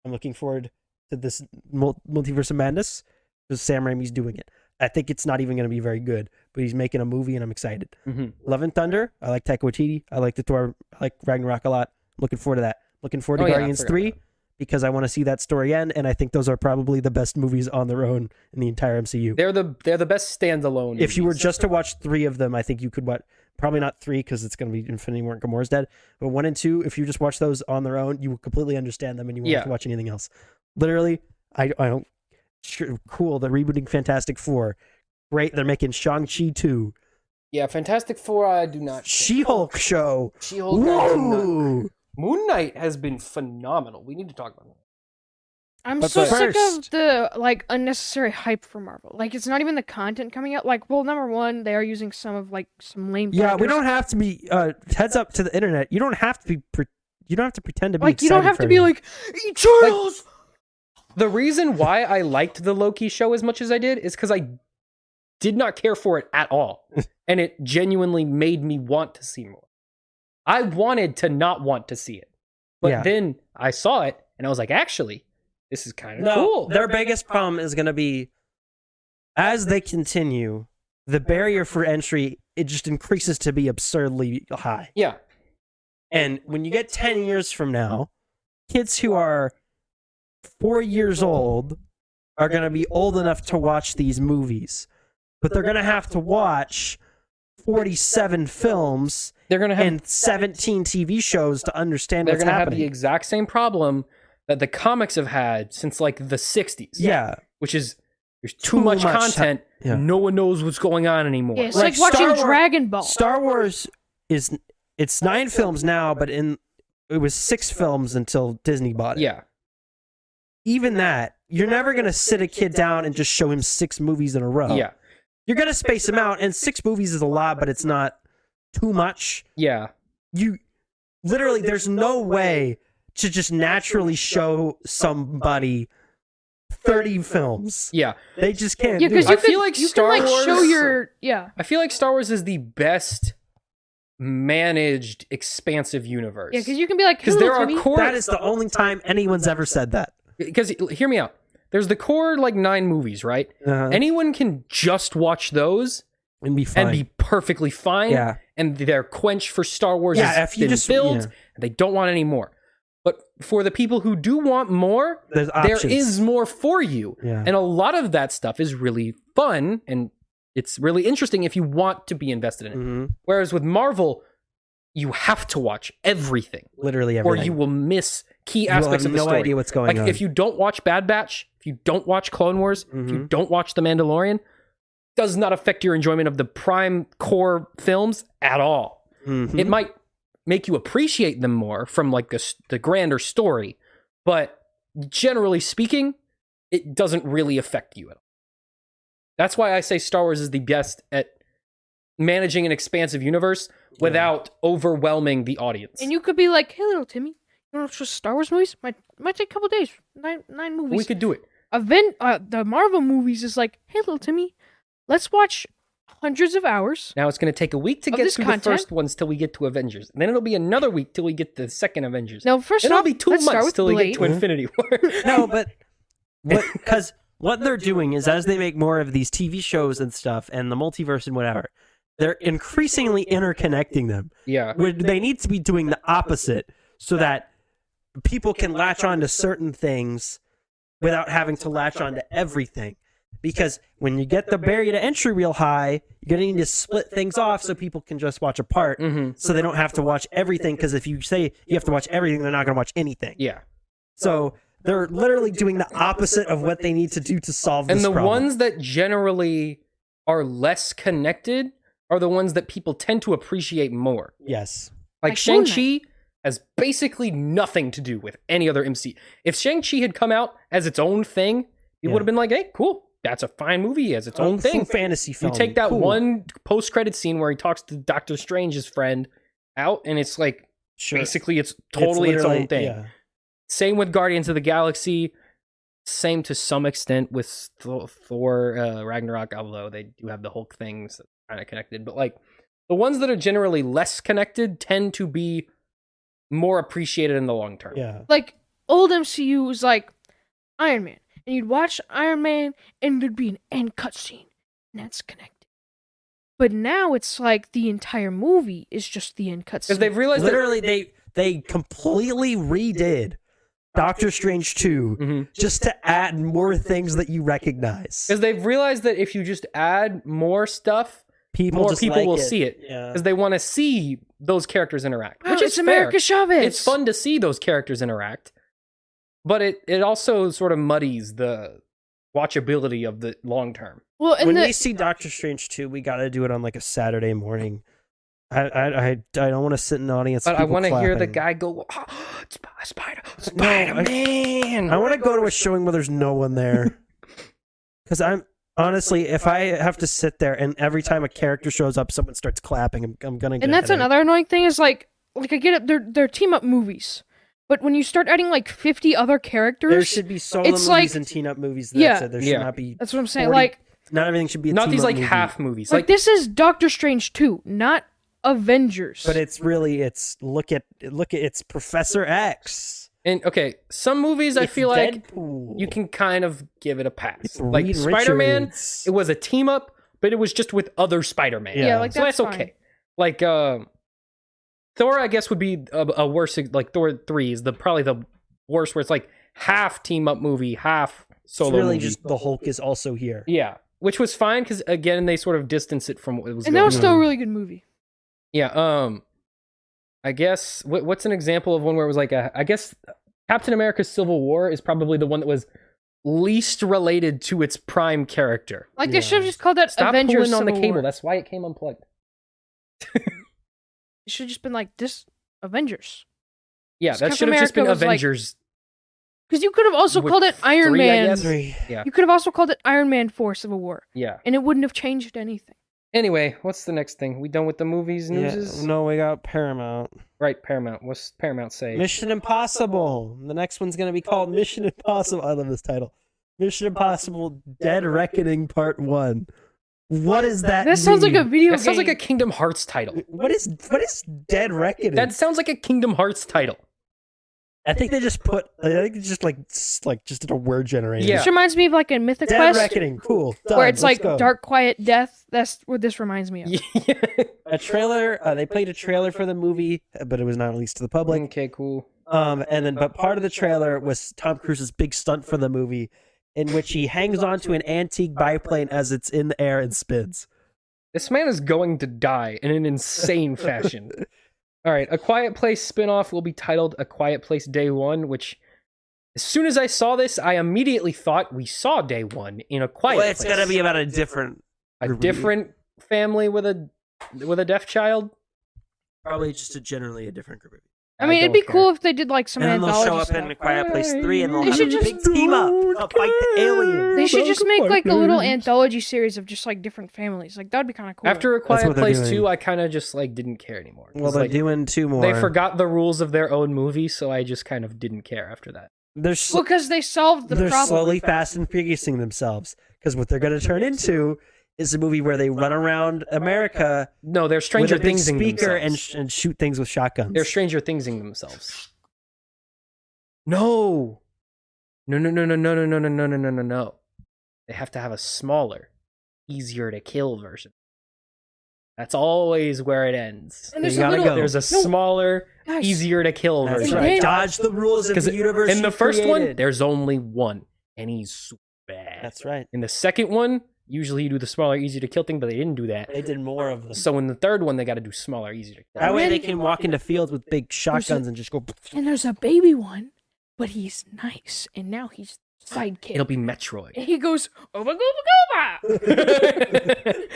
I'm looking forward to this Multiverse of Madness because Sam Raimi's doing it. I think it's not even going to be very good, but he's making a movie, and I'm excited. Mhm. Love and Thunder. I like Taika Waititi. I like the Thor. I like Ragnarok a lot. Looking forward to that. Looking forward to Oh, yeah, I Guardians forgot 3 about because I want to see that story end, and I think those are probably the best movies on their own in the entire MCU. They're the best standalone. If you were movies. just to watch 3 of them, I think you could watch. Probably not 3 because it's going to be Infinity War and Gamora's dead. But 1 and 2, if you just watch those on their own, you will completely understand them, and you won't have to watch anything else. Literally, I don't. Sure, cool. They're rebooting Fantastic Four. Great. They're making Shang-Chi 2. Yeah, Fantastic Four. I do not. She-Hulk show. She-Hulk. I do not. Woo! Moon Knight has been phenomenal. We need to talk about that. I'm But so sick first- of the, like, unnecessary hype for Marvel. Like, it's not even the content coming out. Like, well, number one, they are using some of, like, some lame Yeah, we characters. don't have to be. Heads up to the internet. You don't have to be. You don't have to pretend to be. Like, you don't excited have for to be everything. like, Eternals! The reason why I liked the Loki show as much as I did is because I did not care for it at all, and it genuinely made me want to see more. I wanted to not want to see it, but Yeah. then I saw it, and I was like, actually, this is kind of No, cool. their biggest problem is going to be as they continue, the barrier for entry it just increases to be absurdly high. Yeah, And when you get 10 years from now, kids who are 4 years old are going to be old enough to watch these movies, but they're going to have to watch 47 films they're gonna have and 17 TV shows to understand they're what's gonna have happening. the exact same problem that the comics have had since like the 60s. Yeah. which is there's Too too much much content. Yeah. No one knows what's going on anymore. Yeah, it's Like like, watching Star Wars- Dragon Ball. Star Wars it's 9 films now, but it was 6 films until Disney bought it. Yeah. Even that, you're never going to sit a kid down and just show him 6 movies in a row. Yeah. You're going to space them out, and 6 movies is a lot, but it's not too much. Yeah. You literally, there's no way to just naturally show somebody 30 films. Yeah. They just can't Yeah, do because it. you I feel can, like you Star can, like, show Wars- your... Yeah. I feel like Star Wars is the best managed expansive universe. Yeah, because you can be like, because hello, there are Timmy. core That is the only time anyone's ever said that. because hear me out. There's the core like 9 movies, right? Uh-huh. Anyone can just watch those And be fine. and be perfectly fine. Yeah. And their quench for Star Wars Yeah, has if you been just- filled, yeah. and they don't want any more. But for the people who do want more, There's there options. is more for you. Yeah. And a lot of that stuff is really fun and it's really interesting if you want to be invested in it. Mhm. Whereas with Marvel, you have to watch everything, Literally or everything. you will miss key You will aspects have of the no story. idea what's going like on. if you don't watch Bad Batch, if you don't watch Clone Wars, if you Mhm. don't watch The Mandalorian, does not affect your enjoyment of the prime core films at all. Mhm. It might make you appreciate them more from like the grander story, but generally speaking, it doesn't really affect you at all. That's why I say Star Wars is the best at managing an expansive universe without overwhelming the audience. And you could be like, hey, little Timmy, you want to watch Star Wars movies? Might take a couple days. Nine movies. We could do it. The Marvel movies is like, hey, little Timmy, let's watch hundreds of hours. Now it's going to take a week to Of get this through content? the first ones till we get to Avengers. And then it'll be another week till we get to the second Avengers. Now, first Then it'll off, be 2 let's start months with till we get Blade. to Infinity War. No, but because what they're doing is as they make more of these TV shows and stuff and the multiverse and whatever, they're increasingly interconnecting them. Yeah. Where they need to be doing the opposite so that people can latch on to certain things without having to latch on to everything. Because when you get the barrier to entry real high, you're going to need to split things off so people can just watch a part Mhm. so they don't have to watch everything. Because if you say you have to watch everything, they're not going to watch anything. Yeah. So they're literally doing the opposite of what they need to do to solve this And the problem. ones that generally are less connected are the ones that people tend to appreciate more. Yes. Like Like Shang-Chi has basically nothing to do with any other MC. If Shang-Chi had come out as its own thing, it Yeah. would have been like, hey, cool. That's a fine movie as its own thing. Fantasy film. You take that Cool. one post-credit scene where he talks to Doctor Strange's friend out, and it's like Sure. basically it's totally its literally- own thing. Yeah. Same with Guardians of the Galaxy. Same to some extent with Thor Ragnarok, although they do have the Hulk things kind of connected. But like the ones that are generally less connected tend to be more appreciated in the long term. Yeah. Like, old MCU was like Iron Man. And you'd watch Iron Man, and there'd be an end cutscene. And that's connected. But now it's like the entire movie is just the end cutscene. Because they've realized Literally, they completely redid Doctor Strange 2 just to add more things that you recognize. Because they've realized that if you just add more stuff, more just people like will it. see it. Yeah. Because they want to see those characters interact. Wow, Which is it's America fair. Chavez. It's fun to see those characters interact. But it also sort of muddies the watchability of the long term. Well, and When we see Doctor Strange 2, we got to do it on like a Saturday morning. I don't want to sit in the audience. But I want to hear the clapping. guy go, oh, Spider-Man. I want to go to a showing where there's no one there. Because I'm honestly, if I have to sit there and every time a character shows up, someone starts clapping, I'm gonna get and a that's headache. another annoying thing is like I get it, they're team up movies. But when you start adding like 50 other characters, There should be solo it's movies like- and team up movies. Yeah. That's it. There should Yeah. not be. that's what I'm saying. 40 Like Not everything should be a Not team these up like movie. half movies. like this is Doctor Strange 2, not Avengers. But it's look at it's Professor X. And okay, some movies I It's feel like Deadpool. you can kind of give it a pass. It's Like Reed Spider-Man, Richards. it was a team up, but it was just with other Spider-Man. Yeah. like So that's fine. okay. Like Thor, I guess, would be a worse. Like Thor 3 is probably the worst, where it's like half team up movie, half It's solo really movie. just the Hulk is also here. Yeah, which was fine because again they sort of distance it from what it was. and that going was still on. a really good movie. Yeah. I guess what's an example of one where it was like I guess Captain America's Civil War is probably the one that was least related to its prime character. Like Yeah. they should have just called that Stop Avengers pulling on the Civil cable. War. That's why it came unplugged. It should have just been like this Avengers. Yeah, So that Captain should have just been America was, like, Avengers. Because you could have also With called it Iron 3, I Man. guess. 3. You could have also called it Iron Man 4 Civil War. Yeah. And it wouldn't have changed anything. Anyway, what's the next thing? We done with the movies, Yeah, newses? no, we got Paramount. Right, Paramount. What's Paramount say? Mission Impossible. The next one's gonna be called Mission Impossible. I love this title. Mission Impossible: Dead Reckoning Part 1. What is that? That sounds like a mean? video That game. sounds like a Kingdom Hearts title. What is Dead Reckoning? That sounds like a Kingdom Hearts title. I think they just put. I think it's just just did a word generator. Yeah. This reminds me of like a Mythic Dead Quest Reckoning. Cool. Done. where it's Let's like go. Dark Quiet Death. That's what this reminds me of. Yeah. A trailer. They played a trailer for the movie, but it was not released to the public. Okay, cool. But part of the trailer was Tom Cruise's big stunt for the movie, in which he hangs onto an antique biplane as it's in the air and spins. This man is going to die in an insane fashion. All right, A Quiet Place spinoff will be titled A Quiet Place Day One, which, as soon as I saw this, I immediately thought we saw Day One in A Quiet Well, Place. it's gonna be about a different, different family with a deaf child. probably just generally a different group. I mean, it'd don't be care. cool if they did like some And then they'll anthology show up stuff. in A Quiet Place 3, and they'll They have should a just big team up to fight the aliens. They should just make like a little anthology series of just like different families. Like that'd be kind of cool. After A what Quiet they're Place doing. 2, I kind of just like didn't care anymore. Well, It's they're like, doing 2 more. they forgot the rules of their own movie, so I just kind of didn't care after that. They're well, because they solved the they're problem. slowly fast and furious-ing themselves, because what they're going to turn into is a movie where they run around America No, they're with Stranger a big Thingsing speaker themselves. and shoot things with shotguns. They're Stranger Thingsing themselves. No. No. They have to have a smaller, easier to kill version. That's always where it ends. And there's You a gotta little. go. There's a smaller, Guys, easier to kill That's version. right. They- Dodge the rules of Because the universe. in the you first one, created. there's only one, and he's super bad. That's right. In the second one, usually you do the smaller, easier to kill thing, but they didn't do that. They did more of them. So in the third one, they got to do smaller, easier to kill. That way And they then- can walk into fields with big shotguns and just go. And there's a baby one, but he's nice, and now he's sidekick. It'll be Metroid. And he goes, "Oba gooba gooba."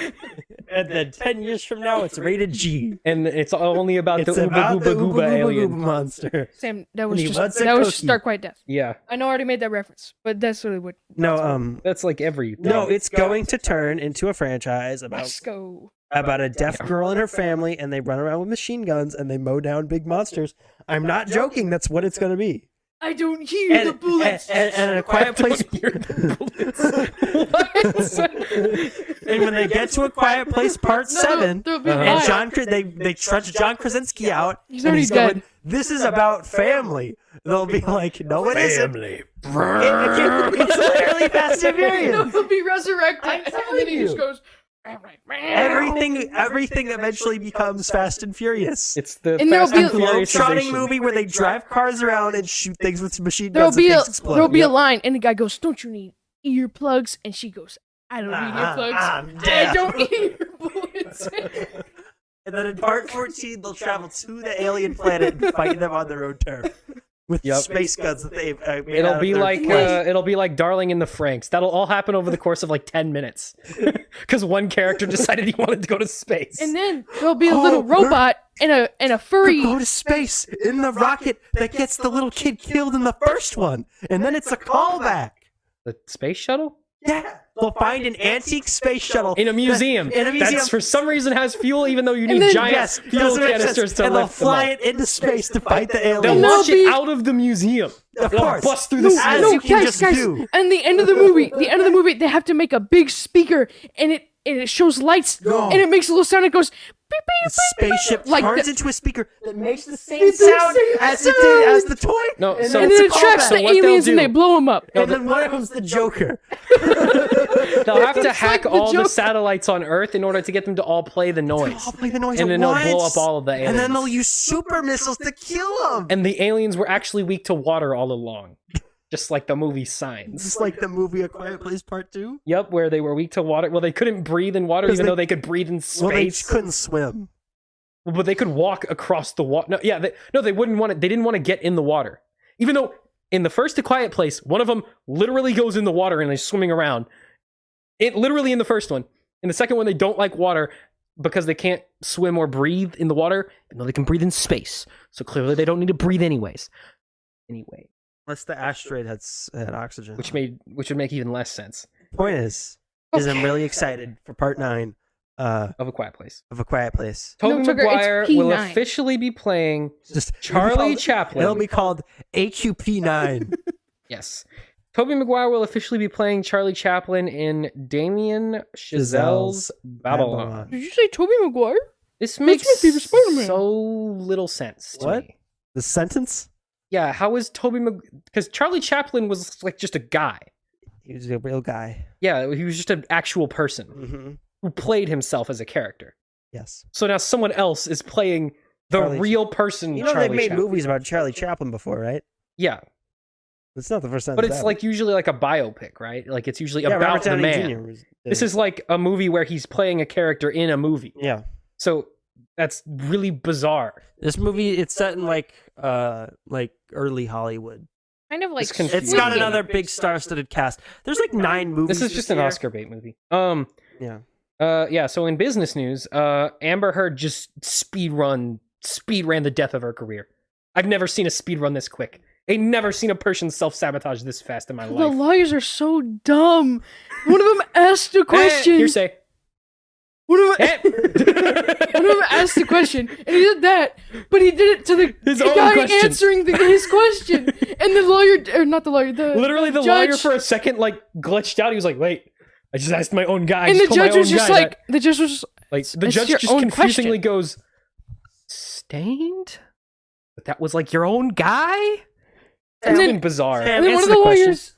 And then 10 years from now, it's rated G. And it's only about It's the Uba about Gooba the Gooba Uba Gooba alien. Gooba monster. Sam, that And was he just wants a that was just cookie. Dark Quiet Death. Yeah, I know I already made that reference, but that's really what. No, that's like every. no, it's going to turn into a franchise Let's go. about a deaf girl and her family, and they run around with machine guns and they mow down big monsters. I'm not joking. That's what it's going to be. I don't hear the bullets. And A Quiet Place. And when they get to A Quiet Place Part 7, there'll be a and line. they trudge John Krasinski out, He's and already dead. going, "This is about family." They'll be like, "No, it isn't." It's literally Fast and Furious. He'll be resurrected. I'm And telling then he just you. goes. Everything eventually becomes Fast and Furious. It's the And there'll Fast and be a Furious movie where they drive cars around and shoot things with machine There'll guns be and a things explode. there'll be a line, and the guy goes, "Don't you need earplugs?" And she goes, "I don't need earplugs. I'm I dead." don't need bullets." And then in part 14, they'll travel to the alien planet and fight them on their own turf with Yep. space guns that they've made It'll out of be their like flesh. it'll be like Darling in the Franxx. That'll all happen over the course of like 10 minutes, because one character decided he wanted to go to space. And then there'll be a little robot and a furry. Go to space in the rocket that gets the little kid killed in the first one, and then it's a callback. The space shuttle Yeah, they'll find an antique space shuttle in a museum. In a museum. That's for some reason has fuel, even though you And need then- giant Yes, fuel doesn't make sense. canisters to And they'll lift them up. fly it into space to fight the aliens. They'll And launch they'll it be- out of the museum. Of They'll course. bust through the No, ceiling. as you can just do. And the end of the movie, they have to make a big speaker, and it shows lights, No. and it makes a little sound. It goes beep beep The beep, beep, spaceship beep, like turns the- into a speaker that makes the same It's the sound same as it sound. did as the toy. No, and so- and it's then a it tracks callback. the So what they'll aliens, and do- they blow them up. And then one of them's the Joker. They'll have to hack the all the joke. satellites on Earth in order to get them to all play the noise. I'll play the noise And at then they'll once. blow up all of the And then aliens. they'll use super missiles to kill them. And the aliens were actually weak to water all along, just like the movie Signs. Just like the movie A Quiet Place Part 2. Yep, where they were weak to water. Well, they couldn't breathe in water, 'Cause even they- though they could breathe in Well, they space. couldn't swim. But they could walk across the water. No, yeah, they wouldn't want to. They didn't want to get in the water, even though in the first A Quiet Place, one of them literally goes in the water and is swimming around. It literally in the first one. In the second one, they don't like water because they can't swim or breathe in the water, even though they can breathe in space. So clearly, they don't need to breathe anyways. Anyway, Unless the asteroid had oxygen. which would make even less sense Point is I'm really excited for Part 9 of A Quiet Place. of A Quiet Place. Tobey No, Tucker, it's Maguire will P9. officially be playing Just Charlie it'll Chaplin. be called AQP9. Yes. Tobey Maguire will officially be playing Charlie Chaplin in Damien Chazelle's Babylon. Did you say Tobey Maguire? This my makes favorite Spider-Man. so little sense to What? me. The sentence? Yeah, how is because Charlie Chaplin was like just a guy. He was a real guy. Yeah, he was just an actual person Mm-hmm. who played himself as a character. Yes. So now someone else is playing the Charlie real person. You know Charlie they've made Chaplin. movies about Charlie Chaplin before, right? Yeah, It's not the first time. but it's like usually like a biopic, right? Like it's usually about Robert the Downey man. Jr. was- This is like a movie where he's playing a character in a movie. yeah. So that's really bizarre. This movie it's set in like early Hollywood. Kind of like It's confusing. It's got Squid Game. another big star-studded cast. There's like 9 movies. This is just an year. Oscar bait movie. Yeah. Yeah, so in business news, Amber Heard just speed ran the death of her career. I've never seen a speed run this quick. I've never seen a person self-sabotage this fast in my The life. lawyers are so dumb. One of them asked a question. Hearsay. One of them, Eh. one of them asked a question, and he did that, but he did it to the His guy own question. answering his question, and the lawyer, or not the lawyer, Literally, the judge, lawyer for a second like glitched out. He was like, "Wait, I just asked my own guy." I and the just told my judge was own just guy like, that." the judge was just, Like the It's judge your just own confusingly question. goes, "Stained." But that was like your own guy. And It's then- been bizarre. and then one Answer of the the question. lawyers.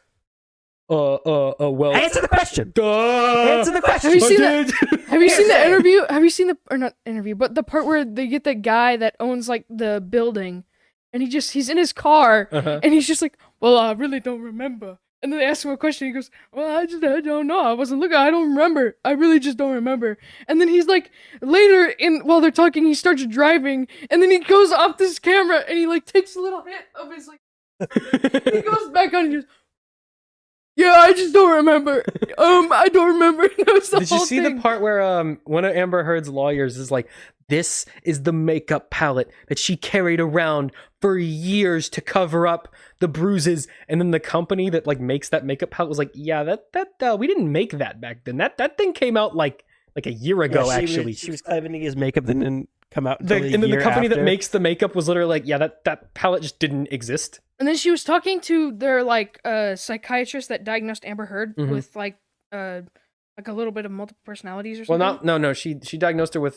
Well. Answer the question. Duh. Answer the question. Have you seen I that? did. Have you seen the Hearsay. interview? Have you seen the or not interview, but the part where they get the guy that owns like the building, and he's in his car, Uh-huh. and he's just like, "Well, I really don't remember." And then they ask him a question. He goes, "Well, I don't know. I wasn't looking. I don't remember. I really just don't remember." And then he's like, later while they're talking, he starts driving, and then he goes off this camera, and he like takes a little hit of his like. He goes back on and just. Yeah, I just don't remember. I don't remember. That was the Did you whole see thing. the part where one of Amber Heard's lawyers is like, "This is the makeup palette that she carried around for years to cover up the bruises," and then the company that like makes that makeup palette was like, "Yeah, that we didn't make that back then. That thing came out like a year ago Yeah, actually." she was claiming to use makeup that didn't come out until And then the company that after. makes the makeup was literally like, yeah, that palette just didn't exist. And then she was talking to their like psychiatrist that diagnosed Amber Heard Mhm. with like a little bit of multiple personalities or something. Well, no. She diagnosed her with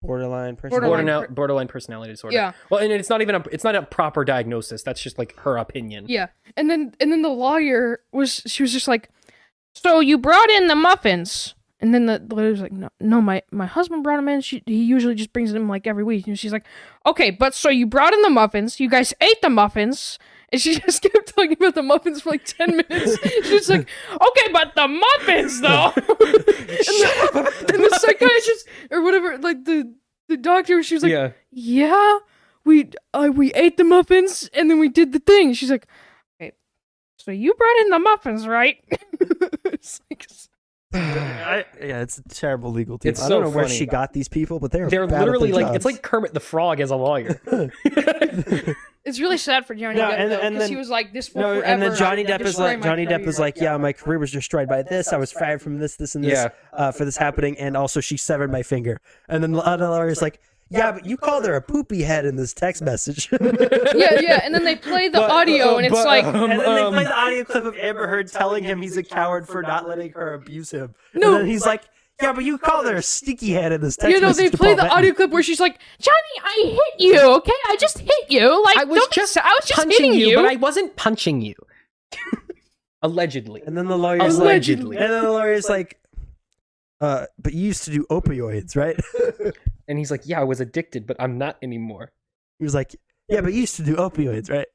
borderline personality. borderline personality disorder. Yeah. Well, and it's not a proper diagnosis. That's just like her opinion. Yeah. And then the lawyer was just like, so you brought in the muffins. And then the lawyer was like, no, my husband brought them in. He usually just brings them like every week. And she's like, okay, but so you brought in the muffins. You guys ate the muffins. And she just kept talking about the muffins for like 10 minutes. She was like, okay, but the muffins though. and the psychiatrist or whatever, like the doctor, she was like, yeah, we ate the muffins and then we did the thing. She's like, okay, so you brought in the muffins, right? It's like, it's a terrible legal team. It's I don't so know where funny. she got these people, but they're bad at literally their like it's jobs. like Kermit the Frog as a lawyer. it's really sad for Johnny No, Depp and because then- he was like, this will No, forever and then Johnny Depp is destroy like, my Johnny Depp is career. like, yeah, my career was destroyed by this. I was fired from this, and this for this happening, and also she severed my finger. And then the other lawyer is like, yeah, but you called her a poopy head in this text message. yeah, and then they play the audio, and it's like, and then they play the audio clip of Amber Heard telling him he's a coward for not letting her abuse him. No. And then he's like, yeah, but you called her a sneaky head in this text you know, message. they to play Paul the Bettany. audio clip where she's like, Johnny, I hit you, okay? I just hit you. Like, I was just punching hitting you. but I wasn't punching you. Allegedly. And then the lawyer's Allegedly. like, and then the lawyer's like, but you used to do opioids, right? And he's like, yeah, I was addicted, but I'm not anymore. He was like, yeah, but you used to do opioids, right?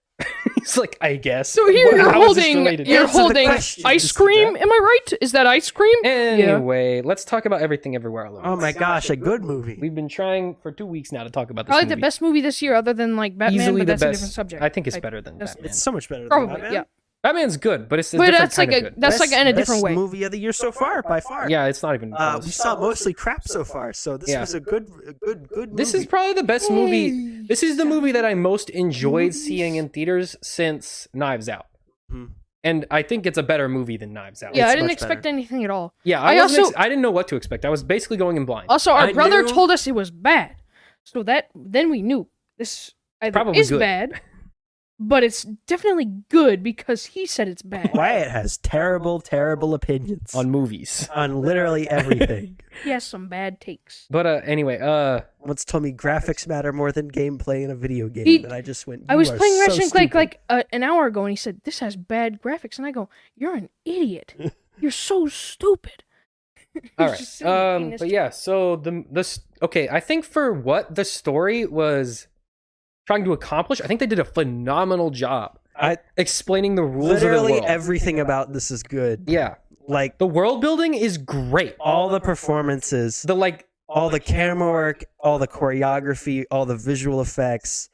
He's like, I guess. So here Well, you're how is this holding, related? you're Answer the holding question. ice Just cream. that. Am I right? Is that ice cream? Anyway, let's talk about Everything Everywhere All at Oh Once. my gosh, a good movie. We've been trying for 2 weeks now to talk about this Probably the movie. best movie this year, other than like Batman, Easily but the that's a best. different subject. I think it's Like, better than that's- Batman. It's so much better than Probably, Batman. yeah. Batman's good, but it's a But different that's like kind of a good. that's like in a different Best way. movie of the year so far, by far. Yeah, it's not even We close. saw mostly crap so far, so this Yeah. was a good movie. This is probably the best movie. This is the movie that I most enjoyed seeing in theaters since Knives Out. Mhm. And I think it's a better movie than Knives Out. Yeah, It's I didn't much expect better. anything at all. Yeah, I also- I didn't know what to expect. I was basically going in blind. Also, our I brother knew- told us it was bad, so that then we knew this either Probably is good. bad, but it's definitely good because he said it's bad. Wyatt has terrible, terrible opinions On movies. on literally everything. He has some bad takes. But anyway, Once told me graphics matter more than gameplay in a video game, He- and I just went. I was "You are playing so Ratchet and Clank stupid." like an hour ago, and he said this has bad graphics, and I go, "You're an idiot. You're so stupid." all He's just sitting there eating right. this But yeah, so okay, I think for what the story was trying to accomplish, I think they did a phenomenal job explaining the rules of the Literally world. everything about this is good. Yeah. Like The world building is great. all the performances, all the camera work, all the choreography, all the visual effects,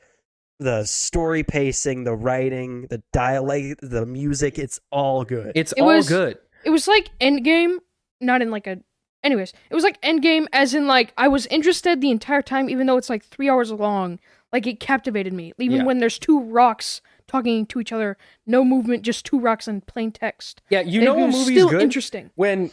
the story pacing, the writing, the dialect, the music, it's all good. It's It all was- good. It was like Endgame, not in like a. Anyways, it was like Endgame, as in like I was interested the entire time, even though it's like 3 hours long. Like it captivated me, even Yeah. when there's two rocks talking to each other, no movement, just two rocks and plain text. Yeah, you It know a was movie's still good interesting. when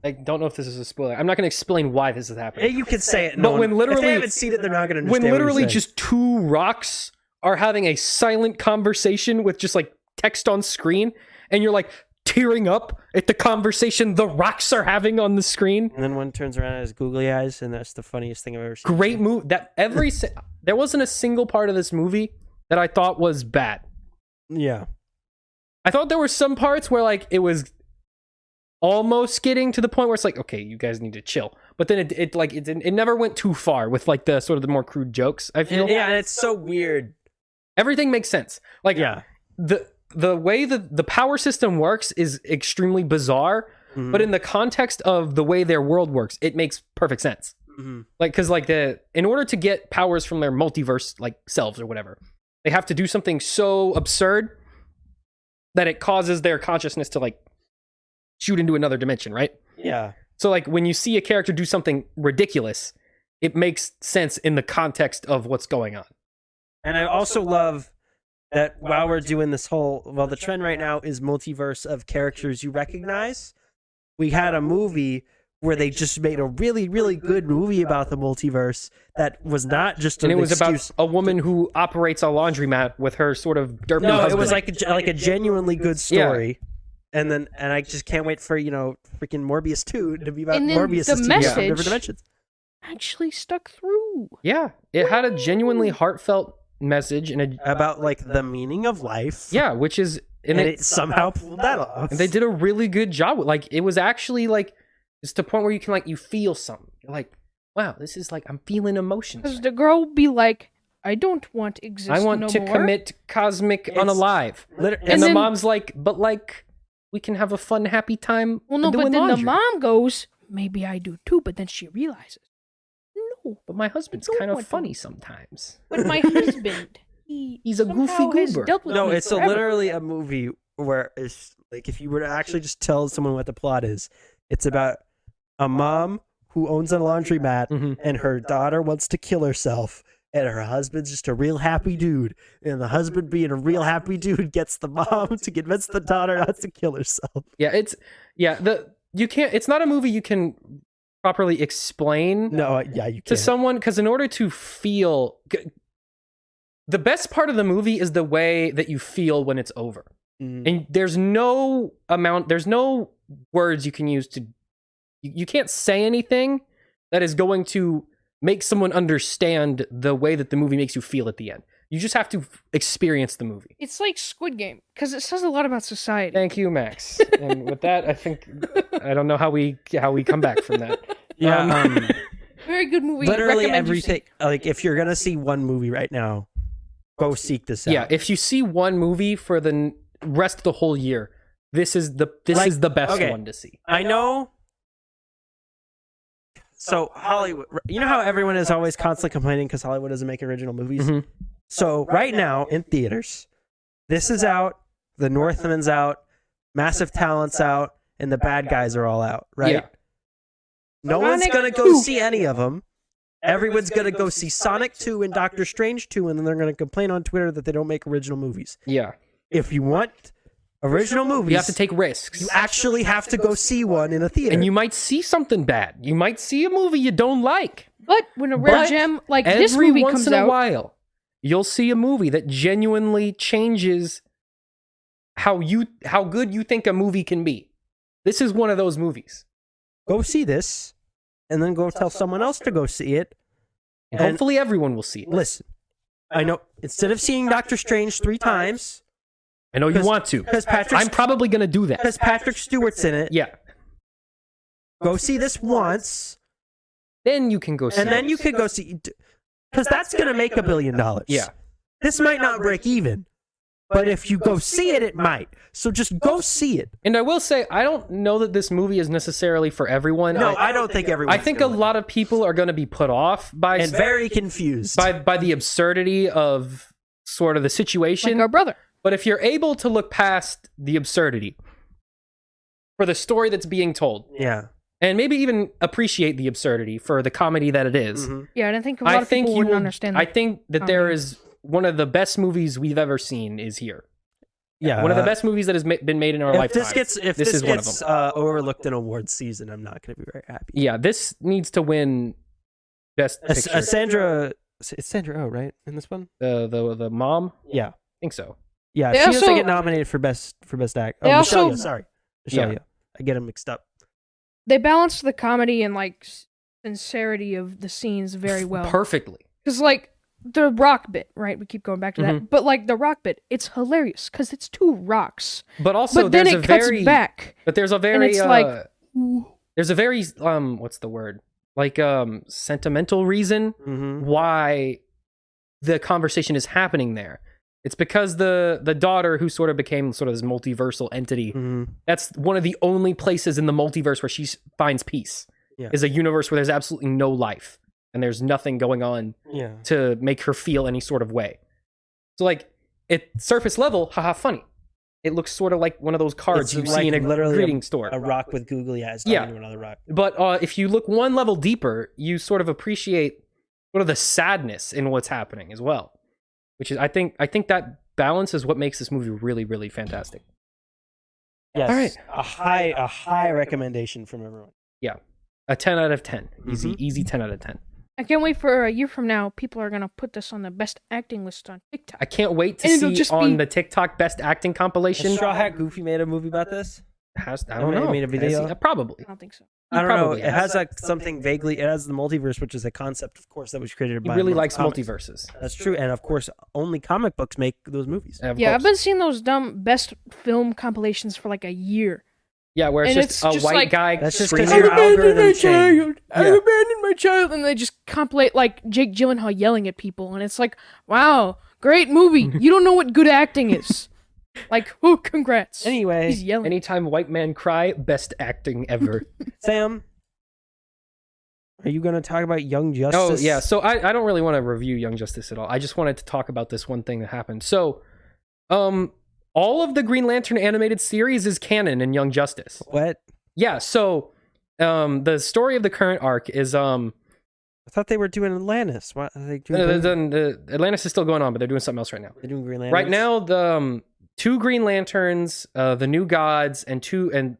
I don't know if this is a spoiler. I'm not going to explain why this is happening. You can say it, But when if literally- they haven't seen it, they're not going to understand. When what you're literally saying. just two rocks are having a silent conversation with just like text on screen, and you're like tearing up at the conversation the rocks are having on the screen. And then one turns around and has googly eyes, and that's the funniest thing I've ever seen. Great move. That there wasn't a single part of this movie that I thought was bad. Yeah. I thought there were some parts where like it was almost getting to the point where it's like, okay, you guys need to chill. But then it never went too far with like the sort of the more crude jokes. I feel Yeah, and it's so weird. everything makes sense. Like Yeah. the way the power system works is extremely bizarre, Mhm. but in the context of the way their world works, it makes perfect sense. Mhm. Like, because like in order to get powers from their multiverse like selves or whatever, they have to do something so absurd that it causes their consciousness to like shoot into another dimension, right? Yeah. So like when you see a character do something ridiculous, it makes sense in the context of what's going on. And I also love that while we're doing this the trend right now is multiverse of characters you recognize. We had a movie where they just made a really, really good movie about the multiverse that was not just And an it was excuse. about a woman who operates a laundromat with her sort of derpy No, husband. it was like a genuinely good story. And I just can't wait for freaking Morbius 2 to be about And then Morbius' the from message- different dimensions. Actually stuck through. Yeah, it had a genuinely heartfelt message and About like the meaning of life. which is And it somehow pulled that off. and they did a really good job with, like, it was actually like it's to the point where you can, like, you feel something. You're like, wow, this is like, I'm feeling emotions. Because the girl will be like, I don't want to exist I want no to more. commit cosmic unalive. And, And the then- mom's like, but like, we can have a fun, happy time. Well, no, doing but then laundry. the mom goes, maybe I do too, but then she realizes, no, But my husband's I don't kind of want to. funny sometimes. but my husband, He's a goofy somehow has goober. dealt with No, me it's forever. literally a movie where it's like if you were to actually just tell someone what the plot is, it's about a mom who owns a laundromat Mhm. and her daughter wants to kill herself. And her husband's just a real happy dude. And the husband being a real happy dude gets the mom to convince the daughter not to kill herself. Yeah, it's not a movie you can properly explain No, yeah, you to can't. someone, because in order to feel the best part of the movie is the way that you feel when it's over. Mm. And there's no words you can use to you can't say anything that is going to make someone understand the way that the movie makes you feel at the end. You just have to experience the movie. It's like Squid Game, because it says a lot about society. Thank you, Max. And with that, I think I don't know how we come back from that. Yeah, Very good movie. literally Recommend you everything. Like if you're gonna see one movie right now, go seek this out. Yeah, if you see one movie for the rest of the whole year, this is the best okay. one to see. I know. So Hollywood, you know how everyone is always constantly complaining because Hollywood doesn't make original movies. Mhm. So right now in theaters, this is out, The Northman's out, Massive Talent's out, and The Bad Guys are all out. Right? Yeah. No one's Sonic gonna go 2. see any of them. Everyone's gonna go see Sonic 2 and Doctor Strange 2, and then they're gonna complain on Twitter that they don't make original movies. Yeah. If you want original movies, You have to take risks. You actually have to go see one in a theater. And you might see something bad. You might see a movie you don't like. But when a rare But gem like this Every movie once comes in a out, while, you'll see a movie that genuinely changes how good you think a movie can be. This is one of those movies. go see this, and then go tell someone else to go see it. And And- hopefully everyone will see it. Listen, I know instead of seeing Doctor Strange 3 times, I know you 'cause- want to. because Patrick, I'm probably going to do that. because Patrick Stewart's in it, Yeah. go see this once, Then you can go see and then it. you could go see, because that's gonna make $1 billion. Yeah. This might not break even, but if you go see it, it might. So just go see it. And I will say, I don't know that this movie is necessarily for everyone. No, I don't think everyone. I think a lot of people are going to be put off by and very confused. by the absurdity of sort of the like situation. our brother. But if you're able to look past the absurdity for the story that's being told, Yeah. and maybe even appreciate the absurdity for the comedy that it is, Mhm. Yeah, and I think a lot I of think people you wouldn't will, understand I that. think that there comedy. is one of the best movies we've ever seen is here. Yeah. One of the best movies that has been made in our If lifetime. if This this is one of gets them. overlooked in awards season, I'm not going to be very happy. Yeah, this needs to win best picture. Sandra, it's Sandra Oh, right? In this one? The mom, Yeah. I think so. Yeah, They she doesn't also- get nominated for best act. They Oh, Michelle also- Yeoh, sorry. Michelle Yeah. Yeoh. I get them mixed up. They balanced the comedy and like sincerity of the scenes very well. Perfectly. Because like the rock bit, right? We keep going back to Mm-hmm. that, but like the rock bit, it's hilarious because it's two rocks. But also But then there's it a cuts very back, but there's a and very it's like, ooh, there's a very what's the word? Like sentimental reason Mm-hmm. why the conversation is happening there. It's because the daughter who sort of became sort of this multiversal entity, Mm-hmm. that's one of the only places in the multiverse where she finds peace. Yeah. Is a universe where there's absolutely no life and there's nothing going on Yeah. to make her feel any sort of way. So like at surface level, haha, funny. It looks sort of like one of those cards It's you like see in a literally greeting store. A rock with googly eyes Yeah. talking to another rock. But if you look one level deeper, you sort of appreciate sort of the sadness in what's happening as well. Which is I think that balance is what makes this movie really, really fantastic. Yes. All right. A high recommendation from everyone. Yeah. A 10 out of 10. Easy 10 out of 10. I can't wait for a year from now. People are gonna put this on the best acting list on TikTok. I can't wait to And it'll see just on be- the TikTok best acting compilation. Straw Hat Goofy made a movie about this. I don't Haven't know. they made a video? Has he? Probably. I don't think so. I don't know. probably It has. has like something vaguely. It has the multiverse, which is a concept, of course, that was created He by. really Marvel likes Comics. multiverses. That's true, and of course, only comic books make those movies. Of Yeah, I've course. been seeing those dumb best film compilations for like a year. Yeah, where it's and just it's a just white like- guy That's just screaming. 'cause your algorithm changed. I Yeah. abandoned my child, and they just compilate like Jake Gyllenhaal yelling at people, and it's like, wow, great movie. You don't know what good acting is. Like, oh, congrats. Anyway, He's yelling. Anytime white man cry, best acting ever. Sam, are you going to talk about Young Oh Justice? yeah, so I don't really want to review Young Justice at all. I just wanted to talk about this one thing that happened. So, all of the Green Lantern animated series is canon in Young Justice. What? Yeah, so the story of the current arc is I thought they were doing Atlantis. What are they doing? Atlantis is still going on, but they're doing something else right now. They're doing Green Lanterns. Right now, the two Green Lanterns, the New Gods, and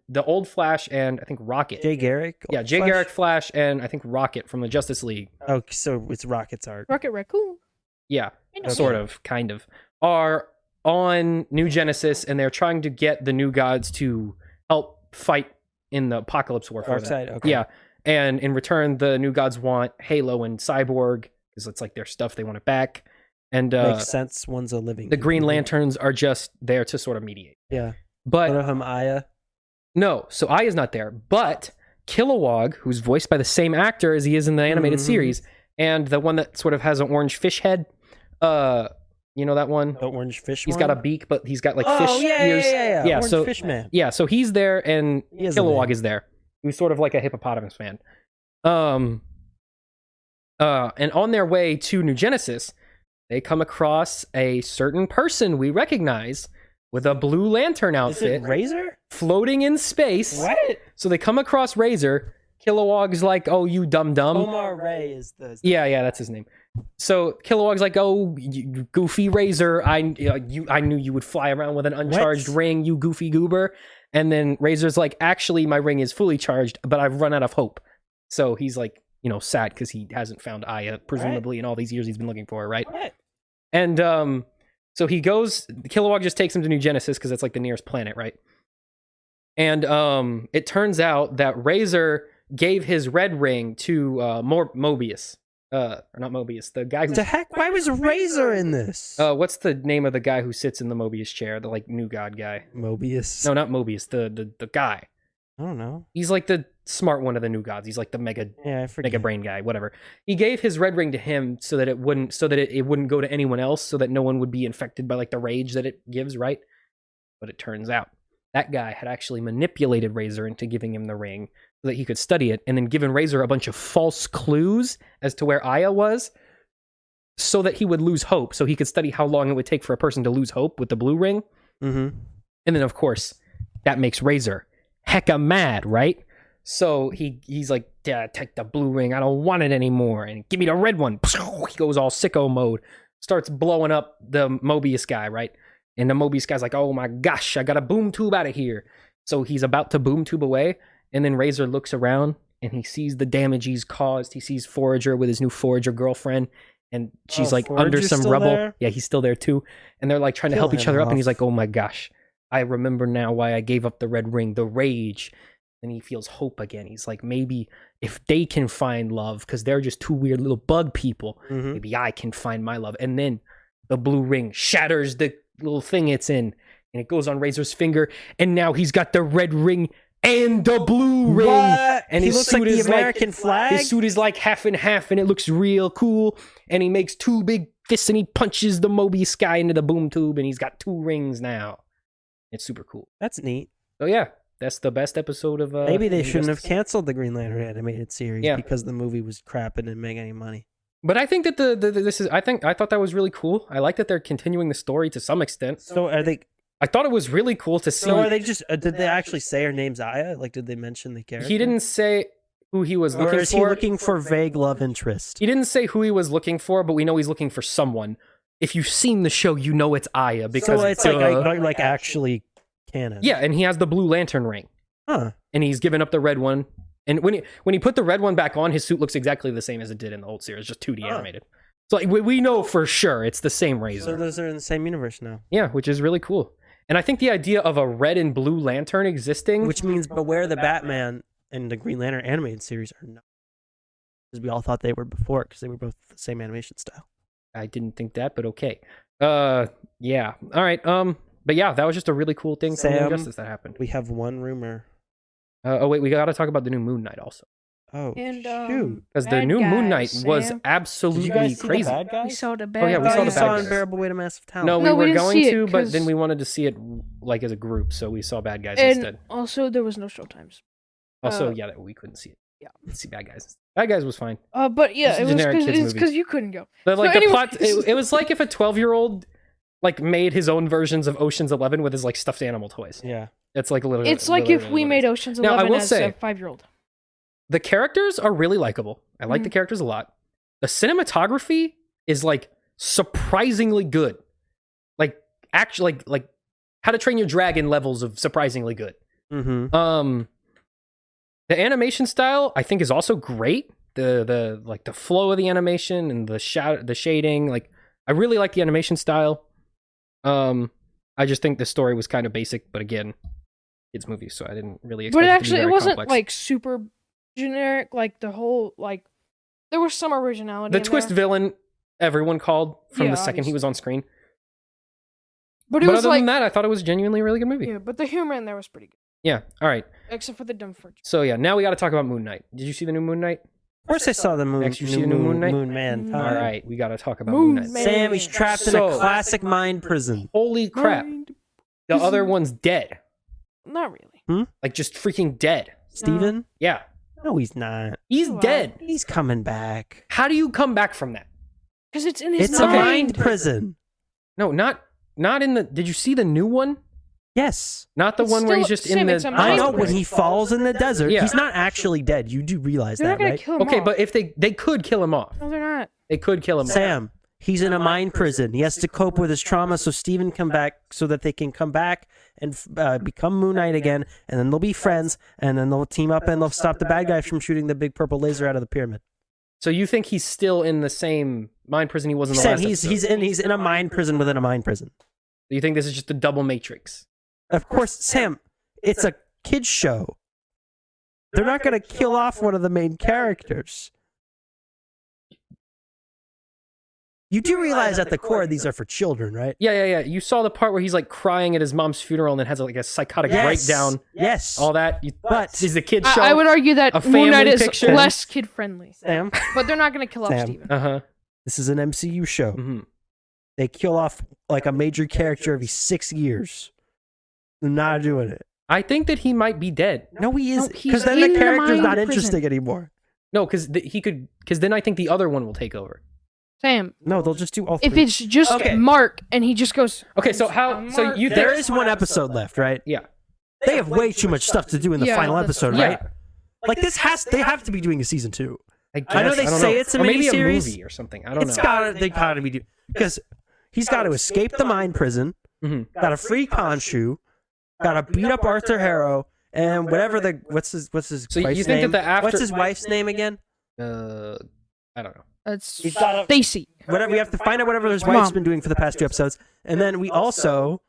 the old Flash, and I think Rocket. Jay Garrick. Yeah, Jay Garrick, Flash, and I think Rocket from the Justice League. Oh, so it's Rocket's arc. Rocket Raccoon. Yeah, I know. sort of, kind of, are on New Genesis, and they're trying to get the New Gods to help fight in the Apocalypse War for them. Darkseid. Okay. Yeah, and in return, the New Gods want Halo and Cyborg because it's like their stuff. They want it back, and Makes sense. One's a living. the Green Lanterns are just there to sort of mediate. Yeah. But One of them, Aya. no, so Aya's not there, but Kilowog, who's voiced by the same actor as he is in the animated Mhm. series, and the one that sort of has an orange fish head, you know that one? The orange fish. He's one? got a beak, but he's got like Oh, fish yeah, ears. Yeah. Yeah, Orange so fish man. yeah, so he's there, and He is a Kilowog man. is there. Who's sort of like a hippopotamus man. And on their way to New Genesis, they come across a certain person we recognize with a blue lantern Is outfit it Razor? floating in space. What? So they come across Razor. Kilowog's like, "Oh, you dumb dumb." Omar Ray is the. Yeah, that's his name. So Kilowog's like, "Oh, you goofy Razor, I knew you would fly around with an uncharged What? ring, you goofy goober." And then Razor's like, "Actually, my ring is fully charged, but I've run out of hope." So he's like, sad because he hasn't found Aya, presumably in all these years he's been looking for her, right? What? And so he goes. Kilowog just takes him to New Genesis because it's like the nearest planet, right? And it turns out that Razor gave his red ring to Mobius. Or not Mobius, the guy who. The heck? Why was Razor in this? What's the name of the guy who sits in the Mobius chair? The like new god guy. Mobius. No, not Mobius. The guy. I don't know. He's like the smart one of the new gods. He's like the Yeah, I forget. mega brain guy. Whatever. He gave his red ring to him so that it wouldn't go to anyone else, so that no one would be infected by like the rage that it gives. Right. But it turns out that guy had actually manipulated Razor into giving him the ring so that he could study it, and then given Razor a bunch of false clues as to where Aya was, so that he would lose hope, so he could study how long it would take for a person to lose hope with the blue ring. Mm-hmm. And then, of course, that makes Razor hecka mad, right? So he's like, "Yeah, take the blue ring. I don't want it anymore. And give me the red one." He goes all sicko mode, starts blowing up the Mobius guy, right? And the Mobius guy's like, "Oh my gosh, I got a boom tube out of here." So he's about to boom tube away. And then Razor looks around and he sees the damage he's caused. He sees Forager with his new Forager girlfriend. And she's like under Forager's some still rubble. there? Yeah, he's still there too. And they're like trying to Kill help each him other up. And he's off. like, "Oh my gosh, I remember now why I gave up the red ring, the rage." And he feels hope again. He's like, maybe if they can find love, because they're just two weird little bug people, Mm-hmm. maybe I can find my love. And then the blue ring shatters the little thing it's in. And it goes on Razor's finger. And now he's got the red ring and the blue ring. What? And He his looks like suit the is American flag? His suit is like half and half, and it looks real cool. And he makes two big fists, and he punches the Mobius guy into the boom tube, and he's got two rings now. It's super cool. That's neat. So yeah, that's the best episode of. Maybe they shouldn't have Injustice. canceled the Green Lantern animated series Yeah. because the movie was crap and didn't make any money. But I think that I thought that was really cool. I like that they're continuing the story to some extent. So are they? I thought it was really cool to see. So are they just? Did they actually say her name's Aya? Like, did they mention the character? He didn't say who he was Or looking is for. he looking for vague love interest? He didn't say who he was looking for, but we know he's looking for someone. If you've seen the show, you know it's Aya because So it's like actually canon. yeah, and he has the blue lantern ring, Huh. and he's given up the red one, And when he put the red one back on, his suit looks exactly the same as it did in the old series, just 2D animated. So like, we know for sure it's the same Razor. So those are in the same universe now. Yeah, which is really cool. And I think the idea of a red and blue Lantern existing, Which means Beware the Batman and the Green Lantern animated series are not. Because we all thought they were before, because they were both the same animation style. I didn't think that, but okay. Yeah. All right. But yeah, that was just a really cool thing from Sam, Injustice that happened. We have one rumor. Oh wait, we got to talk about the new Moon Knight also. Oh, And shoot. Because the bad new Moon guys, Knight was Sam. absolutely Did you guys see crazy. the bad guys? We saw the bad. Oh, yeah, we saw the you bad saw guys. Unbearable Weight of Massive Talent. No, we No, we were didn't going see it, to, but 'cause- then we wanted to see it like as a group, so we saw Bad Guys And instead. also, there was no showtimes. Also, uh, yeah, we couldn't see it. yeah. Let's see Bad Guys. Bad Guys was fine. But yeah, It's a it was generic kids because movie. you couldn't go. But like So the anyways- plot, it was like if a 12-year-old like made his own versions of Ocean's 11 with his like stuffed animal toys. Yeah. It's like literally. It's like if we what it made is. Ocean's Now, I 11 will as say- a 5-year-old. The characters are really likable. I like the characters a lot. The cinematography is like surprisingly good. Like actually, like How to Train Your Dragon levels of surprisingly good. Mm-hmm. The animation style I think is also great. The like the flow of the animation and the shading. Like I really like the animation style. I just think the story was kind of basic, but again, kids movie, so I didn't really expect But it to be actually, it very wasn't complex. like super generic. Like the whole like, there was some originality. The in twist there. villain everyone called from Yeah, the second he obviously. was on screen. But it But was other like, than that, I thought it was genuinely a really good movie. yeah. But the humor in there was pretty good, Yeah. All right. except for the dumb fridge. So yeah, now we got to talk about Moon Knight. Did you see the new Moon Knight? Of course I saw the moon. Next, you see the new Moon Knight? Moon Man. All All right, we got to talk about Moon Moon Knight. Man. Sam, he's trapped in So- a classic mind prison. Holy crap! Mind- The other one's dead. Not really. Like just freaking dead. Steven? Yeah, No, he's not. he's Wow. dead. He's coming back. How do you come back from that? Because it's in his It's a mind. mind prison. No, not in the. Did you see the new one? Yes. Not the It's one where he's still- just Sam, in it's the. a I mind know prison. when he falls in the desert, Yeah. he's not actually dead. You do realize They're that, not gonna right? kill him Okay, off. but if they could kill him off. No, they're not. They could kill him off. Sam, he's in a mind prison. He has to cope with his trauma so Steven come back so that they can come back and become Moon Knight again, and then they'll be friends, and then they'll team up and they'll stop the bad guy from shooting the big purple laser out of the pyramid. So you think he's still in the same mind prison he was in the Sam, last episode? he's in a mind prison within a mind prison. You think this is just a double Matrix? Of course, Sam, it's a kids show. They're not going to kill off one of the main characters. You do realize at the core these are for children, right? Yeah. You saw the part where he's like crying at his mom's funeral and then has like a psychotic breakdown. Yes. All that. But is the kid show? I would argue that a Moon Knight family is picture? less kid friendly. Sam, But they're not gonna kill off Sam. Steven. Uh-huh. this is an MCU show. hmm They kill off like a major character every 6 years. They're not doing it. I think that he might be dead. No, he No, isn't. he's Because then the in the character's mind not prison. interesting anymore. No, because then I think the other one will take over. Sam, No, they'll just do all if three. it's just Okay. Mark and he just goes, Okay, so how? So you There think? is one episode left, right? Yeah. They have way too much stuff to do in the Yeah, final that's- episode, Yeah. right? Like they have to be doing a season 2. I I know guess, they don't say it's a or maybe a miniseries. movie or something. I don't know. They gotta be doing, because he's got to escape the mind prison, Mhm. got to free Khonshu, got to beat up Arthur Harrow, and whatever the what's his So you wife's think name? that the after? What's his wife's name again? I don't know. it's He's gotta- Stacy. Whatever, we have to find out whatever his Mom. wife's been doing for the past 2 episodes, and then we also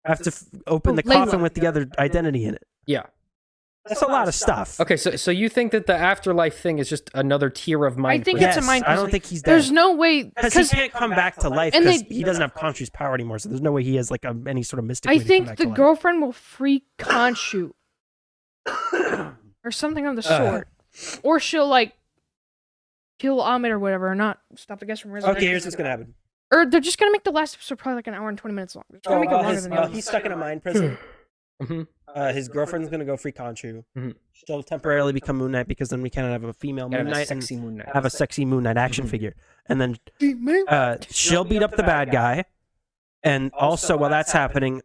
have to open the Layla. coffin with the other identity in it. Yeah. That's a lot of stuff. Okay, so you think that the afterlife thing is just another tier of mind? I think prison? it's a mind I don't prison. think he's dead. There's no way Because he can't come back to life and because they- he doesn't have Khonshu's power anymore. So there's no way he has like any sort of mystic. I way to come think back the to life. girlfriend will free Khonshu or something of the sort, or she'll like kill Ahmed or whatever, or not stop the guys from resurrecting. Okay, here's what's gonna happen. Or they're just gonna make the last episode probably like an hour and 20 minutes long. They're just gonna make it longer than the other. He's stuck in a mind prison. Mhm. His girlfriend's gonna go free Khonshu. Mhm. She'll temporarily become Moon Knight because then we can have a female Gotta Moon have a Knight and sexy Moon Knight. have a sexy Moon Knight action Mhm. figure, and then Man. she'll beat up the bad guy, and also while that's happening,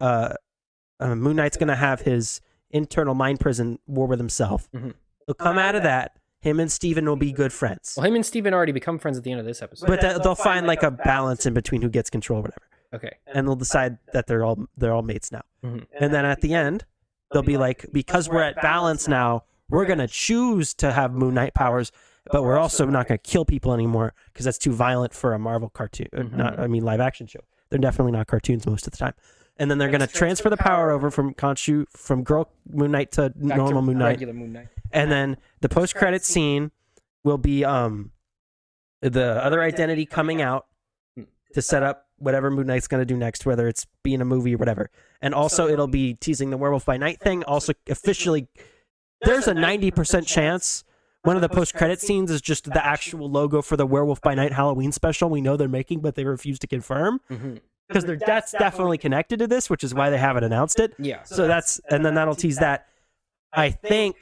Moon Knight's gonna have his internal mind prison war with himself. Mhm. He'll come out of that. Him and Steven will be good friends. Well, him and Steven already become friends at the end of this episode. But they'll find like a balance in between who gets control or whatever. Okay. And they'll decide that they're all mates now. Mhm. And then at the end, they'll be like, because we're at balance now, we're going to choose to have Moon Knight powers, but we're also not going to kill people anymore because that's too violent for a Marvel cartoon. Live action show. They're definitely not cartoons most of the time. And then they're going to transfer the power over from girl Moon Knight to normal Moon Knight. Regular Moon Knight. And then the post-credit scene will be the other identity coming out to set up whatever Moon Knight's going to do next, whether it's being a movie or whatever. And also it'll be teasing the Werewolf by Night thing. Also officially, there's a 90% chance one of the post-credit scenes is just the actual logo for the Werewolf by Night Halloween special we know they're making, but they refuse to confirm. Because that's definitely connected to this, which is why they haven't announced it. Yeah. So and then that'll tease that. I think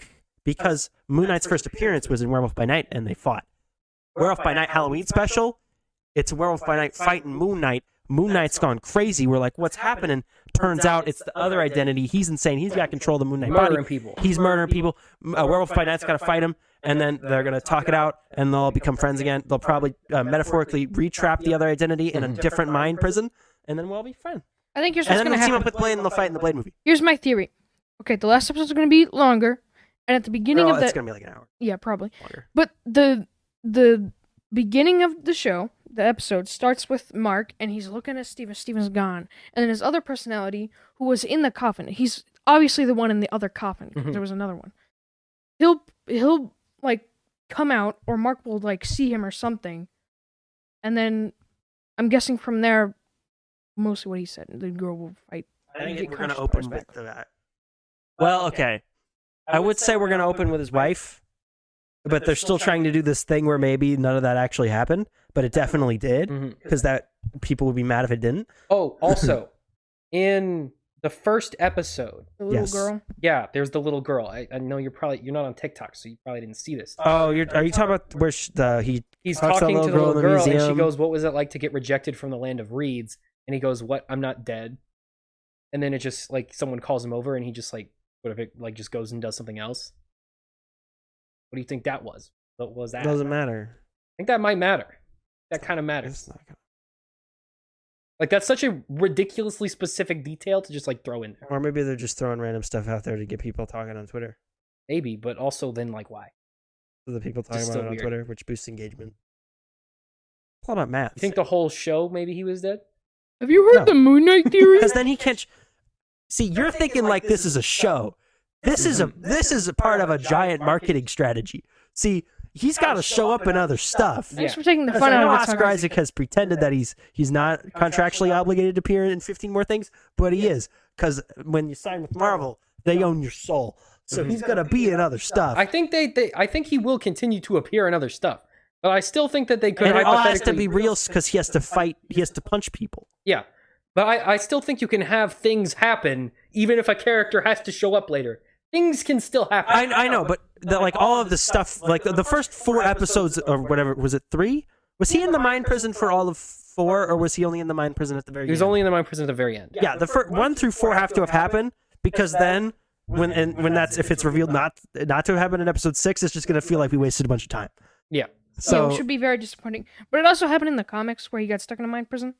because Moon Knight's first appearance was in Werewolf by Night and they fought. Werewolf by Night Halloween special, it's Werewolf by Night fighting Moon Knight. Moon Knight's gone crazy. We're like, what's happening? Turns out it's the other identity. He's insane. He's got control of the Moon Knight body. He's murdering people. Werewolf by Night's got to fight him, and then they're going to talk it out, and they'll become friends again. They'll probably metaphorically re-trap the other identity in a different mind prison, and then we'll all be friends. I think here's what's And then going to they'll team happen. up with Blade, and they'll fight in the Blade movie. Here's my theory. Okay, the last episode's going to be longer, and at the beginning of It's that, going to be like an hour yeah, probably. longer. But the beginning of the show, the episode starts with Mark, and he's looking at Steven. Steven's gone, and then his other personality, who was in the coffin, he's obviously the one in the other coffin because there was another one. He'll like come out, or Mark will like see him or something, and then I'm guessing from there, mostly what he said, the girl will fight. I think get we're going to conscious open powers with that. Well, okay. I would say we're going to open with his wife, but they're still trying to do this thing where maybe none of that actually happened, but it definitely did, because that people would be mad if it didn't. Oh, also, in the first episode, The little Yes. girl. yeah, there's the little girl. I know you're not on TikTok, so you probably didn't see this. Oh, are you talking about where He's talks talking to the little in the girl, and she museum? goes, "What was it like to get rejected from the land of reeds?" And he goes, "What? I'm not dead." And then it just like someone calls him over, and he just like just goes and does something else. What do you think that was? What was that? Doesn't matter. I think that might matter. That kind of matters. It's not gonna... Like that's such a ridiculously specific detail to just like throw in there. Or maybe they're just throwing random stuff out there to get people talking on Twitter. Maybe, but also then like why? So the people talking Just about still it on weird. Twitter, which boosts engagement. It's all about math. You think the whole show maybe he was dead? Have you heard No. the Moon Knight theory? Because then he can't. See, you're thinking like this is a show. This is a part of a giant marketing strategy. See, he's got to show up in other stuff. Thanks for taking the Because fun I out know of it. Oscar Tucker. Isaac has pretended that he's not contractually obligated to appear in 15 more things, but he is. Because when you sign with Marvel, they own your soul. So he's gonna be in other stuff. I think I think he will continue to appear in other stuff. But I still think that they could and it all has to hypothetically be real because he has to fight. He has to punch people. Yeah. But I still think you can have things happen even if a character has to show up later. Things can still happen. I know, but like all of the stuff, like the first 4 episodes or whatever, was it 3? Was he in the mind prison for all of 4, or was he only in the mind prison at the very end? He was only in the mind prison at the very end. Yeah, the first 1 through 4 have to have happened because then when if it's revealed not to have happened in episode 6, it's just gonna feel like we wasted a bunch of time. Yeah. So So it should be very disappointing. But it also happened in the comics where he got stuck in a mind prison,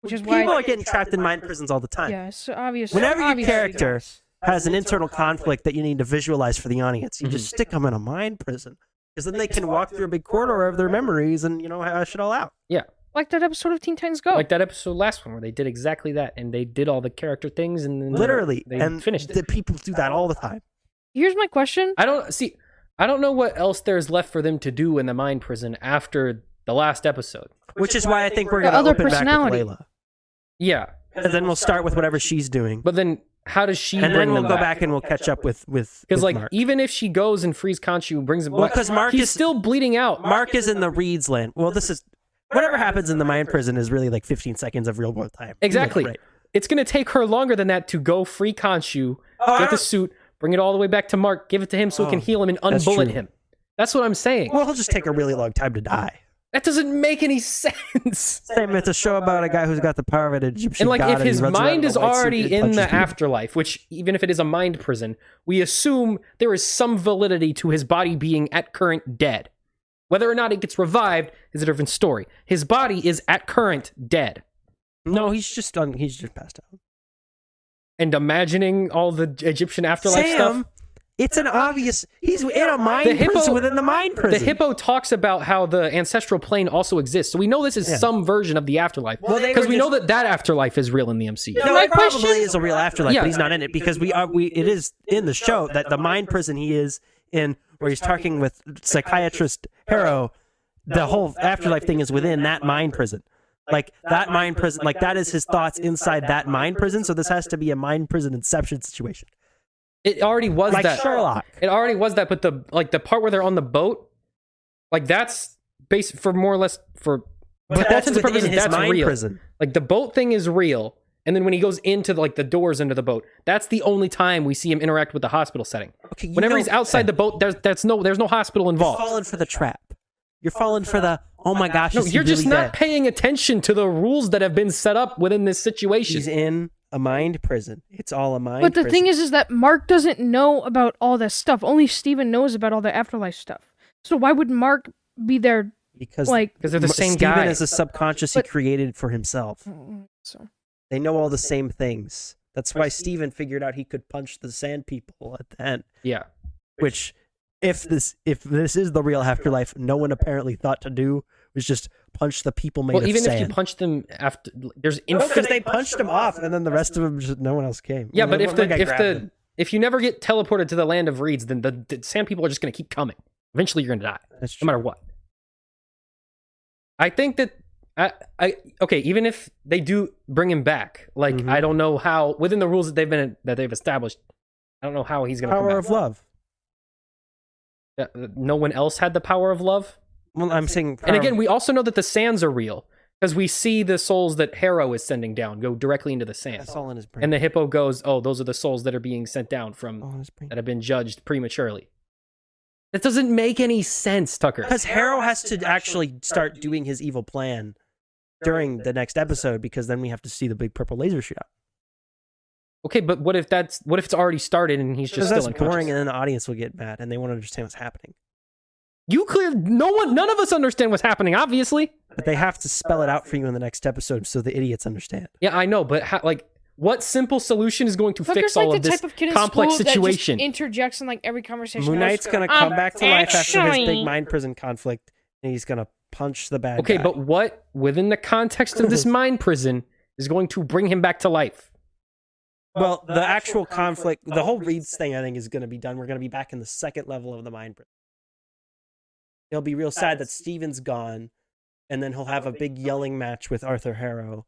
which is people why. are getting trapped in mind prisons all the time. Yeah, so obviously. Whenever your obviously, character has an internal conflict that you need to visualize for the audience, you just stick them in a mind prison because then they can walk through a big corridor of their memories and hash it all out. Yeah. like that episode of Teen Titans Go. Like that episode last one where they did exactly that and they did all the character things and then Literally, they and finished it. the people do that all the time. Here's my question. I don't know what else there's left for them to do in the mind prison after the last episode. Which is why I think we're The going to other open back personality. with Layla. Yeah. And then we'll start with whatever she's doing. But then how does she And bring then we'll them go back and we'll catch up with Because like Mark. even if she goes and frees Khonshu and brings him Well, back, 'cause Mark he's is- still bleeding out. Mark is in the Reed's land. Well, this is... Whatever happens in the mind prison is really like 15 seconds of real world time. Exactly. Right. It's going to take her longer than that to go free Khonshu, get the suit, bring it all the way back to Mark, give it to him so he can heal him and that's unbullet true. him. That's what I'm saying. Well, he'll just take a really long time to die. That doesn't make any sense. Same, it's a show about a guy who's got the power of an Egyptian And like god if he his runs around mind in a is white suit already and in punches the people. afterlife, which even if it is a mind prison, we assume there is some validity to his body being at current dead. Whether or not it gets revived is a different story. His body is at current dead. No, he's just passed out. And imagining all the Egyptian afterlife stuff. It's an obvious. He's in a mind The hippo- prison within the mind prison. The hippo talks about how the ancestral plane also exists, so we know this is some version of the afterlife. Well, they Because were we know just- that afterlife is real in the MCU. No, My it probably question- is a real afterlife, Yeah. but he's not in it because it is in the show that the mind prison he is in, where he's talking with psychiatrist Harrow, the whole afterlife thing is within that mind prison. Like that mind prison, like that is his thoughts inside that mind prison. So this has to be a mind prison inception situation, It already was like that. Sherlock. It already was that, but the part where they're on the boat, like that's based for more or less for But all that's intents and within purposes, his that's mind real. prison. Like the boat thing is real, and then when he goes into the doors into the boat, that's the only time we see him interact with the hospital setting. Okay, you Whenever know- he's outside the boat, there's no hospital You're involved. falling for the trap. You're falling for the oh my gosh. No, is he you're just really not dead? paying attention to the rules that have been set up within this situation. He's in a mind prison. It's all a mind. But the prison. thing is that Mark doesn't know about all this stuff. Only Steven knows about all the afterlife stuff. So why would Mark be there? because Like, Because they're the same Steven guy. is a subconscious But- he created for himself. so They know all the same things. That's why Steven figured out he could punch the sand people at the end. Yeah. Which, if this is the real afterlife, no one apparently thought to do was just punch the people made Well, of even sand. if you punch them after, there's because infinite. they punched him off, and then the rest of them just no one else came. Yeah, but One guy grabbed him. if you never get teleported to the land of reeds, then the sand people are just going to keep coming. Eventually, you're going to die, That's no true. matter what. I think that okay, even if they do bring him back, like Mhm. I don't know how within the rules that they've established, I don't know how he's going to come Power back. of love. Yeah, no one else had the power of love. Well, I'm saying, And again, we also know that the sands are real because we see the souls that Harrow is sending down go directly into the sand. that's all in his brain. And the hippo goes, "Oh, those are the souls that are being sent down from all in his brain. that have been judged prematurely." That doesn't make any sense, Tucker. Because Harrow has to actually start doing his evil plan during the next episode, because then we have to see the big purple laser shoot out. Okay, but what if it's already started and he's just Because still that's unconscious? boring, and then the audience will get mad, and they won't understand what's happening. None of us understand what's happening, obviously. But they have to spell it out for you in the next episode so the idiots understand. Yeah, I know, but what simple solution is going to Tucker's fix like all the of this type of kid in complex school situation? that just interjects in like every conversation. Moon Knight's gonna come back to life after his big actually- mind prison conflict, and he's gonna punch the bad Okay, guy. but what within the context of this mind prison is going to bring him back to life? Well, the actual conflict, the whole Reeds thing, I think, is gonna be done. We're gonna be back in the second level of the mind prison. He'll be real sad that Steven's gone, and then he'll have a big yelling match with Arthur Harrow,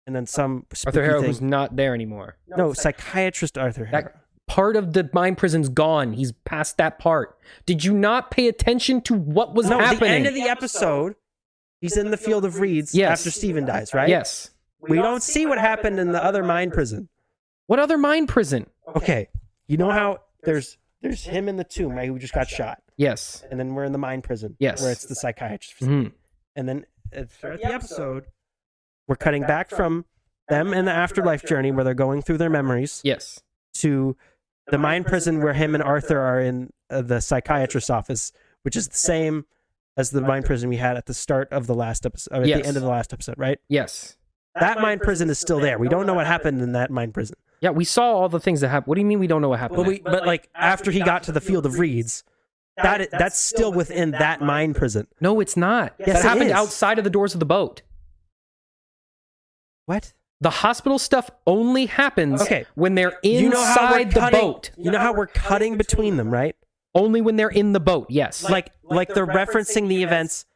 and then some spooky Arthur Harrow, thing. who's not there anymore. No, psychiatrist Arthur Harrow. That part of the mind prison's gone. He's past that part. Did you not pay attention to what was No, happening? the end of the episode, he's in the field of reeds Yes. after Steven dies, right? Yes. We don't see what happened in the other mind prison. What other mind prison? Okay, you know how there's him in the tomb, right, who just got shot, Yes. and then we're in the mind prison, Yes. where it's the psychiatrist. Mhm. And then throughout the episode, we're cutting back from them in the afterlife journey where they're going through their memories Yes. to the mind prison where him and Arthur are in the psychiatrist's office, which is the same as the mind prison we had at the start of the last episode, or at Yes. the end of the last episode, right? Yes. That mind prison is still there. We don't know what happened in that mind prison. Yeah, we saw all the things that happened. What do you mean we don't know what happened? But like after he got to the field of reeds, that's still within that mind prison. No, it's not. Yes, that it happened is. outside of the doors of the boat. What? The hospital stuff only happens Okay. when they're You know how we're inside the cutting- boat. You know how we're cutting between them, right? Only when they're in the boat. Yes. Like they're referencing the events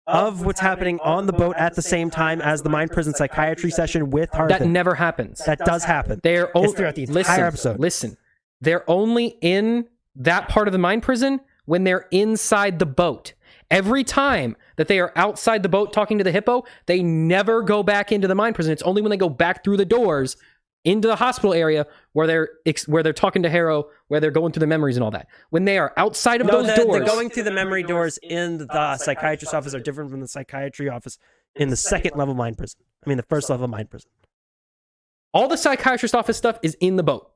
of what's happening on the boat at the same time as the mind prison psychiatry session with Arthur. that never happens. That does happen. They're It's throughout the entire episode. Listen, they're only in that part of the mind prison when they're inside the boat. Every time that they are outside the boat talking to the hippo, they never go back into the mind prison. It's only when they go back through the doors into the hospital area where they're talking to Harrow, where they're going through the memories and all that. When they are outside of those doors, the going through the memory doors in the psychiatrist's office are different from the psychiatry office in the second level mind prison. I mean, the first level mind prison. all the psychiatrist office stuff is in the boat.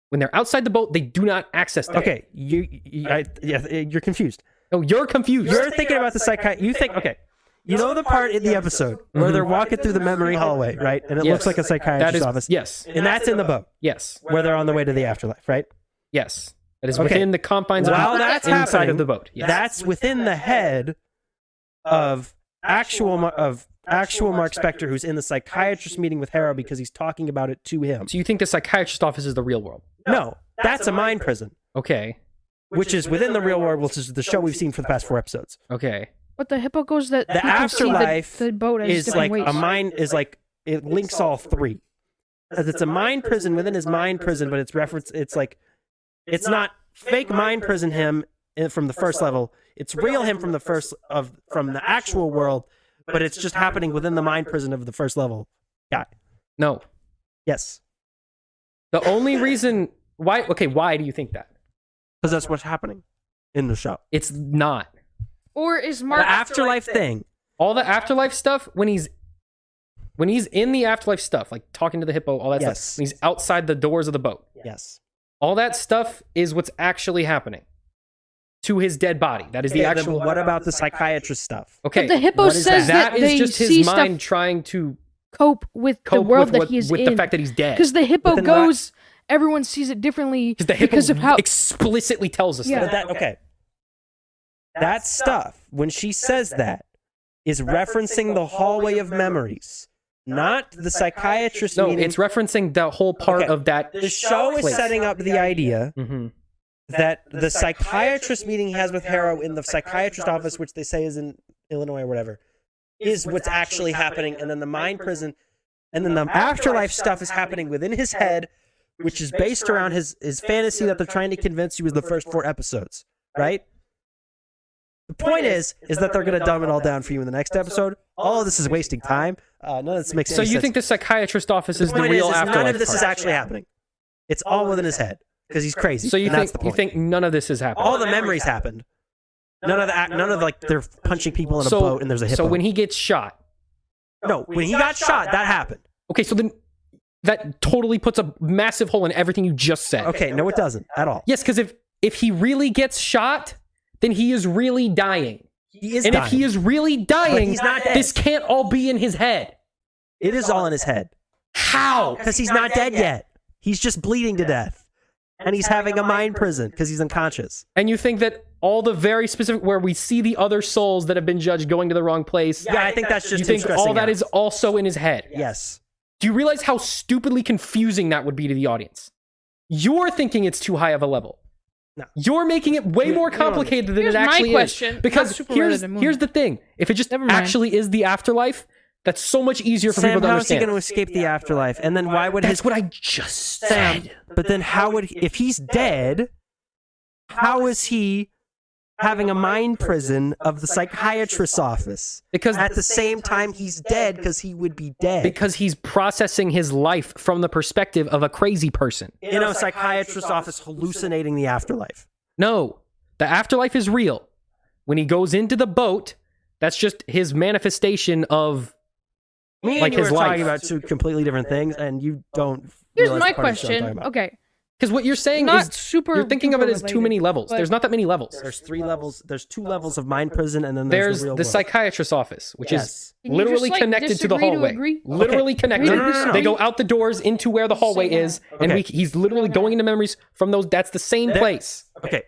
When they're outside the boat, they do not access that. Okay, you're confused. No, you're confused. You're thinking about the psychiatrist. You think, okay, you know the part in the episode where they're walking through the memory hallway, right? And it Yes. looks like a That psychiatrist's is office. yes, And that's in the boat yes, where they're on the way to the afterlife, right? yes. That is within the confines While of that's inside happening, of the boat. Yes. That's within the head of actual Mark Spector, who's in the psychiatrist meeting with Harrow because he's talking about it to him. So you think the psychiatrist office is the real world? No, that's a mind prison, Okay. which is within the real world, which is the show we've seen for the past 4 episodes. Okay. But the hippo goes that The people see afterlife the boat as is different like ways. a mind is like it links all 3. Because it's a mind prison within his mind prison, but it's like it's not fake mind prison him from the first level. It's real him from the actual world, but it's just happening within the mind prison of the first level guy. No. Yes. The only reason why do you think that? Because that's what's happening in the show. It's not. Or is Mark The afterlife thing. All the afterlife stuff, when he's in the afterlife stuff, like talking to the hippo, all that Yes. stuff, when he's outside the doors of the boat, Yes. all that stuff is what's actually happening to his dead body. That is the Yeah, then actual. what about the psychiatrist stuff? Okay, But the hippo what is says that is they just see his mind stuff trying to cope with the cope world with, that he is with in. the fact that he's dead. Because the hippo But then why- goes, everyone sees it differently Because the hippo because of how. explicitly tells us Yeah. that. But that stuff, when she says that, is referencing the hallway of memories, not the psychiatrist No, meeting. it's referencing the whole part Okay. of that. The show is place. setting up the idea Mhm. that the psychiatrist meeting he has with Harrow in the psychiatrist office, which they say is in Illinois or whatever, is what's actually happening. And then the mind prison, and then the afterlife stuff is happening within his head, which is based around his fantasy that they're trying to convince you is the first 4 episodes, right? The point is that they're going to dumb it all down for you in the next episode. All of this is wasting time. None of this makes So any you sense. think the psychiatrist office is the point real is afterlife? none of this is part? actually happening. It's all within his head because he's crazy. So you and that's the think point. none of this is happening? All the memories happened. None of like they're punching people in a boat and there's a hippo. So when he gets shot, no, when he got shot, that happened. okay, so then that totally puts a massive hole in everything you just said. Okay, no, it doesn't at all. Yes, because if he really gets shot, then he is really dying. He is And dying. if he is really dying, he's not dead. this can't all be in his head. It is all in his head How? because he's not dead yet. He's just bleeding to death, and he's having a mind prison because he's unconscious. And you think that all the very specific, where we see the other souls that have been judged going to the wrong place, Yeah, I think that's just you him think stressing all that out. is also in his head? Yes. Do you realize how stupidly confusing that would be to the audience? You're thinking it's too high of a level. No. You're making it way more complicated than Here's it my actually question. is. Because Not super here's related to Moon. the thing. If it just Never mind. actually is the afterlife, that's so much easier for Sam, people to how is he understand. going to escape the afterlife? And then why would That's his what I just Sam? said. But then how would if he's dead? How is he having a mind prison of the psychiatrist's office Because at the same time he's dead because he would be dead because he's processing his life from the perspective of a crazy person. in a psychiatrist's office hallucinating the afterlife. No, the afterlife is real. When he goes into the boat, that's just his manifestation of Me Like and you his were life. talking about 2 completely different things, and you don't. Here's realize my the part of the show I'm question. talking about. Okay, because what you're saying not is super. you're thinking of it as too related, many levels. but- There's not that many levels. There's 3 levels. There's 2 levels of mind prison, and then There's the real the world. psychiatrist's office, which Yes. is Can you literally just, like, connected to the disagree to hallway. agree? Literally Okay. connected. No. They go out the doors into where the hallway is, and Okay. he's literally going into memories from those. That's the same place. Okay.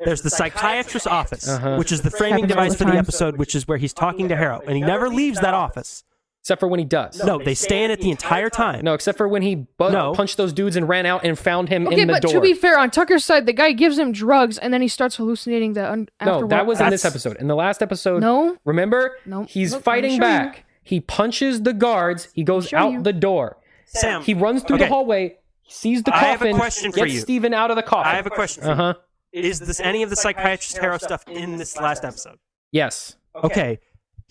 There's the psychiatrist's office, Uh-huh. which is the framing Happens all device the for the time. episode, which is where he's talking to Harrow, and he never leaves that office. Except for when he does. No, they stay in it the entire time. No, except for when he No. punched those dudes and ran out and found him Okay, in the but door. to be fair, on Tucker's side, the guy gives him drugs and then he starts hallucinating the No, afterward. that was in this That's- episode. In the last episode, No. remember? No. He's Look, fighting let me show you. back. He punches the guards. He goes show out you. the door. Sam, He runs through the okay. hallway, sees the I have a coffin, question for gets you. Steven out of the coffin. I have a question for you. Uh-huh. Is this any of the psychiatrist Harrow stuff in this last episode? Yes. Okay.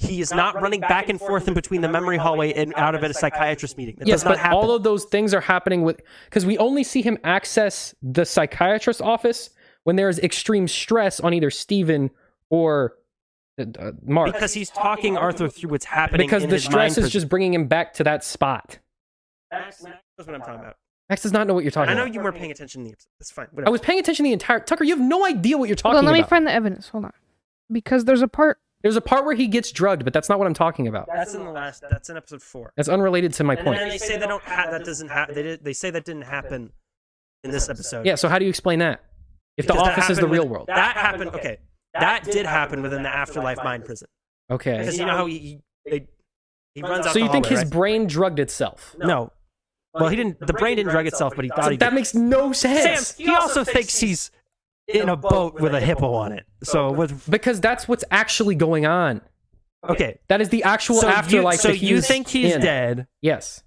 He is not running back and forth in between the memory hallway and out of at a psychiatrist meeting. That Yes, does not but happen. all of those things are happening with because we only see him access the psychiatrist's office when there is extreme stress on either Steven or Mark. because he's talking Arthur through what's happening Because in the his stress mind is prison. just bringing him back to that spot. That's what I'm talking about. Max does not know what you're talking I know about. you weren't paying attention in the episode. That's fine. I Whatever. was paying attention the entire Tucker. You have no idea what you're talking Hold on, let me about. find the evidence. Hold on, because there's a part. There's a part where he gets drugged, but that's not what I'm talking about. That's in the last. That's in episode 4. That's unrelated to my And point. then they say they don't. That doesn't happen. They say that didn't happen in this episode. Yeah, so how do you explain that? If the Because that office is the happened real with- world. That happened. Okay, that did happen within the afterlife mind prison. Okay. Because you know how he runs out. So you the think hallway, his right? brain drugged itself? No. Well, he didn't. The brain didn't drug itself, but he thought So he that did. makes no sense. Sam, he also thinks he's in a boat with a hippo on it. So with Because that's what's actually going on. okay, That is the actual so afterlife. So that you he's think he's in. dead? Yes.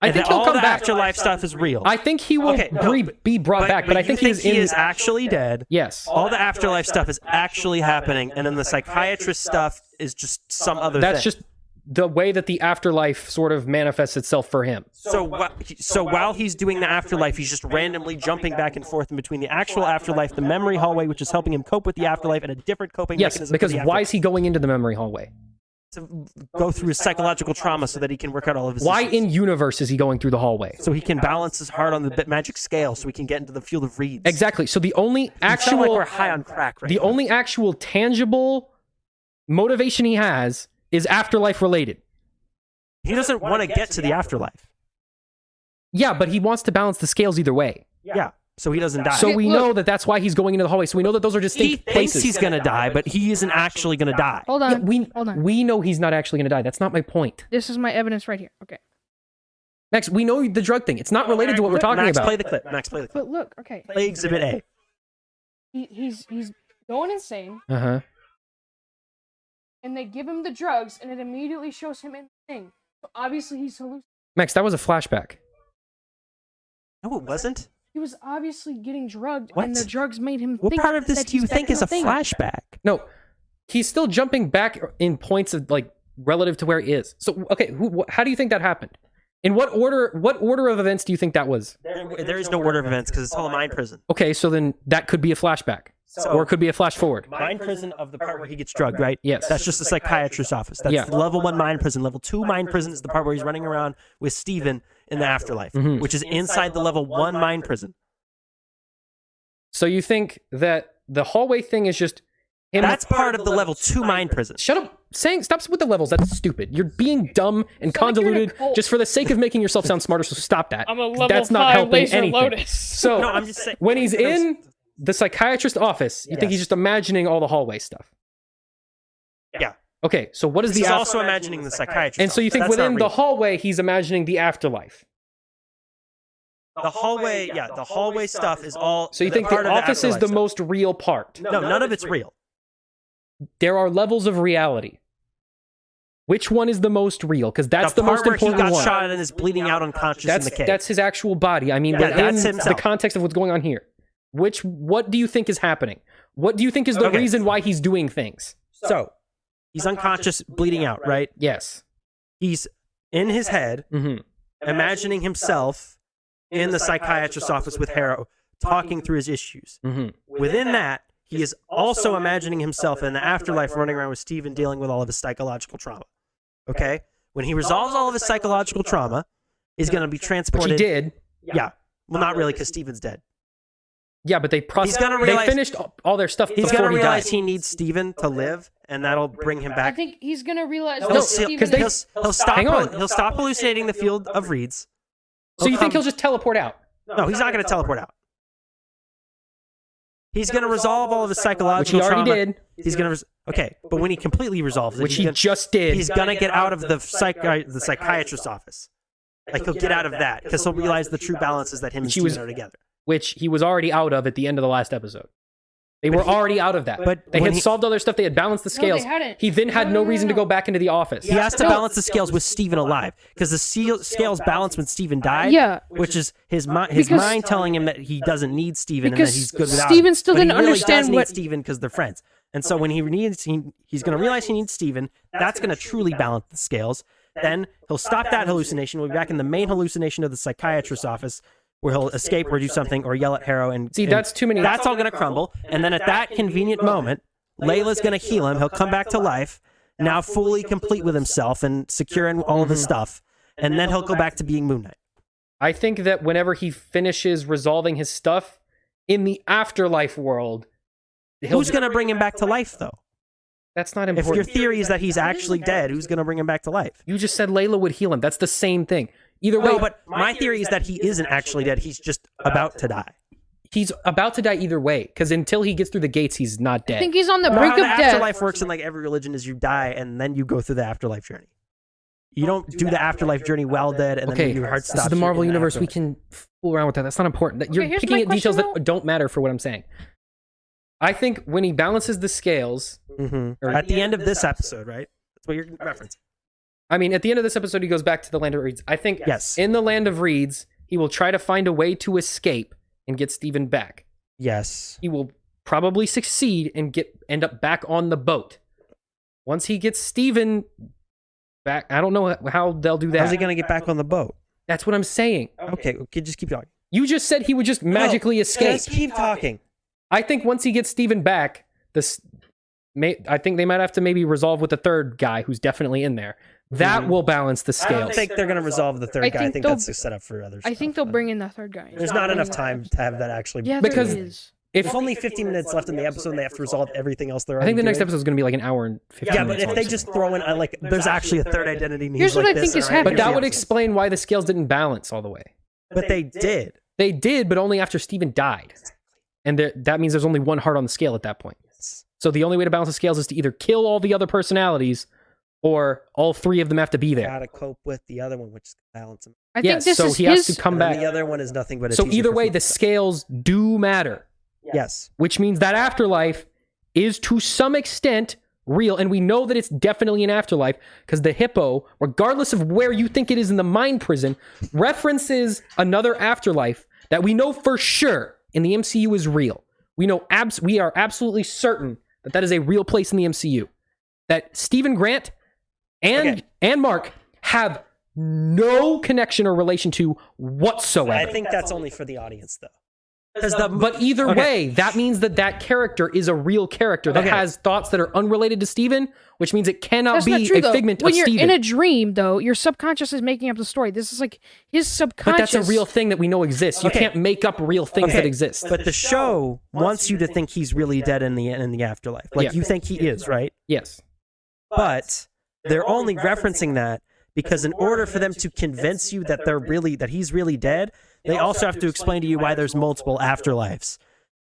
I And think that he'll all come the back. afterlife stuff is real. I think he will Okay, no, be brought back, but I think you he is in. is actually dead. Yes. All the afterlife stuff is actually happening, and then the psychiatrist stuff is just some other That's thing. just the way that the afterlife sort of manifests itself for him. So while he's doing the afterlife, he's just randomly jumping back and forth in between the actual afterlife, the memory hallway, which is helping him cope with the afterlife, and a different coping Yes, mechanism. because for the why afterlife. is he going into the memory hallway? To go through his psychological trauma so that he can work out all of his Why issues. in universe is he going through the hallway? So he can balance his heart on the magic scale, so he can get into the field of reeds. Exactly. So the only It's not like actual we're high on crack right the now. only actual tangible motivation he has is afterlife related. He doesn't want to get to the afterlife. Yeah, but he wants to balance the scales either way. Yeah, so he doesn't die. So Okay, we look. know that that's why he's going into the hallway. So we know that those are he distinct thinks places. he's gonna die, but he isn't actually gonna die. Hold Yeah, on. Hold on. we know he's not actually going to die. That's not my point. This is my evidence right here. Okay. Max, we know the drug thing. It's not related to what we're talking Max, about. play the clip. Max, play the clip. But look, okay. Play Exhibit A. He's going insane, Uh-huh. and they give him the drugs, and it immediately shows him in the thing. So obviously he's hallucinating. Max, that was a flashback. No, it wasn't. He was obviously getting drugged, What? and the drugs made him What think part of this that do you he's think back is in a the thing. flashback? No, he's still jumping back in points of like relative to where he is. So, okay, how do you think that happened? In what order? What order of events do you think that was? There is no order of events because it's all a mind prison. Okay, so then that could be a flashback, or it could be a flash forward. Mind prison of the part where he gets drugged, right? Yes. That's just the psychiatrist's office. That's Yeah. level 1 mind prison. Level 2 mind prison is the part where he's running around with Steven in the afterlife, Mhm. which is inside the level 1 mind prison. So you think that the hallway thing is just him? That's part of the level 2 mind prison. Shut up! Stop with the levels. That's stupid. You're being dumb and Sound like you're in a convoluted cult. just for the sake of making yourself sound smarter. So stop that. I'm a level That's not 5 helping laser anything. lotus. So No, I'm just saying. when he's in the psychiatrist's office, you think he's just imagining all the hallway stuff. Yeah. Okay, so what is He's the also imagining the psychiatrist. and so you think That's not within the real. hallway he's imagining the afterlife. The hallway, yeah, the hallway stuff is all. So you think part the of office is afterlife the stuff. most real part. No, none of it's real. There are levels of reality. Which one is the most real? Because that's the part most where important he got one. shot and is bleeding out unconscious in the cave. That's his actual body. I mean, Yeah, within that's the himself. context of what's going on here. What do you think is happening? What do you think is the Okay. reason why he's doing things? So he's unconscious, bleeding out, right? Yes. He's in his head, Hmm. imagining himself in the psychiatrist's office with Harrow, talking through his issues. Hmm. Within that, he is also imagining himself in the afterlife running around with Steven dealing with all of his psychological trauma. Okay? When he resolves all of his psychological trauma, he's going to be Which transported. he did. Yeah. Well, not really, because Steven's dead. Yeah, but they gonna they realize- finished all their stuff He's before going to he realize died. he needs Steven to live, and that'll bring him I back. think he's gonna realize He'll, that No, Steven because they- is- he'll stop. Hang on. He'll stop hallucinating the field of reeds. So you think come- he'll just teleport out? No, he's not going to teleport out. He's going to resolve all of his Which psychological he already trauma. did. He's going to okay, but when he completely resolves it, Which he's he gonna, just did. he's going to get out of the psychiatrist's office. Like he'll get out of that because he'll realize the true balance is that him and Which he was- Steven are together. Which he was already out of at the end of the last episode. They But were he- already out of that. but they when had he- solved all their stuff. They had balanced the No, they scales. hadn't. He then had No, no no, reason to no. go back into the office. He has to No. balance the scales with Steven alive because the scales balance when Steven died. Yeah. which is his Because- mind telling him that he doesn't need Steven and that Because he's good without Steven him. still But he didn't really understand does need what- Steven because they're friends. And so when he's going to realize he needs Steven, that's going to truly balance the scales. Then he'll stop that hallucination. We'll be back in the main hallucination of the psychiatrist's office where he'll escape or do something or yell at Harrow and See, and that's too many. that's all going to crumble. And then at that convenient moment, Layla's going to heal him. He'll come back to life, now fully complete with himself and secure in all of his stuff. And then he'll go back to being Moon Knight. I think that whenever he finishes resolving his stuff in the afterlife world, Who's going to bring him back to life, though? That's not If your important. theory is that he's actually dead, who's going to bring him back to life? You just said Layla would heal him. That's the same thing. Either way, No, but my theory is that he isn't actually dead. He's just about to die. He's about to die either way, because until he gets through the gates, he's not I dead. think he's on the No, brink how of the death. afterlife works in like every religion is you die and then you go through the afterlife journey. You don't do the afterlife journey while dead and then Okay, your heart this stops. is the Marvel in universe. We afterlife. can fool around with that. That's not important. You're here's picking my at details question, that don't matter for what I'm saying. I think when he balances the scales, At the end of this episode, right? That's what you're referencing. I mean, at the end of this episode, he goes back to the land of reeds. I think Yes. in the land of reeds, he will try to find a way to escape and get Steven back. Yes. He will probably succeed and end up back on the boat. Once he gets Steven back, I don't know how they'll do that. How's he going to get back on the boat? That's what I'm saying. Okay, just keep talking. You just said he would just magically escape. Just keep talking. I think once he gets Steven back, I think they might have to maybe resolve with the third guy who's definitely in there. That will balance the I don't scales. think they're going to resolve the third I guy. I think think they'll- that's a setup for others. I think they'll bring in the third guy. There's not enough time to have that actually. Yeah, Because- there is. If If only 15 minutes left in the episode and they have to resolve everything else they're I think the already next doing. episode is going to be like an hour and 15 Yeah, but minutes. if long. they just throw in, like, there's actually a third identity. And Here's he's what like I think this, is alright, happening. But here's that the would episode. explain why the scales didn't balance all the way. But they did. They did, but only after Steven died. And that means there's only one heart on the scale at that point. So the only way to balance the scales is to either kill all the other personalities or all three of them have to be there. Gotta cope with the other one, which is balance him. I Yes, think this so is he his. has to come And then back. the other one is nothing but a So teaser either for way, future the stuff. scales do matter, Yes. which means that afterlife is to some extent real. And we know that it's definitely an afterlife because the hippo, regardless of where you think it is in the mind prison, references another afterlife that we know for sure in the MCU is real. We know we are absolutely certain that that is a real place in the MCU. That Stephen Grant and Mark have no connection or relation to whatsoever. I think that's only for the audience, though. But either way, that means that character is a real character that has thoughts that are unrelated to Steven, which means it cannot That's not be true, a though. figment when of you're Steven. in a dream, though, your subconscious is making up the story. This is like his But subconscious. that's a real thing that we know exists. You Okay. can't make up real things that exist. But the show wants you to think he's really dead in the afterlife. Like, Yeah. you think he is, right? Yes. But they're only referencing that because in order for them to convince you that he's really dead, they also have to explain to you why there's multiple afterlives.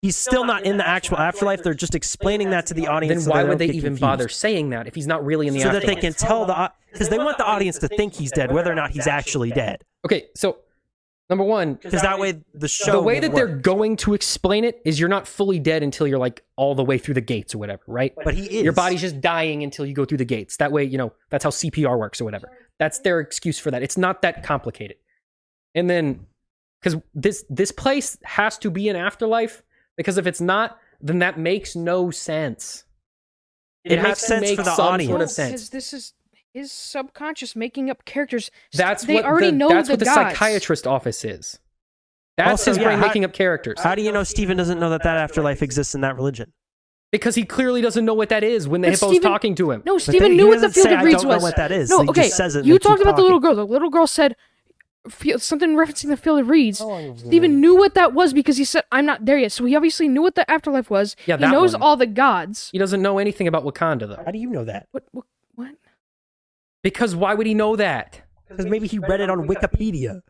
He's still not in the actual afterlife. They're just explaining that to the audience. Then so why don't would they get even confused. bother saying that if he's not really in the So that afterlife? they can tell because they want the audience to think he's dead, whether or not he's actually dead. Okay, so number one, Because that way the show. the way will that they're work. going to explain it is you're not fully dead until you're like all the way through the gates or whatever, right? But he is. Your body's just dying until you go through the gates. That way, that's how CPR works or whatever. That's their excuse for that. It's not that complicated. And then, because this place has to be an afterlife, because if it's not, then that makes no sense. It has makes to sense make for the some audience. sort of because sense. this is his subconscious making up characters. That's they what already know that's the what the gods. psychiatrist office is. That's Also, his yeah, brain how- making up characters. How do you know Steven doesn't know that afterlife exists in that religion? Because he clearly doesn't know what that is when the But hippo's Steven- talking to him. No, But Steven he knew what the doesn't Field say, of "I Reeds don't know was. what that is." No, He okay. just says it and You they talked keep about the little talking. girl. The little girl said something referencing the Field of Reeds. Oh, Steven knew what that was because he said, "I'm not there yet." So he obviously knew what the afterlife was. Yeah, he that knows one. all the gods. He doesn't know anything about Wakanda, though. How do you know that? What? Because why would he know that? Because maybe he read it on Wikipedia.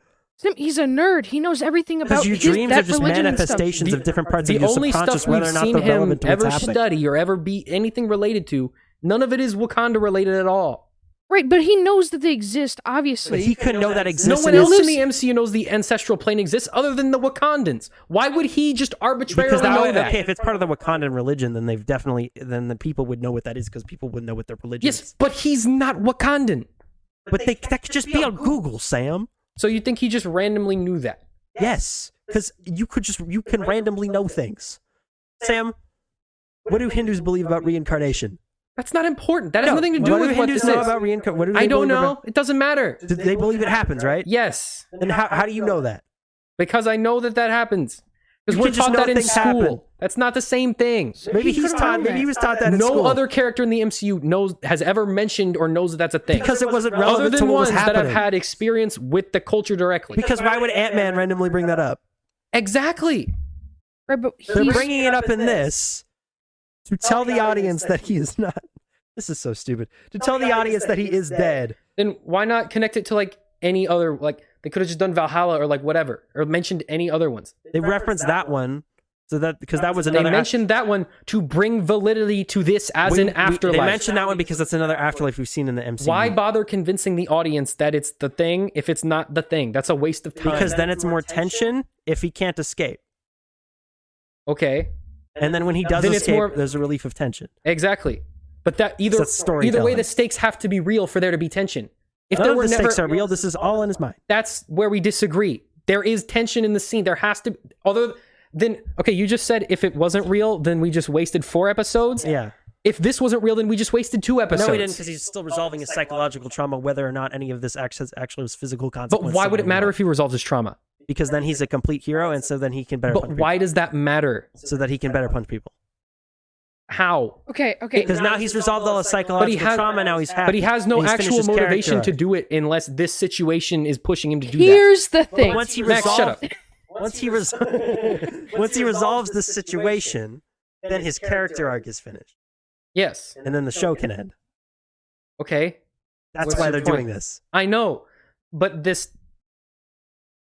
He's a nerd. He knows everything about Because your dreams are that just religion and stuff. manifestations of different parts The of your only subconscious, stuff we've whether or not seen they're him relevant to what's ever happening. study or ever be anything related to, none of it is Wakanda related at all. Right, but he knows that they exist, But obviously. he couldn't know that No exists. one in else his- in the MCU knows the ancestral plane exists other than the Wakandans. Why would he just arbitrarily Because know that? okay, if it's part of the Wakandan religion, then then the people would know what that is because people would know what their religion Yes, is. but he's not Wakandan. But that could just be on Google, Sam. So you think he just randomly knew that? Yes, because you can randomly know things. Sam, what do Hindus believe about reincarnation? That's not important. That has nothing to do what with do what Hindus this know is. about reincarnation? What do they I don't believe know. about- It doesn't matter. Do they believe it happens, right? Yes, Then how do you know that? because I know that happens. Because You we're can just taught know that in things school. happen. That's not the same thing. Maybe He he's could've taught. known Maybe that. he was taught that in No school. other character in the MCU has ever mentioned or knows that that's a thing. Because it wasn't other relevant than to what was ones that happening. have had experience with the culture directly. Because why would Ant-Man randomly bring that up? Exactly. Right, but They're he's, bringing it up in this to tell the audience that he is not. This is so stupid. To tell the audience that he is dead. Then why not connect it to like any other, like They could have just done Valhalla or like whatever, or mentioned any other ones. They referenced that one, so that because that was They another. mentioned that one to bring validity to this as an afterlife. They mentioned that one because that's another afterlife we've seen in the MCU. Why bother convincing the audience that it's the thing if it's not the thing? That's a waste of time. Because then it's more tension if he can't escape. Okay. And then when he does Then it's escape, more- there's a relief of tension. Exactly. But that either That's storytelling. either way, the stakes have to be real for there to be tension. If None there of were the never, stakes are real. This is all in his mind. that's where we disagree. There is tension in the scene. There has to. Although then, okay, you just said if it wasn't real, then we just wasted 4 episodes. Yeah. If this wasn't real, then we just wasted 2 episodes. No, he didn't, because he's still resolving his psychological trauma, whether or not any of this actually was physical But consequences. why would it matter if he resolves his trauma? Because then he's a complete hero, and so then he can better But punch why does that matter? people. So that he can better punch people. How? Okay. Because now he's resolved all his psychological trauma, now he's happy. But he has no and he's finished actual his character motivation to arc. do it unless this situation is pushing him to do that. Here's the thing. Once he Max, shut up. once he resolves this situation, then his character arc is finished, Yes. and then the show can end. Okay. That's What's why your they're point? doing this. I know, but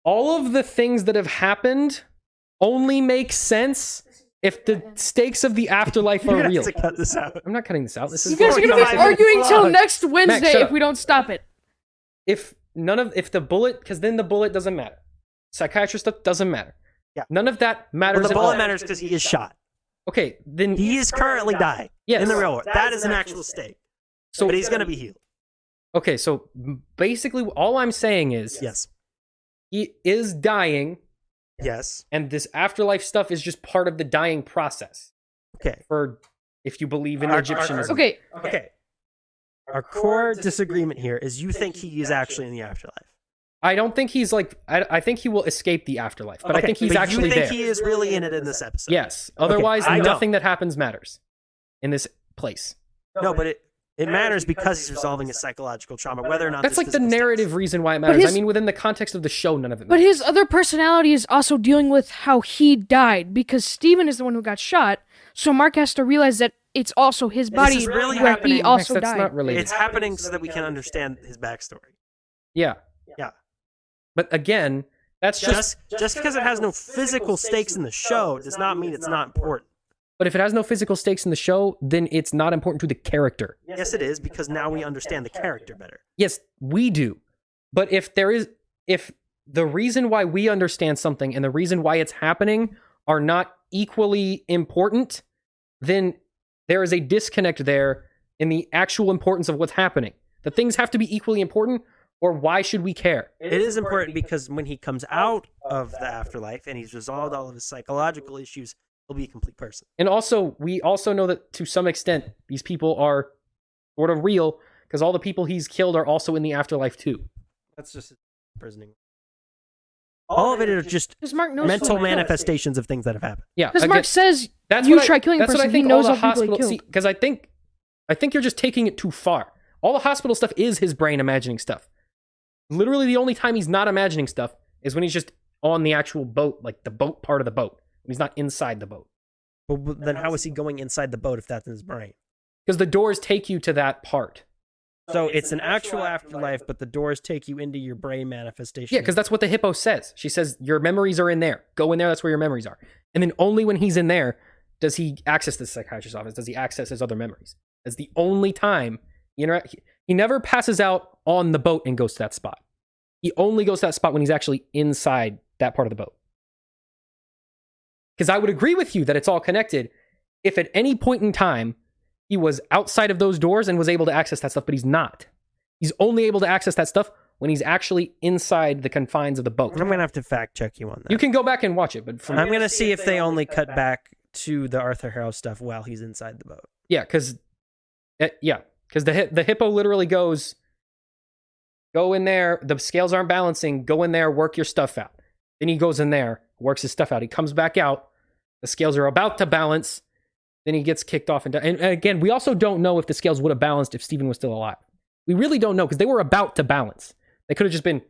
all of the things that have happened only make sense if the stakes of the afterlife You're are gonna real. have to cut this out. I'm not cutting this out. This is You guys are gonna be 45 arguing minutes till long. next Wednesday shut if up. we don't stop it. if the bullet, because then the bullet doesn't matter. Psychiatrist stuff doesn't matter. Yeah. None of that matters Well, the at all. bullet matters because he is shot. Okay, then He is currently dying Yes. in the real world. That is an actual stake. so But he's going to be healed. okay. So basically, all I'm saying is Yes. he is dying, Yes. and this afterlife stuff is just part of the dying process. Okay. For if you believe in Our- Egyptianism. Okay. Okay. Our core disagreement here is you think he is actually in the afterlife. I don't think he's like. I think he will escape the afterlife, but I Okay, think he's but actually you think there. he is really in it in this episode? Yes. Otherwise, I don't. nothing that happens matters in this place. No, but it matters because he's resolving his psychological trauma, whether or not That's there's like the physical narrative stakes. reason why it matters. his- I mean, within the context of the show, none of it But matters. his other personality is also dealing with how he died because Steven is the one who got shot. So Mark has to realize that it's also his This body is really where happening. he also Max, that's died. not related. It's happening so that we can understand his backstory. Yeah. Yeah. But again, that's just. Just because it has no physical stakes in the show does not mean it's not important. But if it has no physical stakes in the show, then it's not important to the character. Yes, it is, because now we understand the character better. Yes, we do. But if the reason why we understand something and the reason why it's happening are not equally important, then there is a disconnect there in the actual importance of what's happening. The things have to be equally important, or why should we care? It is important because when he comes out of the afterlife and he's resolved all of his psychological issues, he'll be a complete person. And also, we also know that to some extent, these people are sort of real because all the people he's killed are also in the afterlife too. That's just imprisoning. All of it are just Because Mark knows mental manifestations of things that have happened. Yeah, Because again, Mark says that's you what try killing a that's what person, I he think knows all all the the people he hospital. killed. Because I think you're just taking it too far. All the hospital stuff is his brain imagining stuff. Literally, the only time he's not imagining stuff is when he's just on the actual boat, like the boat part of the boat. When he's not inside the boat. Well, then how is he going inside the boat if that's in his brain? Because the doors take you to that part. So it's an actual afterlife, but the doors take you into your brain manifestation. Yeah, because that's what the hippo says. She says, your memories are in there. Go in there, that's where your memories are. And then only when he's in there does he access the psychiatrist's office, does he access his other memories. That's the only time he never passes out on the boat and goes to that spot. He only goes to that spot when he's actually inside that part of the boat. Because I would agree with you that it's all connected if at any point in time he was outside of those doors and was able to access that stuff, but he's not. He's only able to access that stuff when he's actually inside the confines of the boat. I'm going to have to fact check you on that. You can go back and watch it, but from I'm going to see if they only cut back to the Arthur Harrow stuff while he's inside the boat. yeah, because the hippo literally goes, go in there. The scales aren't balancing. Go in there, work your stuff out. Then he goes in there, works his stuff out. He comes back out. The scales are about to balance. Then he gets kicked off. And again, we also don't know if the scales would have balanced if Steven was still alive. We really don't know because they were about to balance. They could have just been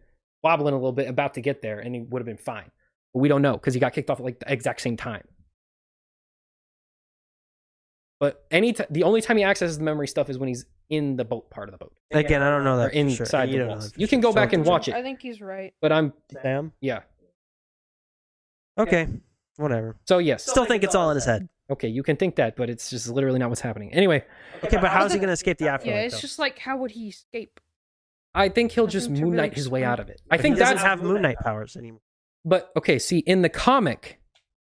wobbling a little bit, about to get there, and he would have been fine. But we don't know because he got kicked off at like the exact same time. But the only time he accesses the memory stuff is when he's in the boat part of the boat. Again, I don't know Or that for inside sure. the You don't know walls. that for You can sure. go back and watch I it. think he's right. But Sam? yeah. Okay, whatever. So yes. Still think it's all in his head. Okay, you can think that, but it's just literally not what's happening. Anyway, Okay, but how's he going to escape the afterlife? Yeah, it's though? just like, how would he escape? I think he'll Nothing just to Moon really Knight his way explain. out of it. I But think he doesn't that's have Moon Knight powers anymore. But okay, see, in the comic,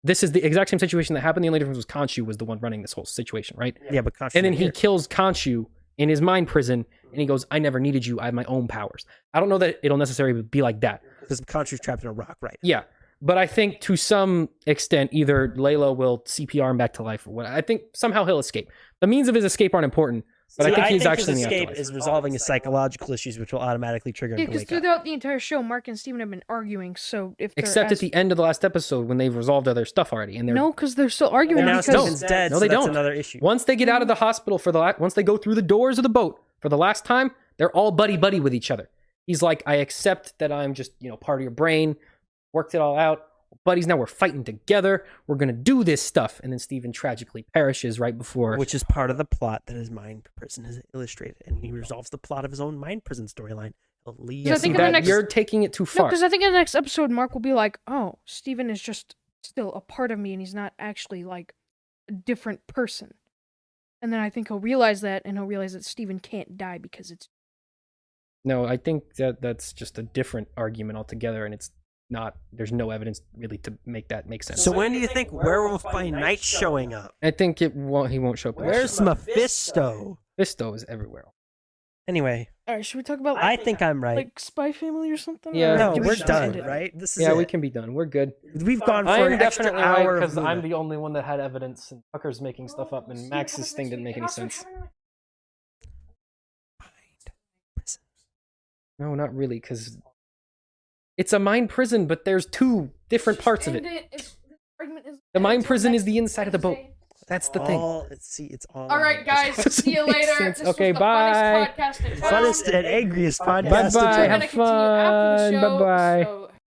this is the exact same situation that happened. The only difference was Khonshu was the one running this whole situation, right? Yeah, but Khonshu's And then not he here. kills Khonshu in his mind prison, and he goes, "I never needed you. I have my own powers." I don't know that it'll necessarily be like that. Because Khonshu's trapped in a rock, right? Yeah, but I think to some extent, either Layla will CPR him back to life, or what. I think somehow he'll escape. The means of his escape aren't important, but See, I think he's actually his in the escape afterlife. is resolving his psychological issues, which will automatically trigger Yeah, him to because wake up. throughout the entire show, Mark and Steven have been arguing. So if they're Except at the end of the last episode when they've resolved other stuff already, and they're no, because they're still arguing. And now because Steven's dead, No, so they that's don't. another issue. once they get out of the hospital for once they go through the doors of the boat for the last time, they're all buddy with each other. He's like, "I accept that I'm just part of your brain. Worked it all out, buddies. Now we're fighting together. We're gonna do this stuff." And then Steven tragically perishes right before. Which is part of the plot that his mind prison has illustrated, and he resolves the plot of his own mind prison storyline. He'll leave. Yeah, I See, think in the that next- you're taking it too No, far. because I think in the next episode, Mark will be like, "Oh, Steven is just still a part of me, and he's not actually like a different person." And then I think he'll realize that, and he'll realize that Steven can't die because it's. No, I think that's just a different argument altogether, and it's not. There's no evidence really to make that make sense. So when do you think Werewolf by Night showing up? I think he won't show up. Where's Mephisto? Mephisto is everywhere. Anyway, All right, should we talk about I think I'm right. like Spy Family or something? Yeah. Or No, do we we're just done, end it? right? This is Yeah, it. we can be done. We're good. We've gone for I'm an extra definitely right hour because of I'm Moon the only one that had evidence, and Tucker's making stuff up, and Max's thing didn't make any sense. Knight. No, not really, because it's a mind prison, but there's two different parts of it. The mind prison is the inside of the boat. That's the thing. It's all. All right, guys. See you Makes later. sense. This Okay, was the bye. funniest podcast in town. Funnest and angriest podcast. Bye-bye. We're Have gonna continue after the fun. show, Bye-bye. so